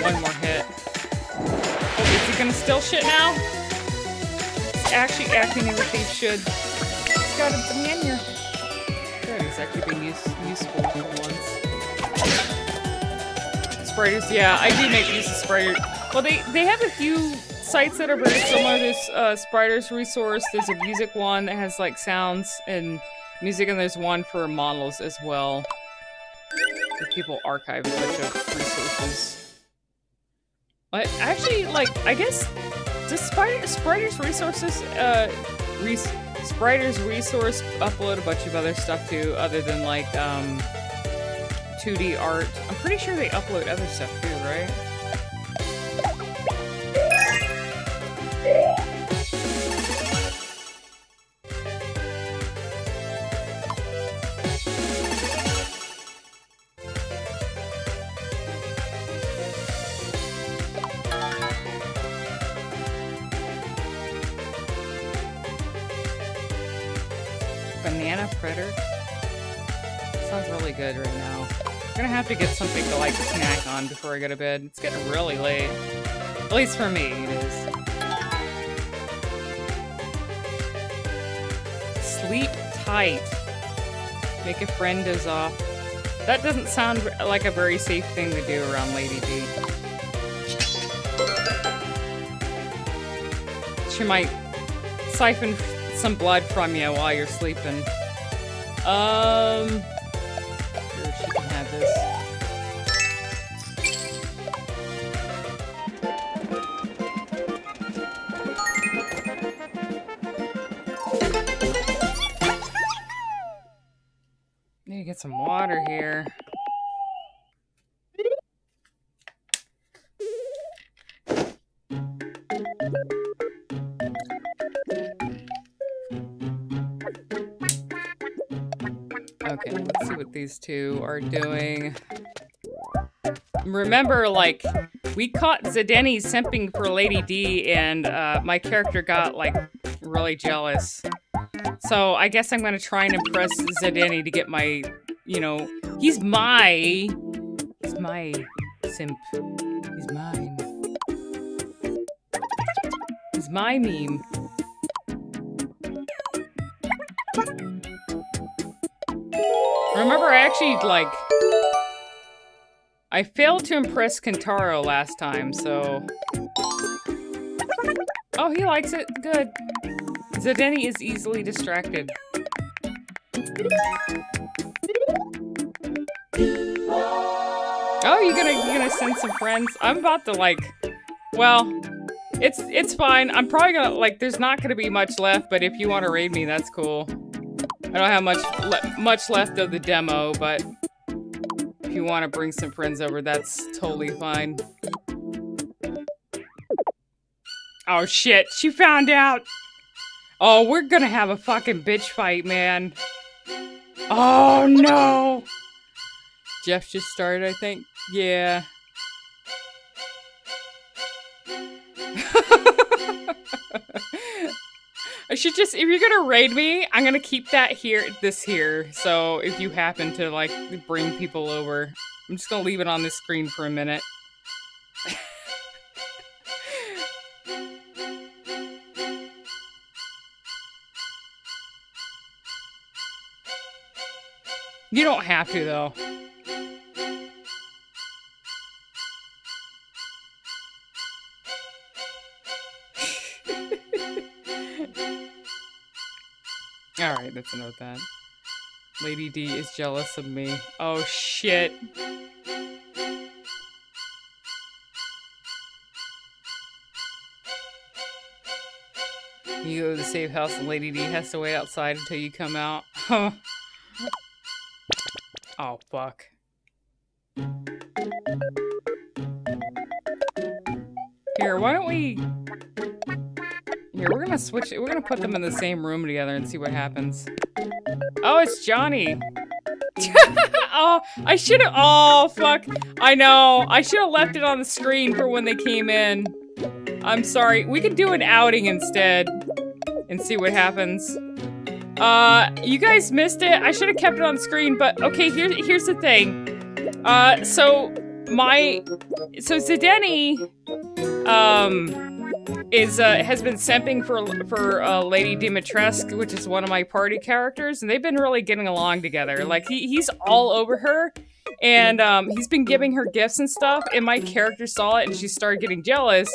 one more hit. Oh, is he gonna steal shit now? He's actually acting everything he should. He's got a banana. Good, he's actually being useful for once. Spiders, yeah, I do make use of spiders. Well, they have a few sites that are very similar. There's Spiders resource. There's a music one that has like sounds and music, and there's one for models as well. So people archive a bunch of resources. But actually, like, I guess, does Spiders resources, Spiders resource upload a bunch of other stuff too, other than like, 2D art? I'm pretty sure they upload other stuff too, right? Banana Predator? Sounds really good right now. I'm gonna have to get something to like snack on before I go to bed. It's getting really late. At least for me, it is. Sleep tight. Make a friend doze off. That doesn't sound like a very safe thing to do around Lady D. She might siphon some blood from you while you're sleeping. Here, she can have this. Need to get some water here. Okay, let's see what these two are doing. Remember, like, we caught Zedeni simping for Lady D, and my character got, like, really jealous. So I guess I'm gonna try and impress Zedeni to get my, you know, he's my simp. He's mine. He's my meme. Remember, I actually, like, I failed to impress Kentaro last time, so... Oh, he likes it. Good. Zedeni is easily distracted. Oh, you gonna send some friends? I'm about to, like... Well, it's fine. I'm probably gonna, like, there's not gonna be much left, but if you want to raid me, that's cool. I don't have much left of the demo, but if you want to bring some friends over, that's totally fine. Oh shit, she found out! Oh, we're gonna have a fucking bitch fight, man. Oh no! Jeff just started, I think. Yeah. I should just, if you're gonna raid me, I'm gonna keep that here, this here. So if you happen to like bring people over, I'm just gonna leave it on this screen for a minute. You don't have to though. Alright, that's enough of that. Lady D is jealous of me. Oh shit. You go to the safe house and Lady D has to wait outside until you come out. Oh fuck. Here, why don't we... Here, we're gonna switch it. We're gonna put them in the same room together and see what happens. Oh, it's Johnny. Oh, I should have. Oh, fuck. I know. I should have left it on the screen for when they came in. I'm sorry. We could do an outing instead and see what happens. You guys missed it. I should have kept it on the screen, but okay, here's the thing. So Zidane, has been simping for Lady Dimitrescu, which is one of my party characters, and they've been really getting along together. Like he's all over her, and he's been giving her gifts and stuff. And my character saw it, and she started getting jealous.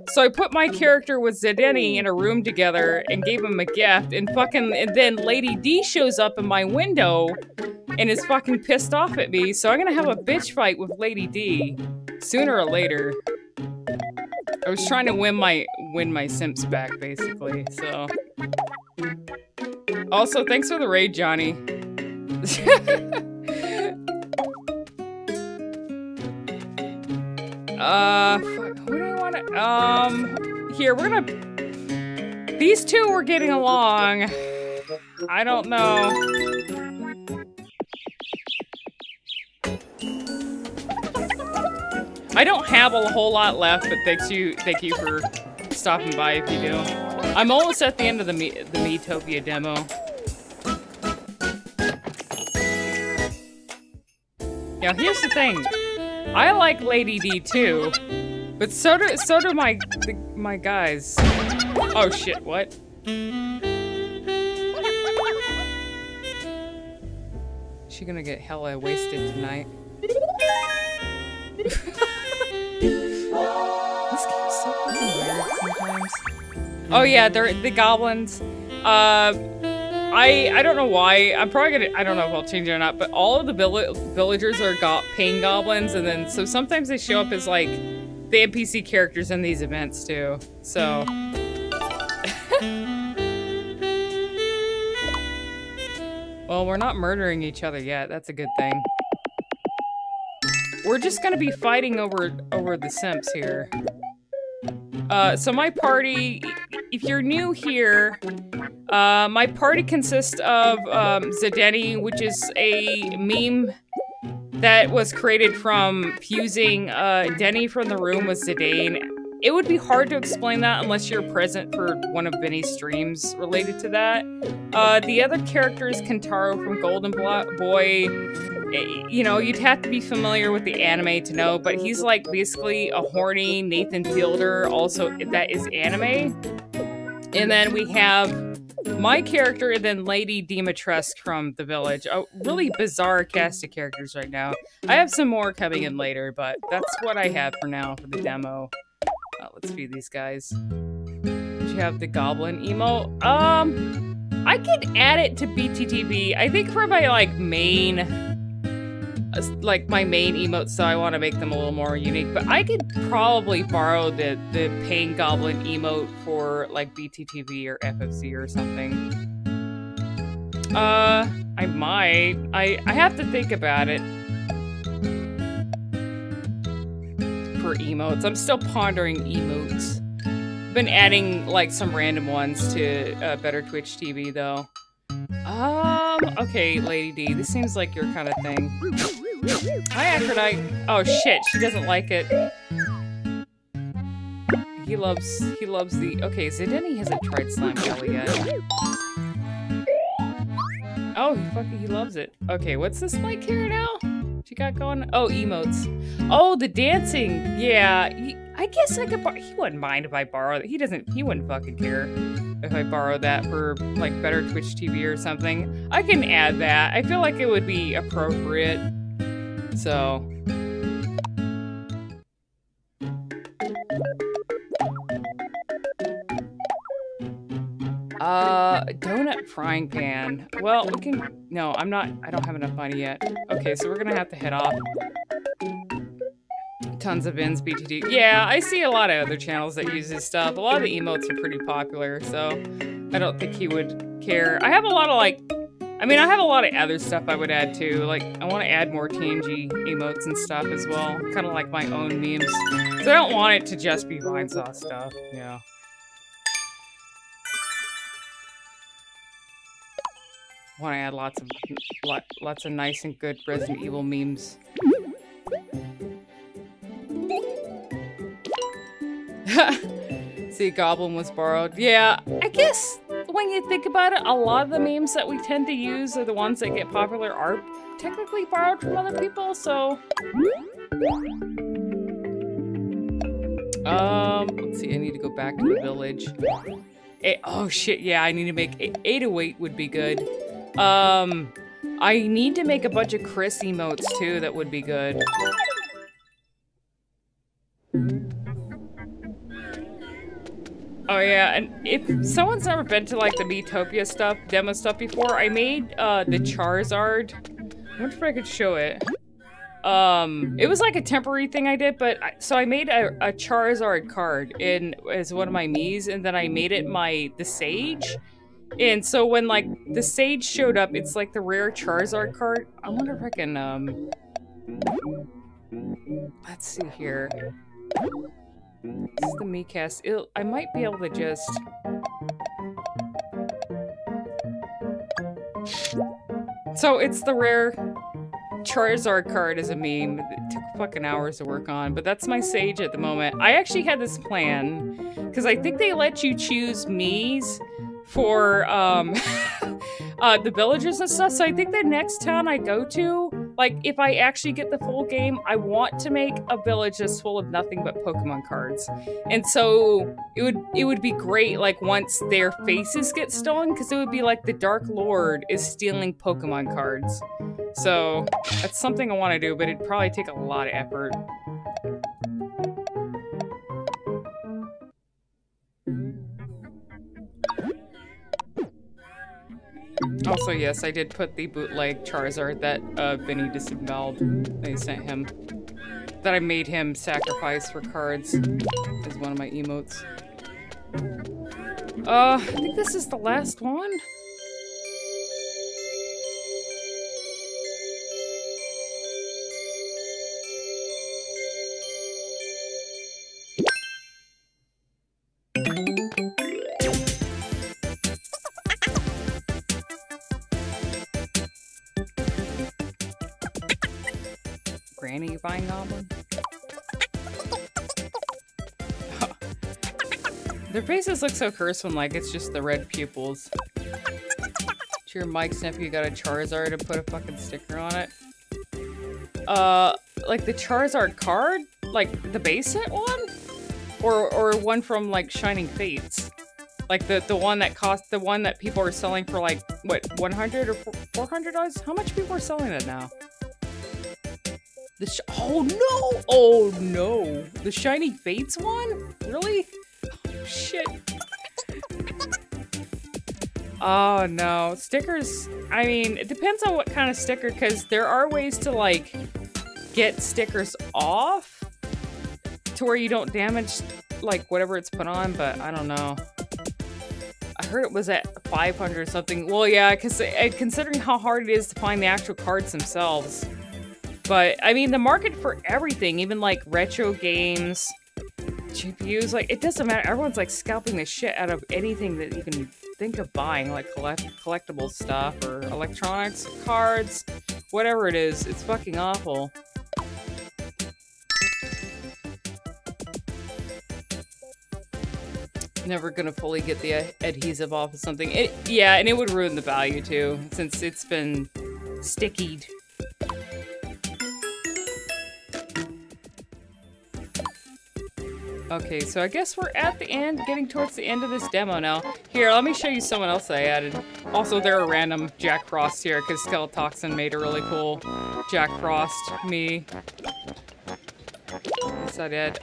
So I put my character with Zidane in a room together and gave him a gift. And then Lady D shows up in my window and is fucking pissed off at me. So I'm gonna have a bitch fight with Lady D sooner or later. I was trying to win my simps back, basically, so. Also, thanks for the raid, Johnny. Fuck, who do I wanna, here, we're gonna, these two were getting along. I don't know. I don't have a whole lot left, but thank you for stopping by if you do. I'm almost at the end of the Miitopia demo. Now here's the thing. I like Lady D too, but so do my guys. Oh shit, what? She gonna get hella wasted tonight. This game's so fucking weird sometimes. Oh yeah, they're the goblins. I don't know why. I'm probably gonna. I don't know if I'll change it or not. But all of the villagers are pain goblins, and then so sometimes they show up as like the NPC characters in these events too. So. Well, we're not murdering each other yet. That's a good thing. We're just gonna be fighting over the simps here. So my party, if you're new here, my party consists of Zidane, which is a meme that was created from fusing Denny from the room with Zidane. It would be hard to explain that unless you're present for one of Vinny's streams related to that. The other character is Kentaro from Golden Boy. You know, you'd have to be familiar with the anime to know, but he's like basically a horny Nathan Fielder, also that is anime. And then we have my character and then Lady Dimitrescu from The Village. A really bizarre cast of characters right now. I have some more coming in later, but that's what I have for now for the demo. Let's feed these guys. Did you have the goblin emote? I could add it to BTTV. I think for my like main emotes, so I want to make them a little more unique. But I could probably borrow the pain goblin emote for like BTTV or FFC or something. I might. I have to think about it. For emotes. I'm still pondering emotes. Been adding like some random ones to Better Twitch TV though. Okay, Lady D, this seems like your kind of thing. Hi, Aphrodite. Oh shit, she doesn't like it. He loves the. Okay, Zidane hasn't tried Slime Jelly yet. Oh, he loves it. Okay, what's this like here now? She got going. Oh, emotes. Oh, the dancing. Yeah, I guess I could. He wouldn't mind if I borrow it. He wouldn't fucking care if I borrow that for like Better Twitch TV or something. I can add that. I feel like it would be appropriate. So. Donut frying pan. Well, we can. No, I don't have enough money yet. Okay, so we're gonna have to head off. Tons of ins, BTD. Yeah, I see a lot of other channels that use this stuff. A lot of the emotes are pretty popular, so I don't think he would care. I have a lot of I have a lot of other stuff I would add too. Like, I want to add more TNG emotes and stuff as well. Kind of like my own memes. So I don't want it to just be Vinesauce stuff. Yeah. I want to add lots of nice and good Resident Evil memes. See, Goblin was borrowed. Yeah, I guess when you think about it, a lot of the memes that we tend to use are the ones that get popular are technically borrowed from other people, so... let's see, I need to go back to the village. Oh shit, yeah, I need to make 808 would be good. I need to make a bunch of Chris emotes too, that would be good. Oh yeah, and if someone's never been to like the Miitopia stuff, demo stuff before, I made the Charizard. I wonder if I could show it. It was like a temporary thing I did, but so I made a Charizard card as one of my Miis, and then I made it the Sage. And so when like the Sage showed up, it's like the rare Charizard card. I wonder if I can let's see here. This is the Miicast. I might be able to just... So it's the rare Charizard card as a meme. It took fucking hours to work on, but that's my Sage at the moment. I actually had this plan, because I think they let you choose Miis for the villagers and stuff, so I think the next town I go to, like, if I actually get the full game, I want to make a village that's full of nothing but Pokemon cards. And so it would be great, like, once their faces get stolen, because it would be like the Dark Lord is stealing Pokemon cards. So that's something I want to do, but it'd probably take a lot of effort. Also, yes, I did put the bootleg Charizard that Vinny disemboweled. They sent him. That I made him sacrifice for cards as one of my emotes. I think this is the last one. Granny Vine Goblin? Their faces look so cursed when, like, it's just the red pupils. Sure, Mike's nephew got a Charizard and put a fucking sticker on it. Like the Charizard card? Like the base set one? Or one from, like, Shining Fates? Like the one that people are selling for, like, what, $100 or $400? How much people are selling it now? Oh no! Oh no! The Shiny Fates one? Really? Oh shit. Oh no. Stickers, I mean, it depends on what kind of sticker, because there are ways to, like, get stickers off to where you don't damage, like, whatever it's put on, but I don't know. I heard it was at 500 something. Well, yeah, because considering how hard it is to find the actual cards themselves. But, I mean, the market for everything, even like retro games, GPUs, like, it doesn't matter. Everyone's like scalping the shit out of anything that you can think of buying, like collectible stuff or electronics, cards, whatever it is. It's fucking awful. Never gonna fully get the adhesive off of something. Yeah, and it would ruin the value too, since it's been stickied. Okay, so I guess we're at the end, getting towards the end of this demo now. Here, let me show you someone else I added. Also, there are random Jack Frost here, because Skeletoxin made a really cool Jack Frost me. Yes, I did.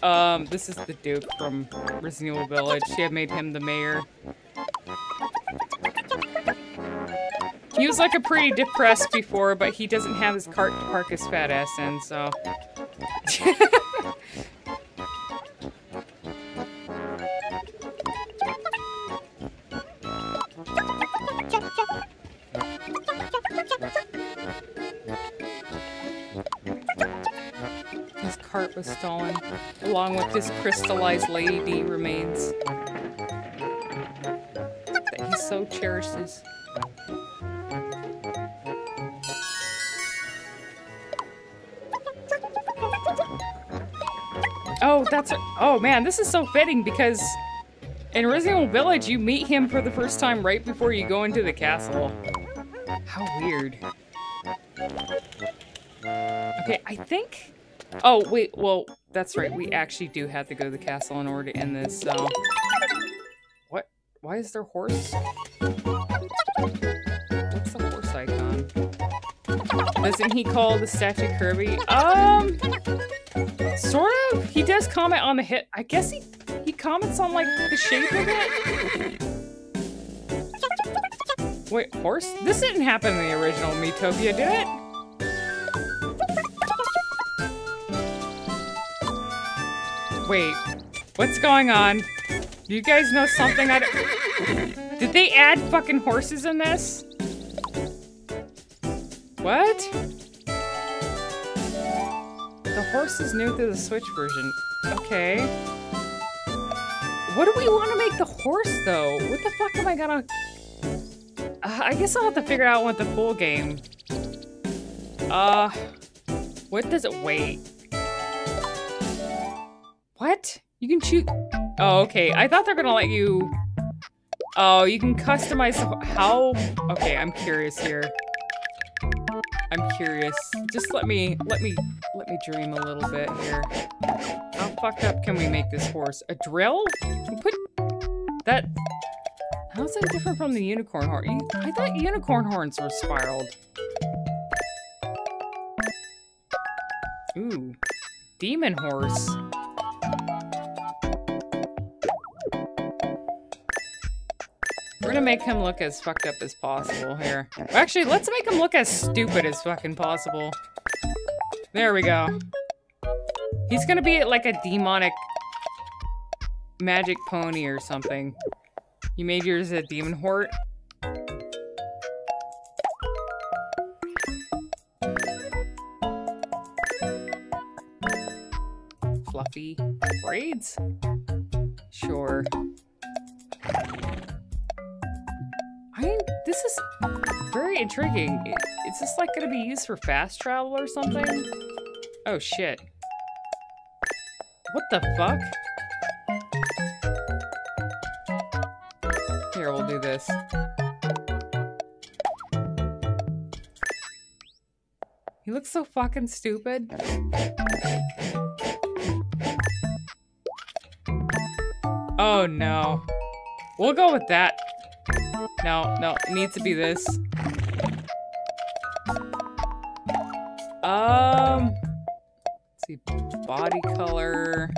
This is the Duke from Resident Evil Village. She had made him the mayor. He was like a pretty depressed before, but he doesn't have his cart to park his fat ass in, so... His cart was stolen, along with his crystallized Lady D remains that he so cherishes. Oh, that's... Oh, man, this is so fitting because in Resident Evil Village, you meet him for the first time right before you go into the castle. How weird. Okay, I think... Oh, wait, well, that's right. We actually do have to go to the castle in order to end this, so... What? Why is there horse? What's the horse icon? Doesn't he call the statue Kirby? Sort of. He does comment on the hit. I guess he comments on, like, the shape of it? Wait, horse? This didn't happen in the original Miitopia, did it? Wait, what's going on? Do you guys know something I don't... Did they add fucking horses in this? What? The horse is new to the Switch version. Okay. What do we want to make the horse, though? What the fuck am I gonna... I guess I'll have to figure out with the full game. What does it weigh? What? You can choose... Oh, okay. I thought they're gonna let you... Oh, you can customize how... Okay, I'm curious here. I'm curious. Just let me dream a little bit here. How fucked up can we make this horse? A drill? Put that... How's that different from the unicorn horn? I thought unicorn horns were spiraled. Ooh. Demon horse. We're gonna make him look as fucked up as possible here. Actually, let's make him look as stupid as fucking possible. There we go. He's gonna be like a demonic magic pony or something. You made yours a demon hort? Fluffy braids? Sure. This is very intriguing. Is this like gonna be used for fast travel or something? Oh shit. What the fuck? Here, we'll do this. He looks so fucking stupid. Oh no. We'll go with that. No, it needs to be this. Let's see, body color.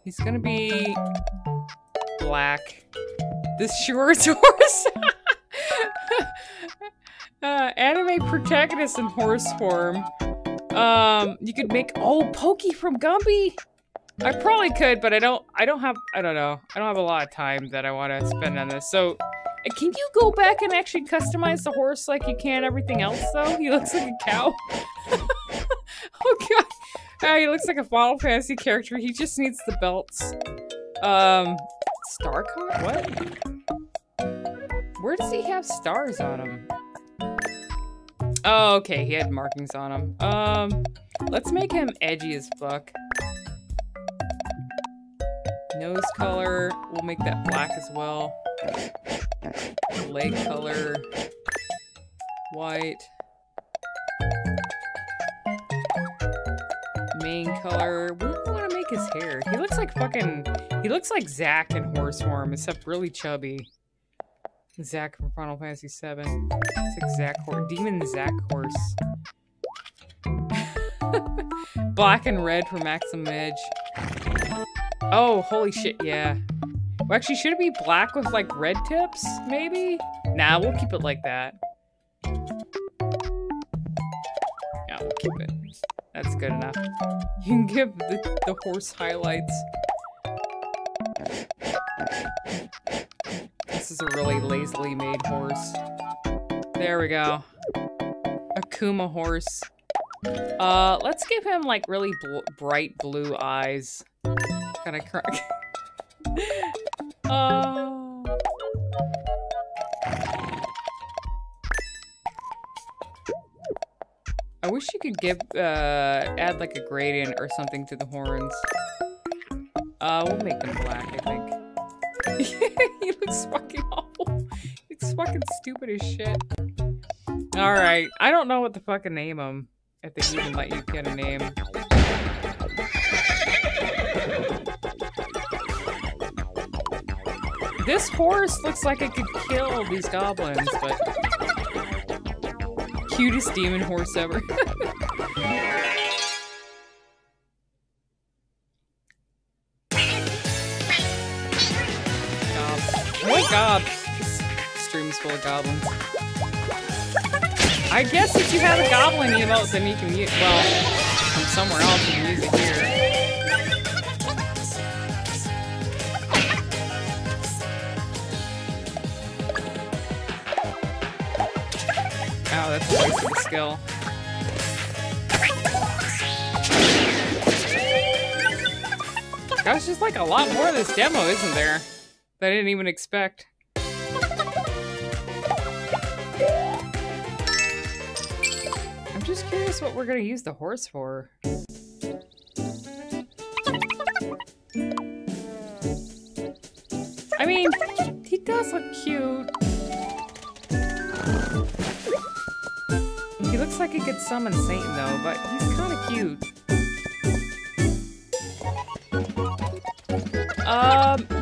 He's gonna be black. This sure is horse. Anime protagonist in horse form. You could make Pokey from Gumby. I probably could, but I don't have, I don't know. I don't have a lot of time that I want to spend on this. So, can you go back and actually customize the horse like you can everything else, though? He looks like a cow. Oh, God. Oh, he looks like a Final Fantasy character. He just needs the belts. Star card? What? Where does he have stars on him? Oh, okay. He had markings on him. Let's make him edgy as fuck. Nose color. We'll make that black as well. Leg color. White. Mane color. What do we want to make his hair? He looks like fucking... He looks like Zack in horse form, except really chubby. Zack from Final Fantasy VII. It's like Zack horse. Demon Zack horse. Black and red for Maximum Edge. Oh, holy shit, yeah. Well, actually, should it be black with, like, red tips, maybe? Nah, we'll keep it like that. Yeah, we'll keep it. That's good enough. You can give the horse highlights. This is a really lazily made horse. There we go. Akuma horse. Let's give him, like, really bright blue eyes. Kind of crack. Oh. I wish you could give, add like a gradient or something to the horns. We'll make them black, I think. He looks fucking awful. He's fucking stupid as shit. Alright, I don't know what to fucking name him. If they even let you get a name. This horse looks like it could kill these goblins, but... Cutest demon horse ever. What gobs? This stream's full of goblins. I guess if you have a goblin emote, then you can use... Well, from somewhere else, you can use it here. Oh, that's a waste of a skill. Gosh, there's like a lot more of this demo, isn't there? That I didn't even expect. I'm just curious what we're gonna use the horse for. I mean, he does look cute. He looks like he could summon Satan though, but he's kind of cute.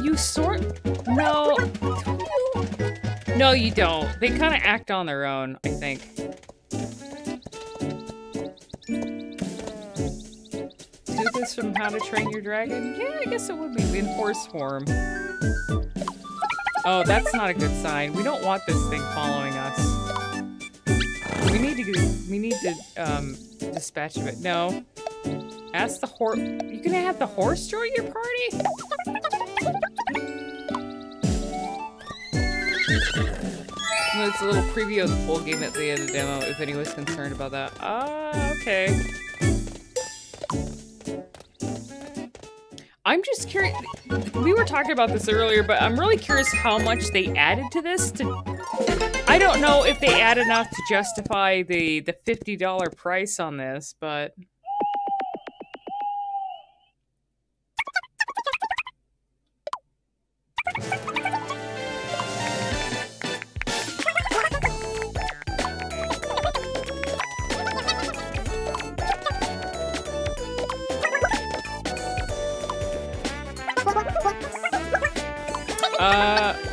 You sort... No. No, you don't. They kind of act on their own, I think. Do this from How to Train Your Dragon? Yeah, I guess it would be in horse form. Oh, that's not a good sign. We don't want this thing following us. We need to dispatch of it. No. Ask the horse. You can have the horse join your party? Well, it's a little preview of the full game at the end of the demo if anyone's concerned about that. Ah, okay. I'm just curious. We were talking about this earlier, but I'm really curious how much they added to this. I don't know if they add enough to justify the $50 price on this, but...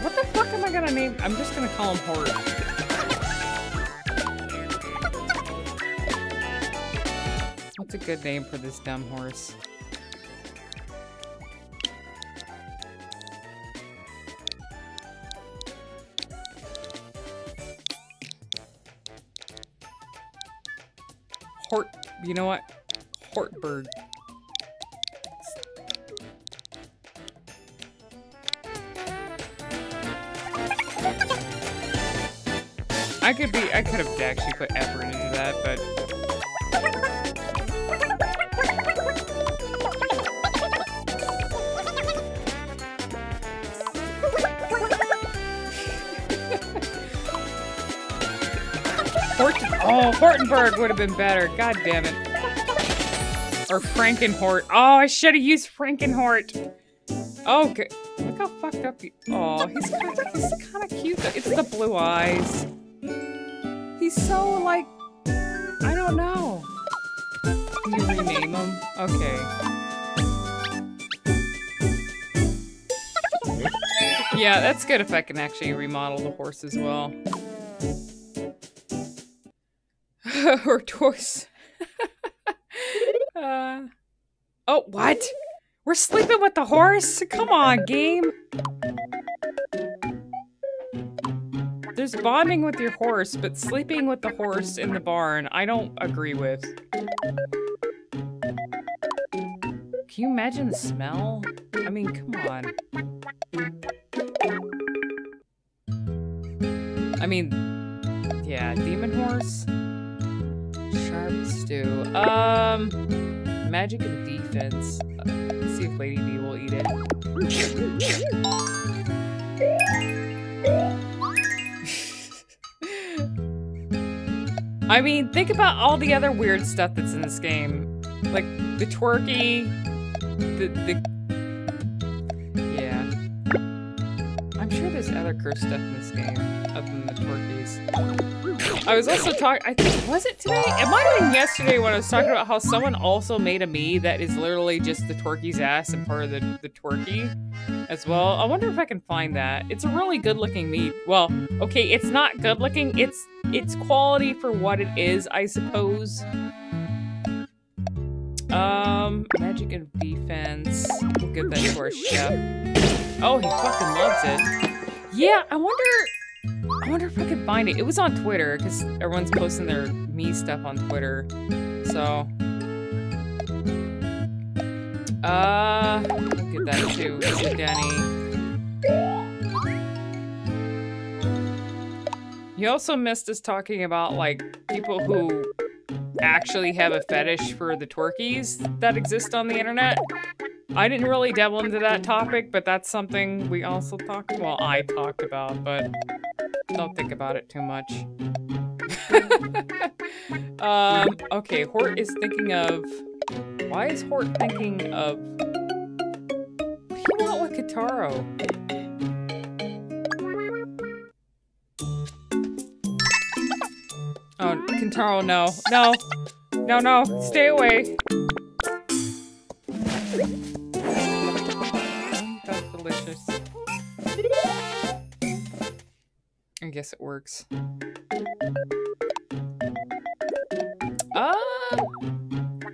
What the fuck am I gonna name? I'm just gonna call him Hort. What's a good name for this dumb horse? Hort, you know what? Hortberg. I could have actually put effort into that, but Hortenberg would have been better. God damn it. Or Frankenhort. Oh, I should have used Frankenhort. Oh, good. Look how fucked up he. Oh, he's kind of cute though. It's the blue eyes. He's so like, I don't know. Can you rename him? Okay. Yeah, that's good if I can actually remodel the horse as well. Or torso. Oh, what? We're sleeping with the horse? Come on, game. There's bonding with your horse, but sleeping with the horse in the barn, I don't agree with. Can you imagine the smell? I mean, come on. I mean, yeah, demon horse. Sharp stew. Magic and defense. Let's see if Lady B will eat it. I mean, think about all the other weird stuff that's in this game. Like, the twerky, yeah. I'm sure there's other cursed stuff in this game, other than the twerkies. I was also talking, I think, was it today? It might have been yesterday when I was talking about how someone also made a Mii that is literally just the twerky's ass and part of the twerky as well. I wonder if I can find that. It's a really good looking Mii. Well, okay, it's not good looking. It's quality for what it is, I suppose. Magic and defense. We'll give that to our chef. Oh, he fucking loves it. Yeah, I wonder if I could find it. It was on Twitter, because everyone's posting their Mii stuff on Twitter. So. We'll give that to Denny. You also missed us talking about, like, people who actually have a fetish for the twerkies that exist on the internet. I didn't really delve into that topic, but that's something we also I talked about, but don't think about it too much. Okay, Hort is thinking of... Why is Hort thinking of... What do you want with Kitaro? Oh, Kintaro, no. No! No, no! Stay away! That's delicious. I guess it works.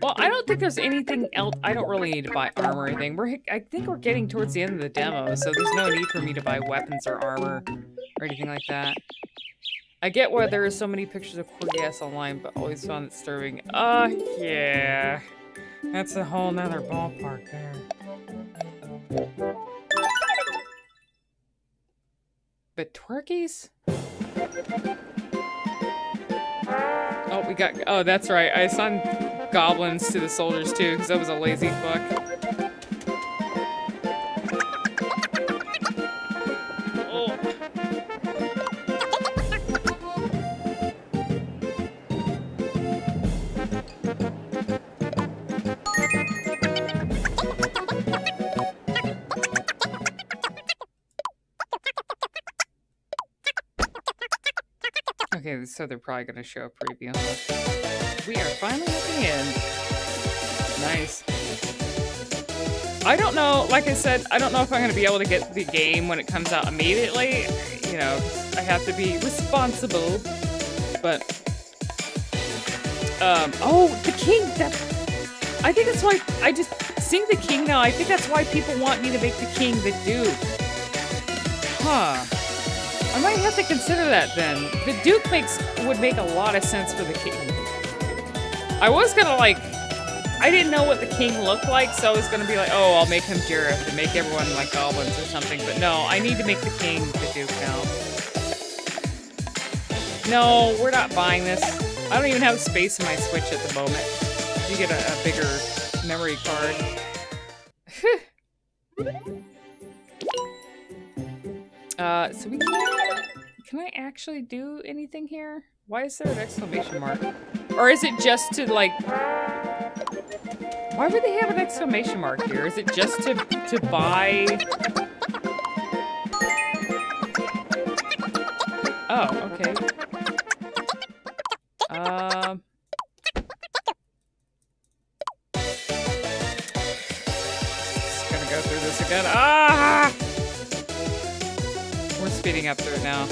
Well, I don't think there's anything else. I don't really need to buy armor or anything. I think we're getting towards the end of the demo, so there's no need for me to buy weapons or armor or anything like that. I get why there are so many pictures of Corgi online, but always found it disturbing. Yeah. That's a whole nother ballpark there. But twerkies? Oh, we got... Oh, that's right. I assigned goblins to the soldiers, too, because that was a lazy fuck. Okay, so they're probably going to show a preview. We are finally at the end. Nice. I don't know, like I said, I don't know if I'm going to be able to get the game when it comes out immediately. You know, I have to be responsible. But, oh, the king! I think that's why, seeing the king now, I think that's why people want me to make the king the duke. Huh. I might have to consider that then. The Duke would make a lot of sense for the king. I was gonna like, I didn't know what the king looked like, so I was gonna be like, oh, I'll make him Jareth and make everyone like goblins or something. But no, I need to make the king the Duke now. No, we're not buying this. I don't even have space in my Switch at the moment. You get a bigger memory card. So we can I actually do anything here? Why is there an exclamation mark? Or is it just to like... Why would they have an exclamation mark here? Is it just to buy... Oh, okay. Just gonna go through this again. Ah! We're speeding up through it now.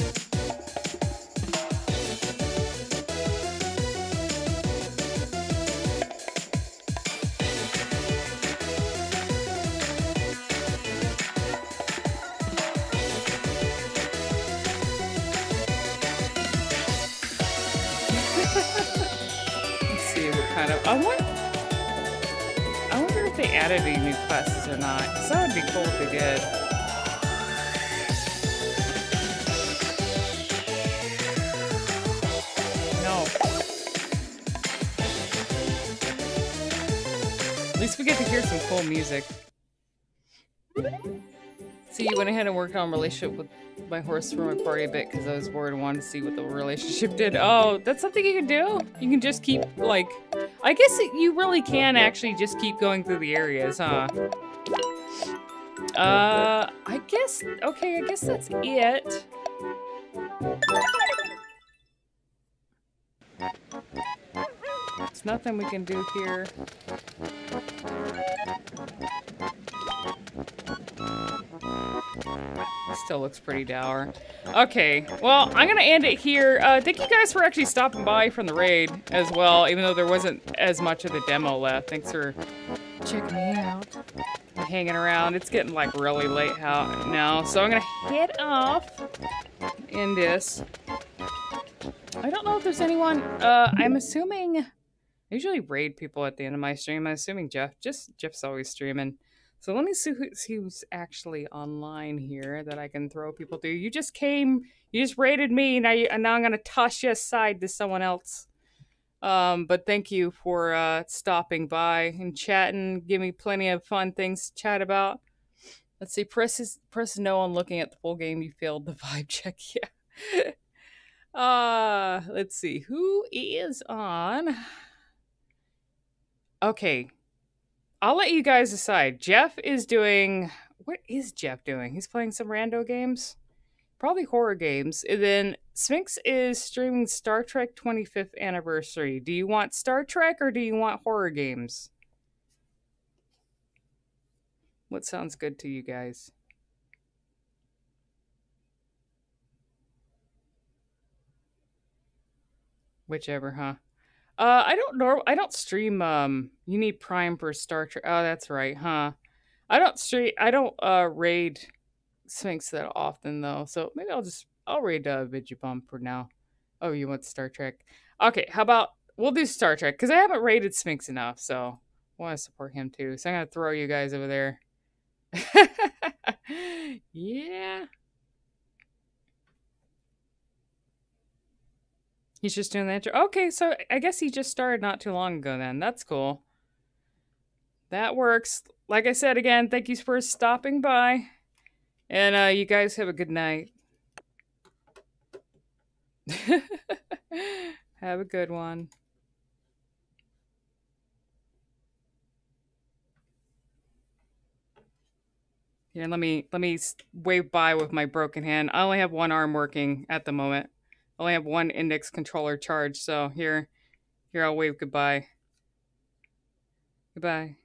Let's see what kind of... I wonder if they added any new quests or not. Because that would be cool if they did. No. At least we get to hear some cool music. See, you went ahead and worked on a relationship with my horse for my party a bit because I was bored and wanted to see what the relationship did. Oh, that's something you can do? You can just keep, like... I guess you really can actually just keep going through the areas, huh? I guess... Okay, I guess that's it. There's nothing we can do here. Still looks pretty dour. Okay, well, I'm gonna end it here. Thank you guys for actually stopping by from the raid as well, even though there wasn't as much of the demo left. Thanks for checking me out and hanging around. It's getting like really late now, so I'm gonna head off in this. I don't know if there's anyone. I'm assuming. I usually raid people at the end of my stream. I'm assuming Jeff's always streaming. So let me see who's actually online here that I can throw people to. You just raided me. Now I'm gonna toss you aside to someone else. But thank you for stopping by and chatting. Give me plenty of fun things to chat about. Let's see. Press no on looking at the full game. You failed the vibe check. Yeah. Let's see who is on. Okay. I'll let you guys decide. Jeff is doing... What is Jeff doing? He's playing some rando games? Probably horror games. And then Sphinx is streaming Star Trek 25th Anniversary. Do you want Star Trek or do you want horror games? What sounds good to you guys? Whichever, huh? I don't stream, you need Prime for Star Trek. Oh, that's right, huh? I don't raid Sphinx that often, though. So maybe I'll raid, Vigibomb for now. Oh, you want Star Trek? Okay, how about, we'll do Star Trek, because I haven't raided Sphinx enough, so I want to support him, too. So I'm going to throw you guys over there. Yeah. He's just doing the intro. Okay, so I guess he just started not too long ago then. That's cool. That works. Like I said again, thank you for stopping by. And you guys have a good night. Have a good one. Here, let me wave by with my broken hand. I only have one arm working at the moment. I only have one index controller charged, so here I'll wave goodbye. Goodbye.